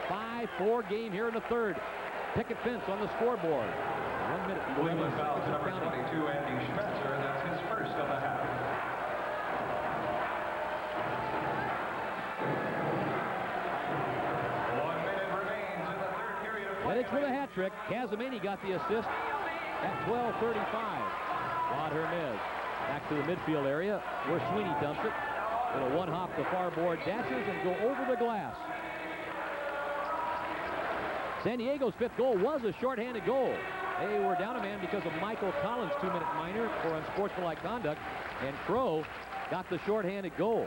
5-4 game here in the third. Picket fence on the scoreboard. 1 minute. Cleveland fouls number 22, Andy Schmetzer, and that's his first of the half. Headed with a hat trick. Casamini got the assist at 12:35. Rod Hermes back to the midfield area where Sweeney dumps it. It'll one-hop the far board, dashes, and go over the glass. San Diego's fifth goal was a shorthanded goal. They were down a man because of Michael Collins' 2-minute minor for unsportsmanlike conduct, and Crow got the shorthanded goal.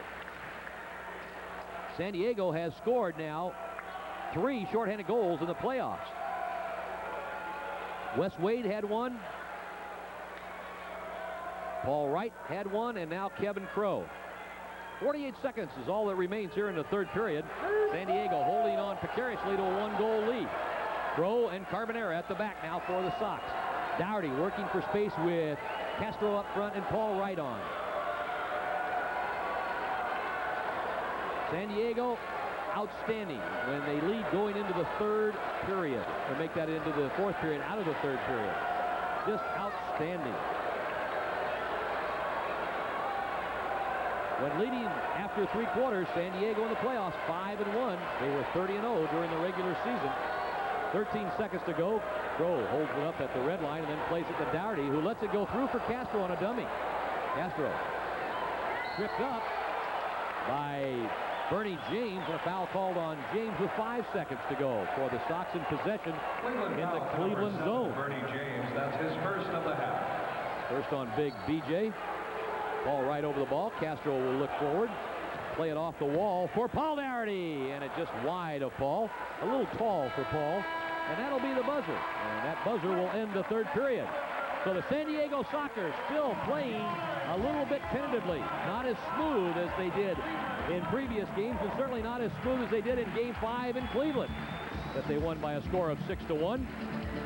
San Diego has scored now 3 shorthanded goals in the playoffs. Wes Wade had one. Paul Wright had one, and now Kevin Crow. 48 seconds is all that remains here in the third period. San Diego holding on precariously to a 1-goal lead. Crow and Carbonera at the back now for the Sox. Dougherty working for space with Castro up front and Paul Wright on. San Diego outstanding when they lead going into the third period, or make that into the fourth period out of the third period. Just outstanding. When leading after 3 quarters, San Diego in the playoffs 5-1. They were 30-0 during the regular season. 13 seconds to go. Crow holds it up at the red line and then plays it to Dougherty, who lets it go through for Castro on a dummy. Castro tripped up by Bernie James, and a foul called on James with 5 seconds to go for the Sox in possession in the Cleveland zone. Bernie James, that's his first of the half. First on big BJ. Ball right over the ball. Castro will look forward. Play it off the wall for Paul Dougherty, and it just wide of Paul. A little tall for Paul, and that'll be the buzzer. And that buzzer will end the third period. So the San Diego Sockers still playing a little bit tentatively. Not as smooth as they did in previous games, and certainly not as smooth as they did in Game 5 in Cleveland, that they won by a score of 6-1.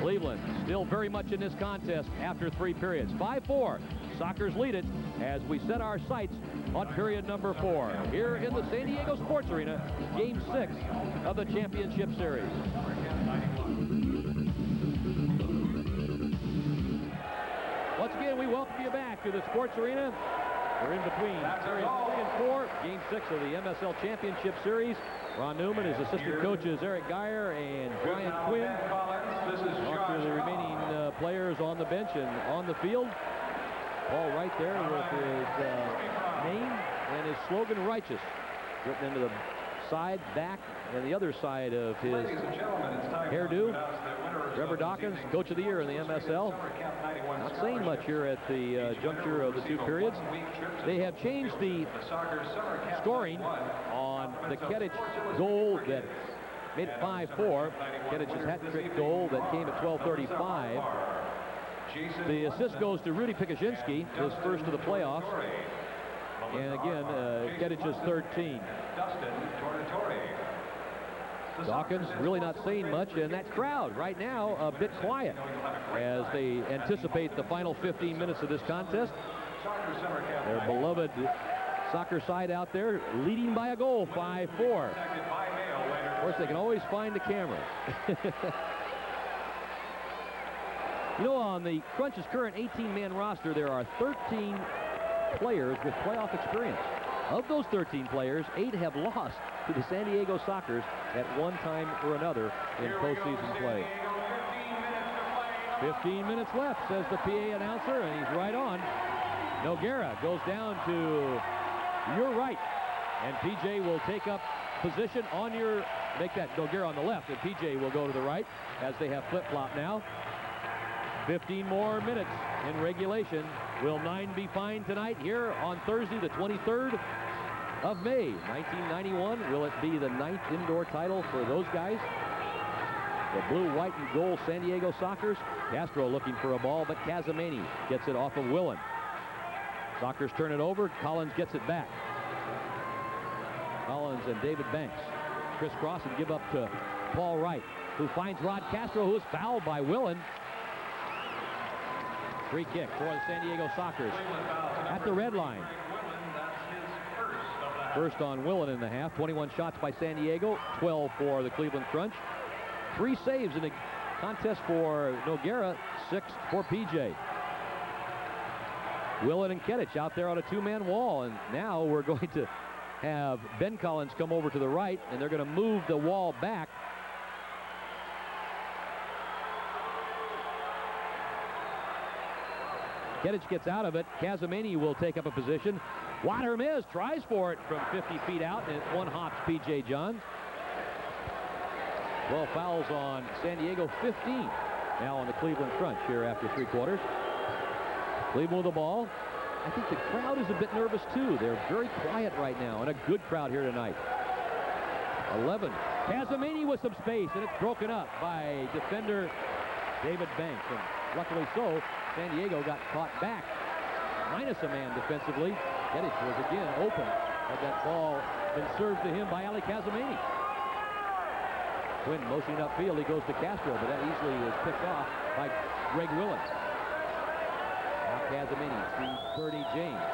Cleveland still very much in this contest after 3 periods. 5-4. Sockers lead it as we set our sights on period number 4 here in the San Diego Sports Arena, Game 6 of the Championship Series. Once again, we welcome you back to the Sports Arena. We're in between periods 3 and 4, Game 6 of the MSL Championship Series. Ron Newman, his assistant coaches Eric Geyer and Brian Quinn. Talk to the remaining players on the bench and on the field. Paul right there with his name and his slogan, Righteous, written into the side, back, and the other side of his hairdo. Trevor Dawkins, Coach of the Year in the MSL. Not saying much here at the juncture of the 2 periods. They have changed the scoring on the Kedich goal that made it 5-4. Kedich's hat-trick goal that came at 12:35. The assist goes to Rudy Pikaszynski, his first of the playoffs. And again, Kedich's 13. Dawkins really not saying much, and that crowd right now a bit quiet as they anticipate the final 15 minutes of this contest. Their beloved soccer side out there leading by a goal, 5-4. Of course, they can always find the camera. You know, on the Crunch's current 18-man roster, there are 13 players with playoff experience. Of those 13 players, 8 have lost to the San Diego Sockers at one time or another in postseason play. 15 minutes left, says the PA announcer, and he's right on. Noguera goes down to your right, and PJ will take up position on your, make that Noguera on the left, and PJ will go to the right as they have flip-flop now. 15 more minutes in regulation. Will 9 be fine tonight here on Thursday, the 23rd of May, 1991? Will it be the 9th indoor title for those guys? The blue, white, and gold San Diego Sockers. Castro looking for a ball, but Casamini gets it off of Willen. Sockers turn it over. Collins gets it back. Collins and David Banks crisscross and give up to Paul Wright, who finds Rod Castro, who is fouled by Willen. Free kick for the San Diego Sockers at the red line. First on Willen in the half. 21 shots by San Diego, 12 for the Cleveland Crunch. 3 saves in the contest for Noguera, 6 for PJ. Willen and Kedich out there on a 2-man wall, and now we're going to have Ben Collins come over to the right, and they're going to move the wall back. Kedich gets out of it. Casamini will take up a position. Watermiz tries for it from 50 feet out, and it's one hops P.J. Johns. 12 fouls on San Diego, 15 now on the Cleveland Crunch here after 3 quarters. Cleveland with the ball. I think the crowd is a bit nervous too. They're very quiet right now, and a good crowd here tonight. 11. Casamini with some space, and it's broken up by defender David Banks. And luckily so, San Diego got caught back, minus a man defensively. Kedich was again open, had that ball been served to him by Ali Casamini. Quinn motioning upfield, he goes to Castro, but that easily is picked off by Greg Willen. Now Casamini sees Bernie James.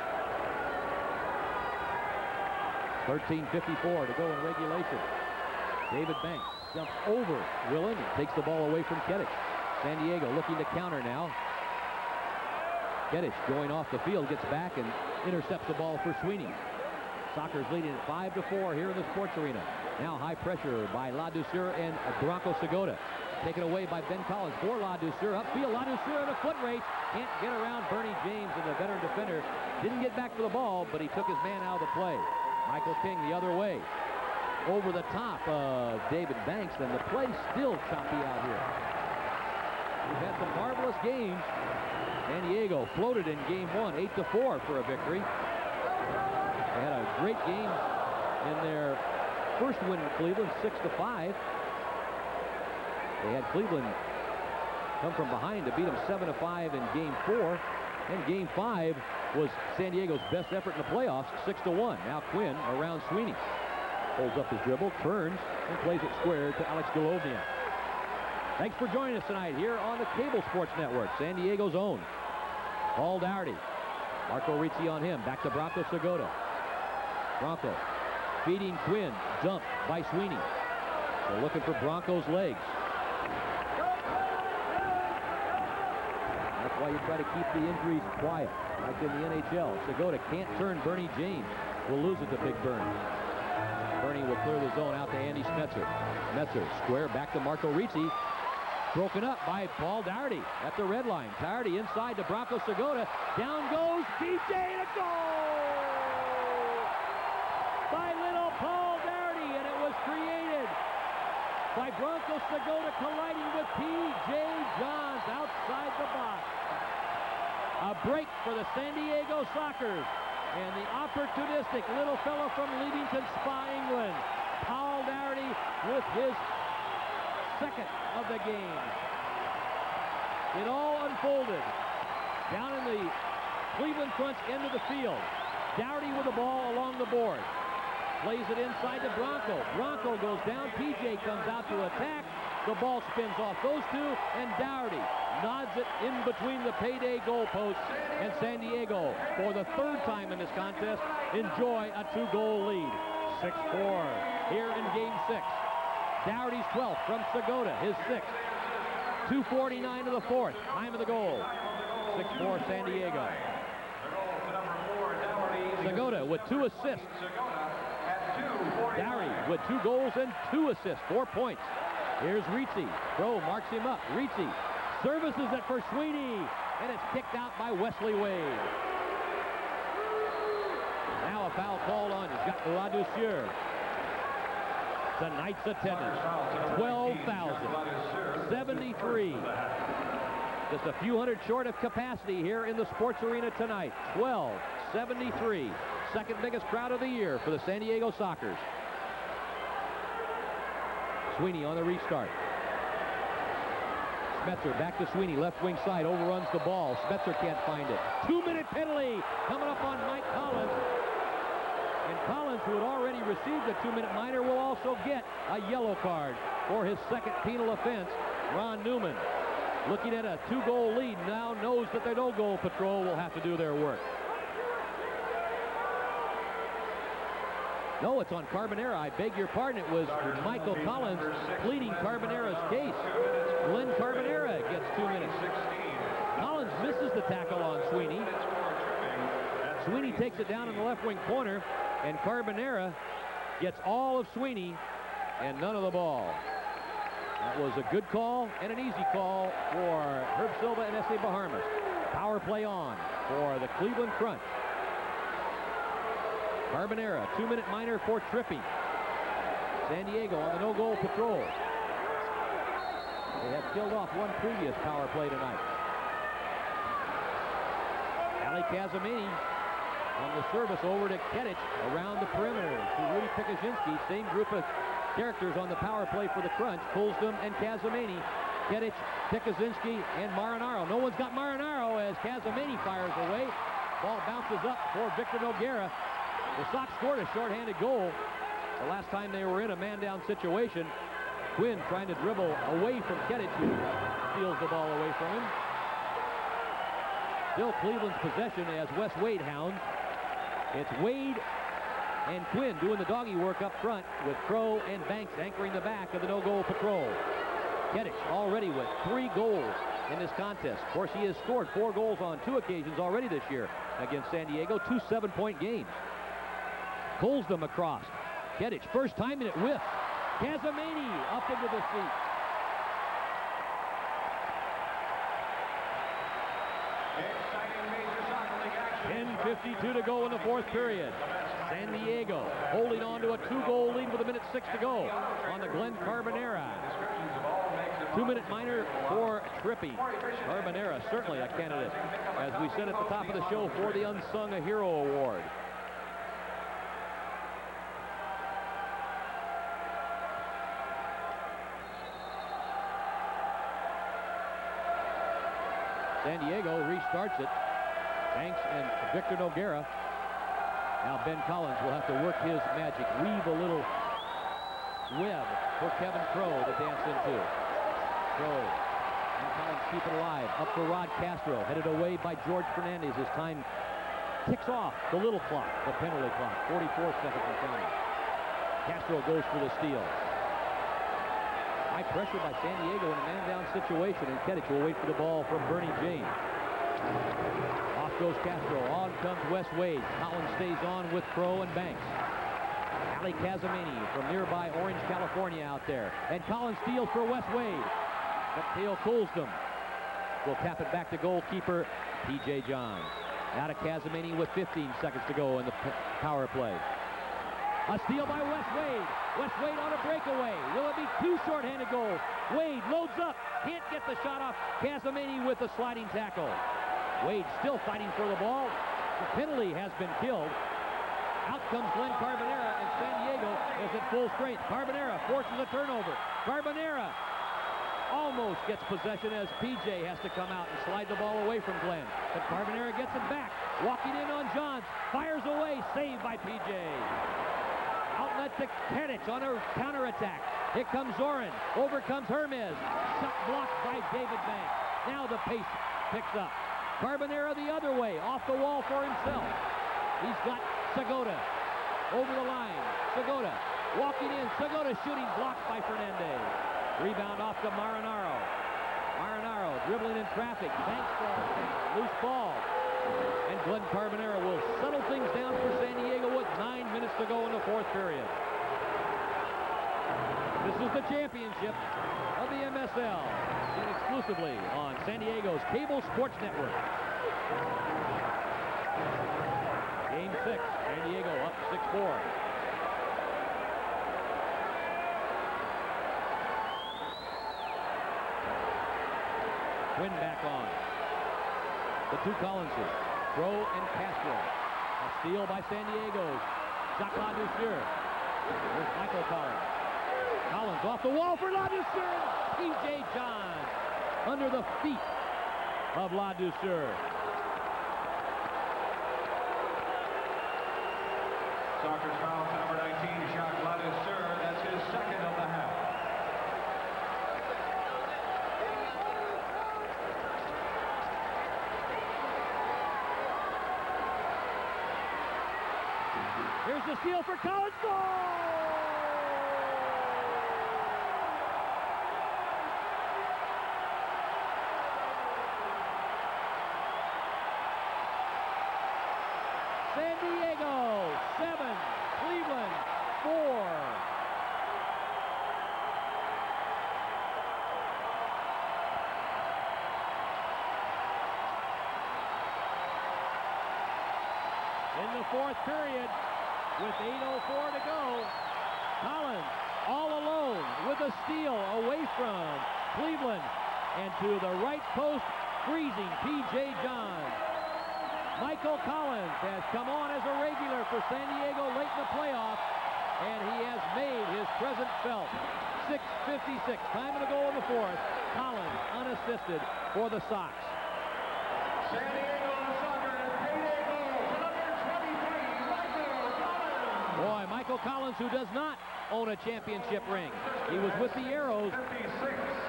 13:54 to go in regulation. David Banks jumps over Willen and takes the ball away from Kedich. San Diego looking to counter now. Kedich going off the field, gets back and intercepts the ball for Sweeney. Sockers leading at 5-4 here in the Sports Arena. Now high pressure by La Douceur and Bronco Segota. Taken away by Ben Collins for La Douceur. Upfield, La Douceur in a foot race. Can't get around Bernie James, and the veteran defender didn't get back for the ball, but he took his man out of the play. Michael King the other way. Over the top of David Banks, and the play still choppy out here. We've had some marvelous games. San Diego floated in game 1, 8-4 for a victory. They had a great game in their first win in Cleveland, 6-5. They had Cleveland come from behind to beat them 7-5 in game 4. And game 5 was San Diego's best effort in the playoffs, 6-1. Now Quinn around Sweeney. Holds up his dribble, turns, and plays it square to Alex Golovnia. Thanks for joining us tonight here on the Cable Sports Network, San Diego's own. Paul Dougherty. Marco Ricci on him. Back to Bronco Segota. Bronco feeding Quinn. Dumped by Sweeney. They're looking for Bronco's legs. That's why you try to keep the injuries quiet, like in the NHL. Segota can't turn Bernie James. Will lose it to Big Burns. Bernie will clear the zone out to Andy Smetzer. Smetzer square back to Marco Ricci. Broken up by Paul Dougherty at the red line. Dougherty inside to Bronco Segota. Down goes PJ, and a goal by little Paul Dougherty, and it was created by Bronco Segota colliding with P.J. Johns outside the box. A break for the San Diego Sockers, and the opportunistic little fellow from Leamington Spa, England, Paul Dougherty, with his second of the game. It all unfolded down in the Cleveland Crunch end of the field. Dougherty with the ball along the board. Plays it inside to Bronco. Bronco goes down. PJ comes out to attack. The ball spins off those two, and Dougherty nods it in between the payday goalposts, and San Diego, for the 3rd time in this contest, enjoy a 2-goal lead. 6-4 here in game 6. Dougherty's 12th from Segota, his 6th. 2:49 of the 4th. Time of the goal. 6-4 San Diego. Segota with 2 assists. Dougherty with 2 goals and 2 assists. 4 points. Here's Ricci. Crow marks him up. Ricci services it for Sweeney, and it's kicked out by Wesley Wade. Now a foul called on. He's got La Douceur. Tonight's attendance, 12,073. Just a few hundred short of capacity here in the Sports Arena tonight. 12,073. Second biggest crowd of the year for the San Diego Sockers. Sweeney on the restart. Smetzer back to Sweeney, left wing side, overruns the ball. Smetzer can't find it. 2-minute penalty coming up on Mike Collins. And Collins, who had already received a 2-minute minor, will also get a yellow card for his second penal offense. Ron Newman, looking at a 2-goal lead, now knows that the no-goal patrol will have to do their work. No, it's on Carbonera. I beg your pardon. It was Michael Collins pleading Carbonera's case. Glenn Carbonera gets 2 minutes. Collins misses the tackle on Sweeney. Sweeney takes it down in the left wing corner, and Carbonera gets all of Sweeney and none of the ball. That was a good call and an easy call for Herb Silva and S.A. Bahamas. Power play on for the Cleveland Crunch. Carbonera, 2-minute minor for tripping. San Diego on the no-goal patrol. They have killed off one previous power play tonight. Ali Kazamini on the service over to Kedich around the perimeter to Rudy Pikuzinski. Same group of characters on the power play for the Crunch. Kulsdom and Kazamini. Kedich, Pikuzinski, and Marinaro. No one's got Marinaro as Kazamini fires away. Ball bounces up for Victor Noguera. The Sox scored a shorthanded goal the last time they were in a man-down situation. Quinn trying to dribble away from Kedich, who steals the ball away from him. Still Cleveland's possession as Wes Wade hounds. It's Wade and Quinn doing the doggy work up front with Crow and Banks anchoring the back of the no-goal patrol. Kedich already with 3 goals in this contest. Of course, he has scored 4 goals on 2 occasions already this year against San Diego, 2 7-point games. Kulsdom across. Kedich, first time in it, whiff. Kazamini up into the feet. 10:52 to go in the 4th period. San Diego holding on to a 2-goal lead with 1:06 to go on the Glenn Carbonera. 2-minute minor for Trippy. Carbonera certainly a candidate, as we said at the top of the show, for the Unsung a Hero Award. San Diego restarts it. Banks and Victor Noguera. Now Ben Collins will have to work his magic, weave a little web for Kevin Crow to dance into. Crow and Collins keep it alive. Up for Rod Castro, headed away by George Fernandez. His time ticks off the little clock, the penalty clock. 44 seconds and counting. Castro goes for the steal. High pressure by San Diego in a man-down situation, and Kedich will wait for the ball from Bernie James. Off goes Castro. On comes Wes Wade. Collins stays on with Crow and Banks. Ali Kazamini from nearby Orange, California out there. And Collins steals for Wes Wade. But Theo Kulsdom will tap it back to goalkeeper P.J. Johns. Now to Kazamini with 15 seconds to go in the power play. A steal by Wes Wade. Wes Wade on a breakaway. Will it be 2 shorthanded goals? Wade loads up. Can't get the shot off. Kazamini with the sliding tackle. Wade still fighting for the ball. The penalty has been killed. Out comes Glenn Carbonera, and San Diego is at full strength. Carbonera forces a turnover. Carbonera almost gets possession as PJ has to come out and slide the ball away from Glenn. But Carbonera gets it back. Walking in on Johns. Fires away. Saved by PJ. Outlet to Kedich on a counterattack. Here comes Zorin. Over comes Hermes. Shot blocked by David Banks. Now the pace picks up. Carbonera the other way. Off the wall for himself. He's got Segota. Over the line. Segota walking in. Segota shooting, blocked by Fernandez. Rebound off to Marinaro. Marinaro dribbling in traffic. Banks falls down. Loose ball. And Glenn Carbonera will settle things down for San Diego with 9 minutes to go in the 4th period. This is the championship of the MSL, seen exclusively on San Diego's cable sports network. Game 6, San Diego up 6-4. Quinn back on. The 2 Collinses, Crow and Castro. A steal by San Diego's Jacques Ladouceur. Here's Michael Collins. Collins off the wall for Ladouceur. P.J. Johns under the feet of La Douceur. Soccer's foul to number 19, Jacques La Douceur. That's his second of the half. Here's the steal for Collins. Goal! San Diego 7, Cleveland 4. In the fourth period, with 8:04 to go, Collins all alone with a steal away from Cleveland, and to the right post, freezing P.J. Johns. Michael Collins has come on as a regular for San Diego late in the playoff, and he has made his presence felt. 6:56, time to go in the fourth. Collins unassisted for the Sox. San Diego Soccer payday goal to number 23, Michael Collins. Boy, Michael Collins, who does not own a championship ring. He was with the Arrows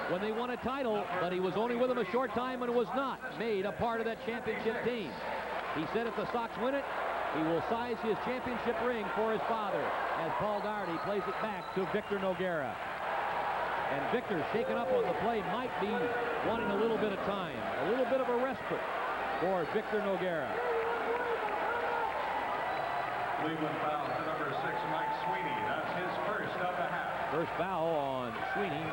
when they won a title, but he was only with them a short time and was not made a part of that championship team. He said if the Sox win it, he will size his championship ring for his father, as Paul Daugherty plays it back to Victor Noguera. And Victor, shaken up on the play, might be wanting a little bit of time, a little bit of a respite for Victor Noguera. Cleveland foul to number 6, Mike Sweeney. That's his first of the half. First foul on Sweeney.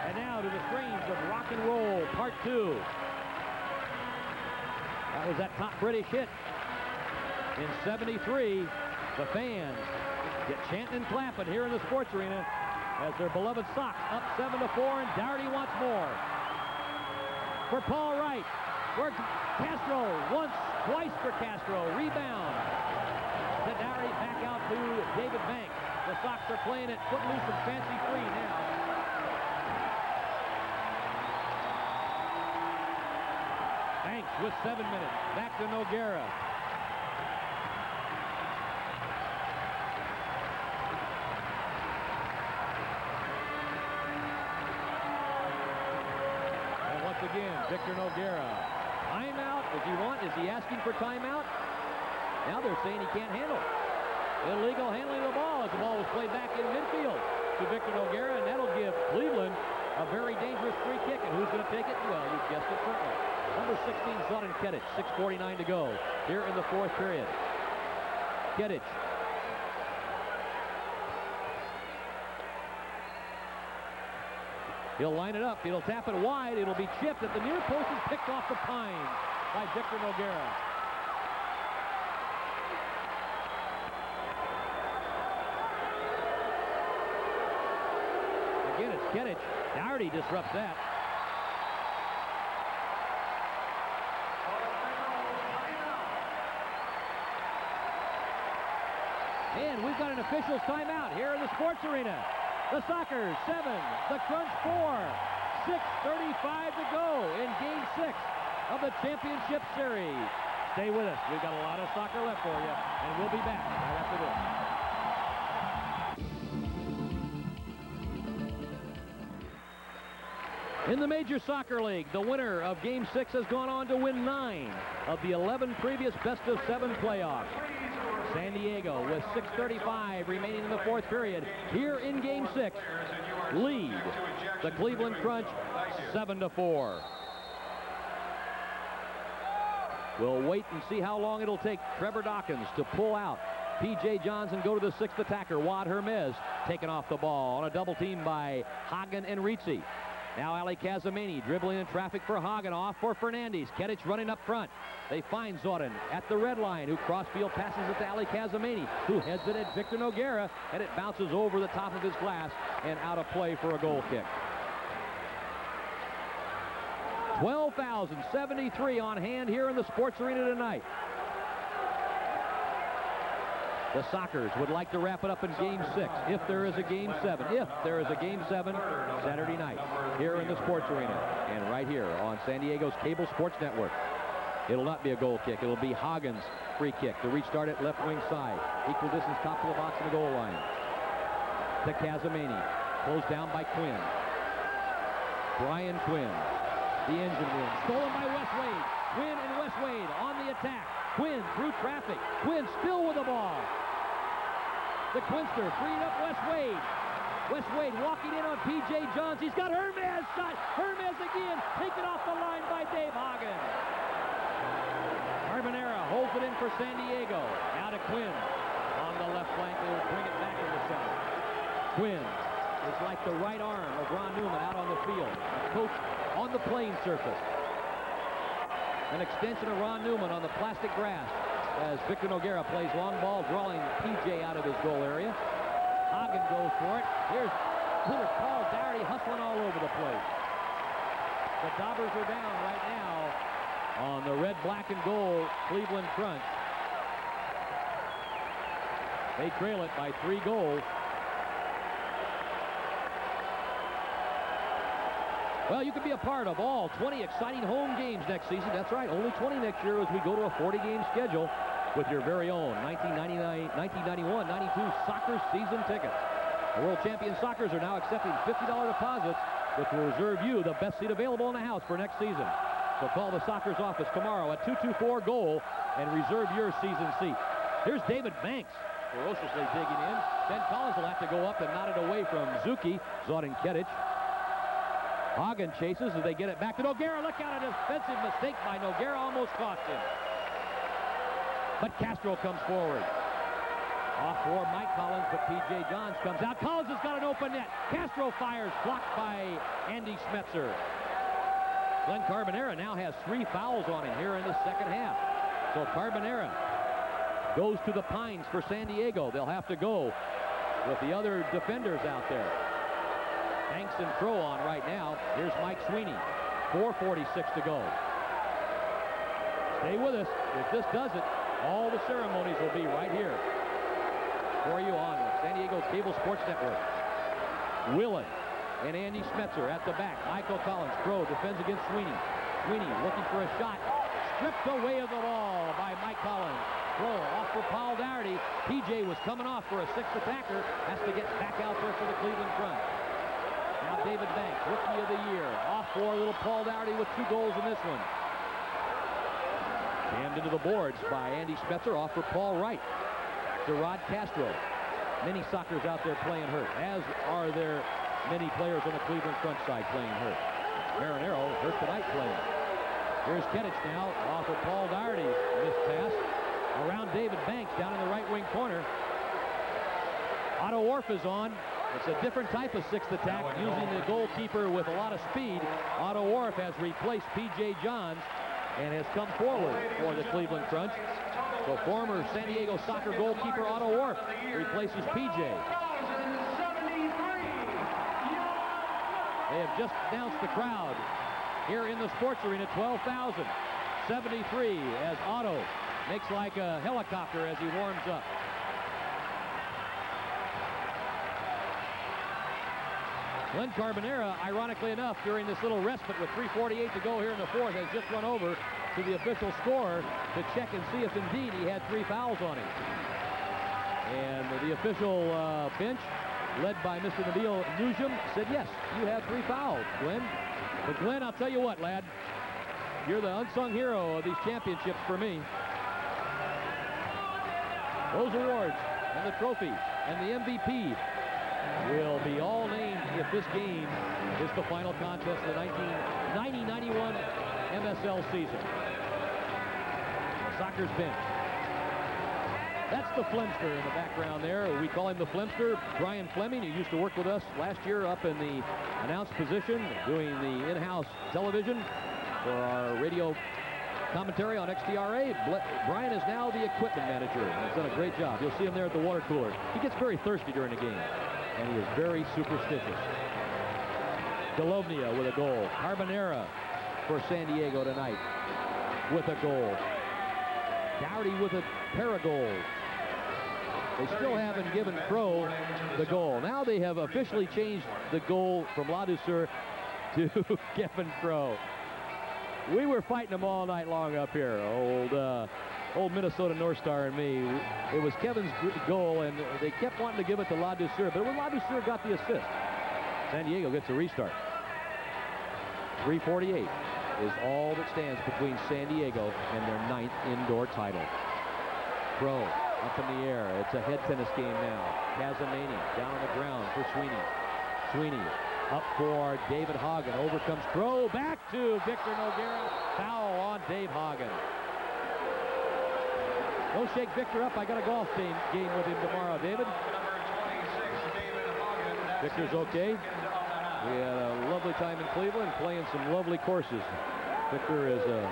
And now to the strains of rock and roll, part 2. That was that top British hit. In 73, the fans get chanting and clapping here in the sports arena as their beloved Sox up 7-4, and Daugherty wants more. For Paul Wright, where Castro, once, twice for Castro, rebound. To Daugherty, back out to David Banks. The Sox are playing it footloose and fancy free now. Banks with 7 minutes. Back to Noguera. And once again, Victor Noguera. Timeout, does he want? Is he asking for timeout? Now they're saying he can't handle it. Illegal handling of the ball as the ball was played back in midfield to Victor Noguera, and that'll give Cleveland a very dangerous free kick. And who's going to take it? Well, you guessed it, certainly. Number 16, Zlatan Ketic, 6:49 to go here in the fourth period. Ketic. He'll line it up. He'll tap it wide. It'll be chipped at the near post and picked off the pine by Victor Noguera. Again, it's Ketic. Daugherty disrupts that. And we've got an official's timeout here in the sports arena. The Sockers 7, the Crunch 4, 6:35 to go in Game 6 of the championship series. Stay with us. We've got a lot of soccer left for you, and we'll be back right after this. In the Major Soccer League, the winner of Game 6 has gone on to win 9 of the 11 previous best-of-7 playoffs. San Diego, with 6:35 remaining in the fourth period, here in Game 6, lead the Cleveland Crunch 7-4. We'll wait and see how long it'll take Trevor Dawkins to pull out P.J. Johns and go to the sixth attacker. Wad Hermes taken off the ball on a double team by Hagen and Rizzi. Now Ali Casamini dribbling in traffic for Hagen, off for Fernandez. Ketic running up front. They find Zlatan at the red line, who crossfield passes it to Ali Casamini, who heads it at Victor Noguera, and it bounces over the top of his glass and out of play for a goal kick. 12,073 on hand here in the sports arena tonight. The Sockers would like to wrap it up in Game 6, if there is a Game 7. If there is a Game 7 Saturday night here in the Sports Arena and right here on San Diego's Cable Sports Network. It'll not be a goal kick. It'll be Hagen's free kick to restart it left wing side. Equal distance top of the box and the goal line. To Casamani. Closed down by Quinn. Brian Quinn. The engine room. Stolen by Wes Wade. Quinn and Wes Wade on the attack. Quinn through traffic. Quinn still with the ball. The Quinster freed up Wes Wade. Wes Wade walking in on P.J. Johns. He's got Hermes shot. Hermes again. Taken off the line by Dave Hagen. Carbonera holds it in for San Diego. Now to Quinn. On the left flank. They will bring it back in the center. Quinn is like the right arm of Ron Newman out on the field. A coach on the playing surface. An extension of Ron Newman on the plastic grass as Victor Noguera plays long ball, drawing P.J. out of his goal area. Hagen goes for it. Here's little Paul Dougherty hustling all over the place. The Daubers are down right now on the red, black, and gold Cleveland Crunch. They trail it by 3 goals. Well, you can be a part of all 20 exciting home games next season. That's right, only 20 next year as we go to a 40-game schedule with your very own 1991-92 soccer season tickets. The World Champion Sockers are now accepting $50 deposits, which will reserve you the best seat available in the house for next season. So call the Sockers office tomorrow at 224-GOAL and reserve your season seat. Here's David Banks ferociously digging in. Ben Collins will have to go up and knot it away from Zuki. Zodin Ketic. Hagen chases as they get it back to Noguera. Look out, a defensive mistake by Noguera almost cost him. But Castro comes forward. Off for Mike Collins, but P.J. Johns comes out. Collins has got an open net. Castro fires, blocked by Andy Smetzer. Glenn Carbonera now has 3 fouls on him here in the second half. So Carbonera goes to the Pines for San Diego. They'll have to go with the other defenders out there. Banks and throw on right now. Here's Mike Sweeney. 4:46 to go. Stay with us. If this does it, all the ceremonies will be right here for you on San Diego's Cable Sports Network. Willen and Andy Smetzer at the back. Michael Collins, throw, defends against Sweeney. Sweeney looking for a shot. Stripped away of the ball by Mike Collins. Throw off for Paul Dougherty. PJ was coming off for a 6th attacker. Has to get back out there for the Cleveland Crunch. Now David Banks, Rookie of the Year. Off for little Paul Dougherty with 2 goals in this one. Jammed into the boards by Andy Smetzer. Off for Paul Wright. Back to Rod Castro. Many Sockers out there playing hurt, as are there many players on the Cleveland Crunch side playing hurt. Marinero hurt tonight playing. Here's Ketic now. Off for Paul Dougherty. Missed pass. Around David Banks down in the right wing corner. Otto Orff is on. It's a different type of 6th attack, using the goalkeeper with a lot of speed. Otto Orff has replaced P.J. Johns and has come forward for the Cleveland Crunch. So former San Diego Soccer goalkeeper Otto Orff replaces P.J. They have just announced the crowd here in the Sports Arena, 12,000. 73 as Otto makes like a helicopter as he warms up. Glenn Carbonera, ironically enough, during this little respite with 3:48 to go here in the 4th, has just run over to the official scorer to check and see if indeed he had 3 fouls on him. And the official bench, led by Mr. Nabil Nujum, said, yes, you have 3 fouls, Glenn. But Glenn, I'll tell you what, lad, you're the unsung hero of these championships for me. Those awards and the trophy and the MVP will be all named if this game is the final contest of the 1990-91 MSL season. The Sockers bench. That's the Flemster in the background there. We call him the Flemster. Brian Fleming, who used to work with us last year up in the announced position, doing the in-house television for our radio commentary on XTRA. Brian is now the equipment manager. He's done a great job. You'll see him there at the water cooler. He gets very thirsty during the game, and he is very superstitious. Golovnia with a goal. Carbonera for San Diego tonight with a goal. Dougherty with a pair of goals. They still haven't given Crow the goal. Now they have officially changed the goal from Ladouceur to Kevin Crow. We were fighting them all night long up here, old Minnesota North Star and me. It was Kevin's goal, and they kept wanting to give it to Ladouceur, but when Ladouceur got the assist, San Diego gets a restart. 3:48 is all that stands between San Diego and their 9th indoor title. Crow up in the air. It's a head tennis game now. Casamani down on the ground for Sweeney. Sweeney up for David Hagen. Over comes Crow. Back to Victor Noguera. Foul on Dave Hagen. Don't shake Victor up. I got a golf game with him tomorrow, David. Victor's okay. We had a lovely time in Cleveland playing some lovely courses. Victor is a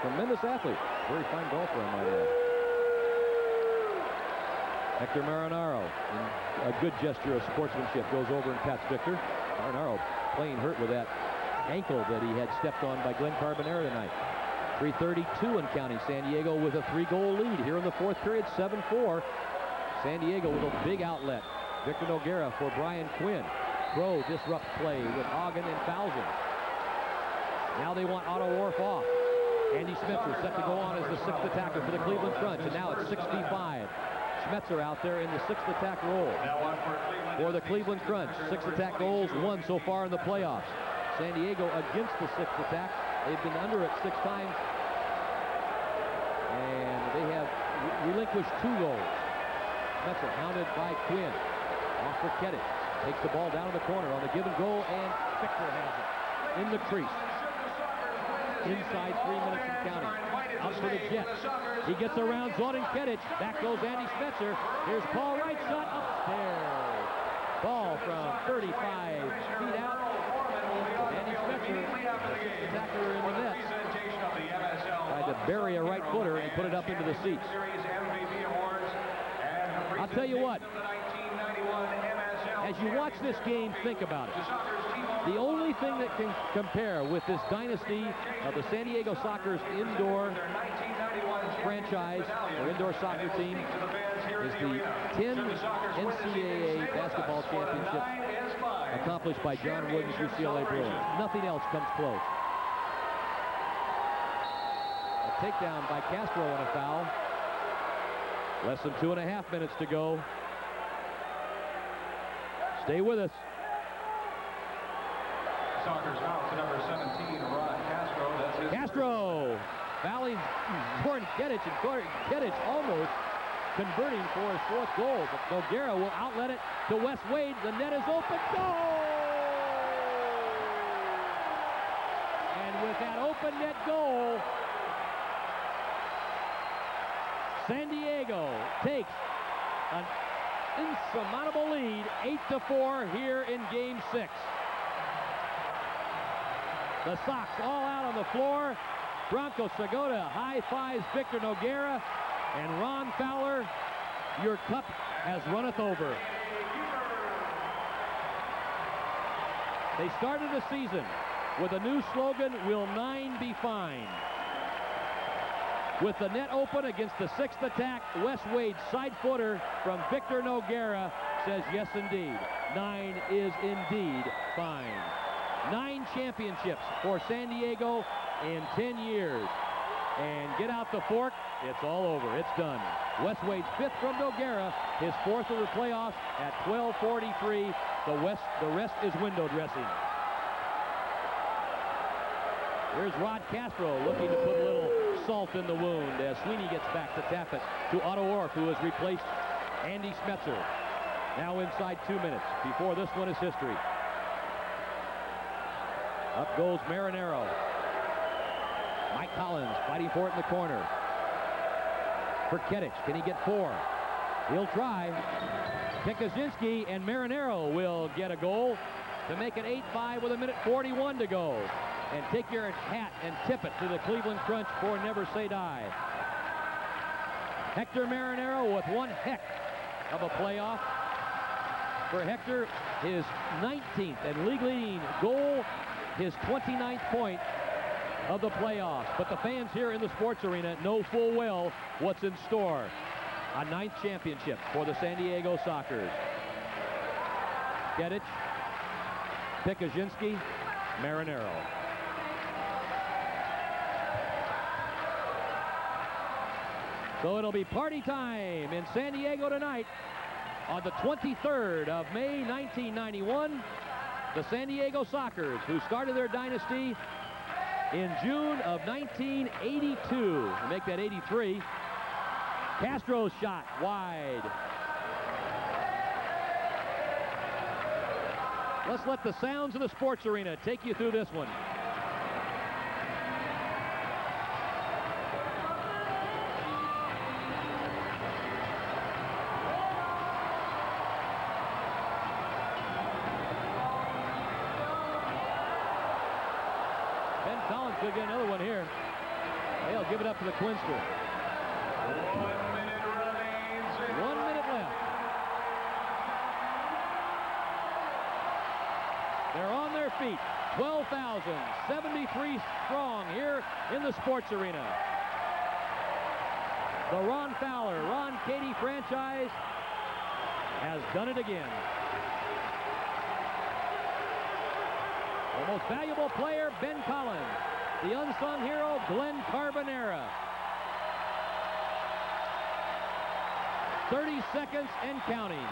tremendous athlete. Very fine golfer, I might add. Hector Marinaro, in a good gesture of sportsmanship, goes over and pats Victor. Marinaro playing hurt with that ankle that he had stepped on by Glenn Carbonera tonight. 3:32 and counting. San Diego with a 3-goal lead here in the 4th period, 7-4. San Diego with a big outlet. Victor Noguera for Brian Quinn. Crow disrupts play with Hagen and fouls him. Now they want Otto Orff off. Andy Schmetzer set to go on as the 6th attacker for the Cleveland Crunch, and now it's 6v5. Schmetzer out there in the 6th attack role for the Cleveland Crunch. 6 attack goals, 1 so far in the playoffs. San Diego against the 6th attack. They've been under it 6 times, and they have relinquished 2 goals. Schmetzer hounded by Quinn. Off for Kettich. Takes the ball down in the corner on the given goal, and Victor has it in the crease. Inside 3 minutes and counting. Out for the Jets. He gets around Zlatan Kettich. Back goes Andy Schmetzer. Here's Paul Wright, shot upstairs. Ball from 35 feet out. Andy Schmetzer, attacker in the net, tried to bury a right footer and put it up into the seats. I'll tell you what, as you watch this game, think about it. The only thing that can compare with this dynasty of the San Diego Soccer's indoor franchise, or indoor soccer team, is the 10 NCAA basketball championships accomplished by John Wooden's UCLA Bruins. Nothing else comes close. A takedown by Castro on a foul. Less than 2.5 minutes to go. Stay with us. Soccer's foul to number 17, Rod Castro. That's his Castro fouling Torn Kettich, and Kettich almost converting for his 4th goal, but Noguera will outlet it to Wes Wade. The net is open. Goal! And with that open net goal, San Diego takes an insurmountable lead, 8-4 here in Game 6. The Sox all out on the floor. Bronco Segota high-fives Victor Noguera, and Ron Fowler, your cup has runneth over. They started the season with a new slogan, "Will 9 be fine?" With the net open against the 6th attack, Wes Wade's side footer from Victor Noguera says, yes, indeed. 9 is indeed fine. 9 championships for San Diego in 10 years. And get out the fork, it's all over. It's done. Wes Wade's 5th from Noguera, his 4th of the playoffs at 12:43. The rest is window dressing. Here's Rod Castro looking to put a little salt in the wound as Sweeney gets back to tap it to Otto Orff, who has replaced Andy Schmetzer. Now inside 2 minutes. Before this one is history. Up goes Marinaro. Mike Collins fighting for it in the corner. For Kettich, can he get 4? He'll try. Pikuzinski and Marinaro will get a goal to make it 8-5 with 1:41 to go. And take your hat and tip it to the Cleveland Crunch for Never Say Die. Hector Marinaro with one heck of a playoff. For Hector, his 19th and league leading goal, his 29th point of the playoffs. But the fans here in the sports arena know full well what's in store. A 9th championship for the San Diego Sockers. Gedich, Pikuzinski, Marinero. So it'll be party time in San Diego tonight on the 23rd of May, 1991. The San Diego Sockers, who started their dynasty in June of 1982. Make that 83. Castro's shot wide. Let's let the sounds of the sports arena take you through this one. Ben Collins could get another one here. They'll give it up to the Quinster. 1 minute remains. 1 minute left. They're on their feet. 12,073 strong here in the sports arena. The Ron Fowler, Ron Katie franchise has done it again. The most valuable player, Ben Collins. The unsung hero, Glenn Carbonera. 30 seconds and counting.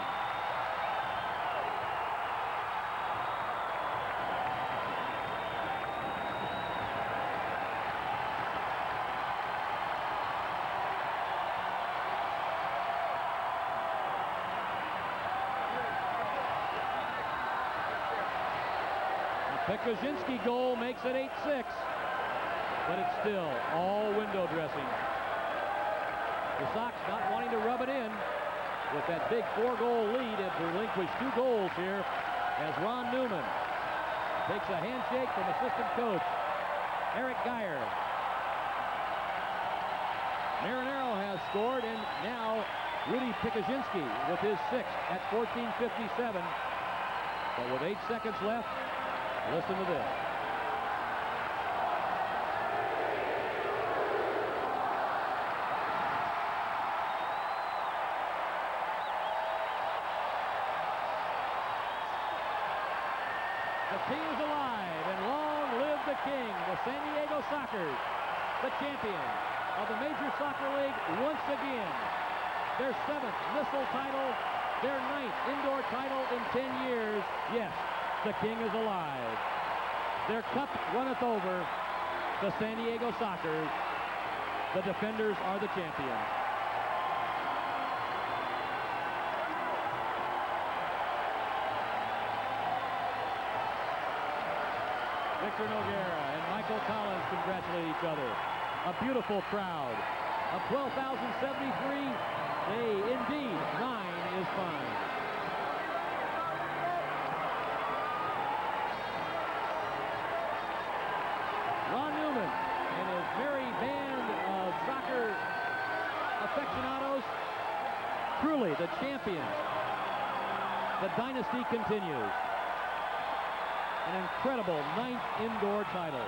Pikuzinski goal makes it 8-6, but it's still all window dressing. The Sox not wanting to rub it in with that big 4-goal lead and relinquish 2 goals here as Ron Newman takes a handshake from assistant coach Eric Geyer. Marinero has scored, and now Rudy Pikuzinski with his 6th at 14:57. But with 8 seconds left, listen to this. The king is alive, and long live the king. The San Diego Sockers, the champions of the Major Soccer League once again. Their 7th Missile title, their 9th indoor title in 10 years. Yes, the king is alive. Their cup runneth over. The San Diego Sockers, the defenders, are the champions. Victor Noguera and Michael Collins congratulate each other. A beautiful crowd. Of 12,073, they indeed, 9 is fine. Ron Newman and his merry band of soccer aficionados, truly the champions. The dynasty continues. An incredible 9th indoor title.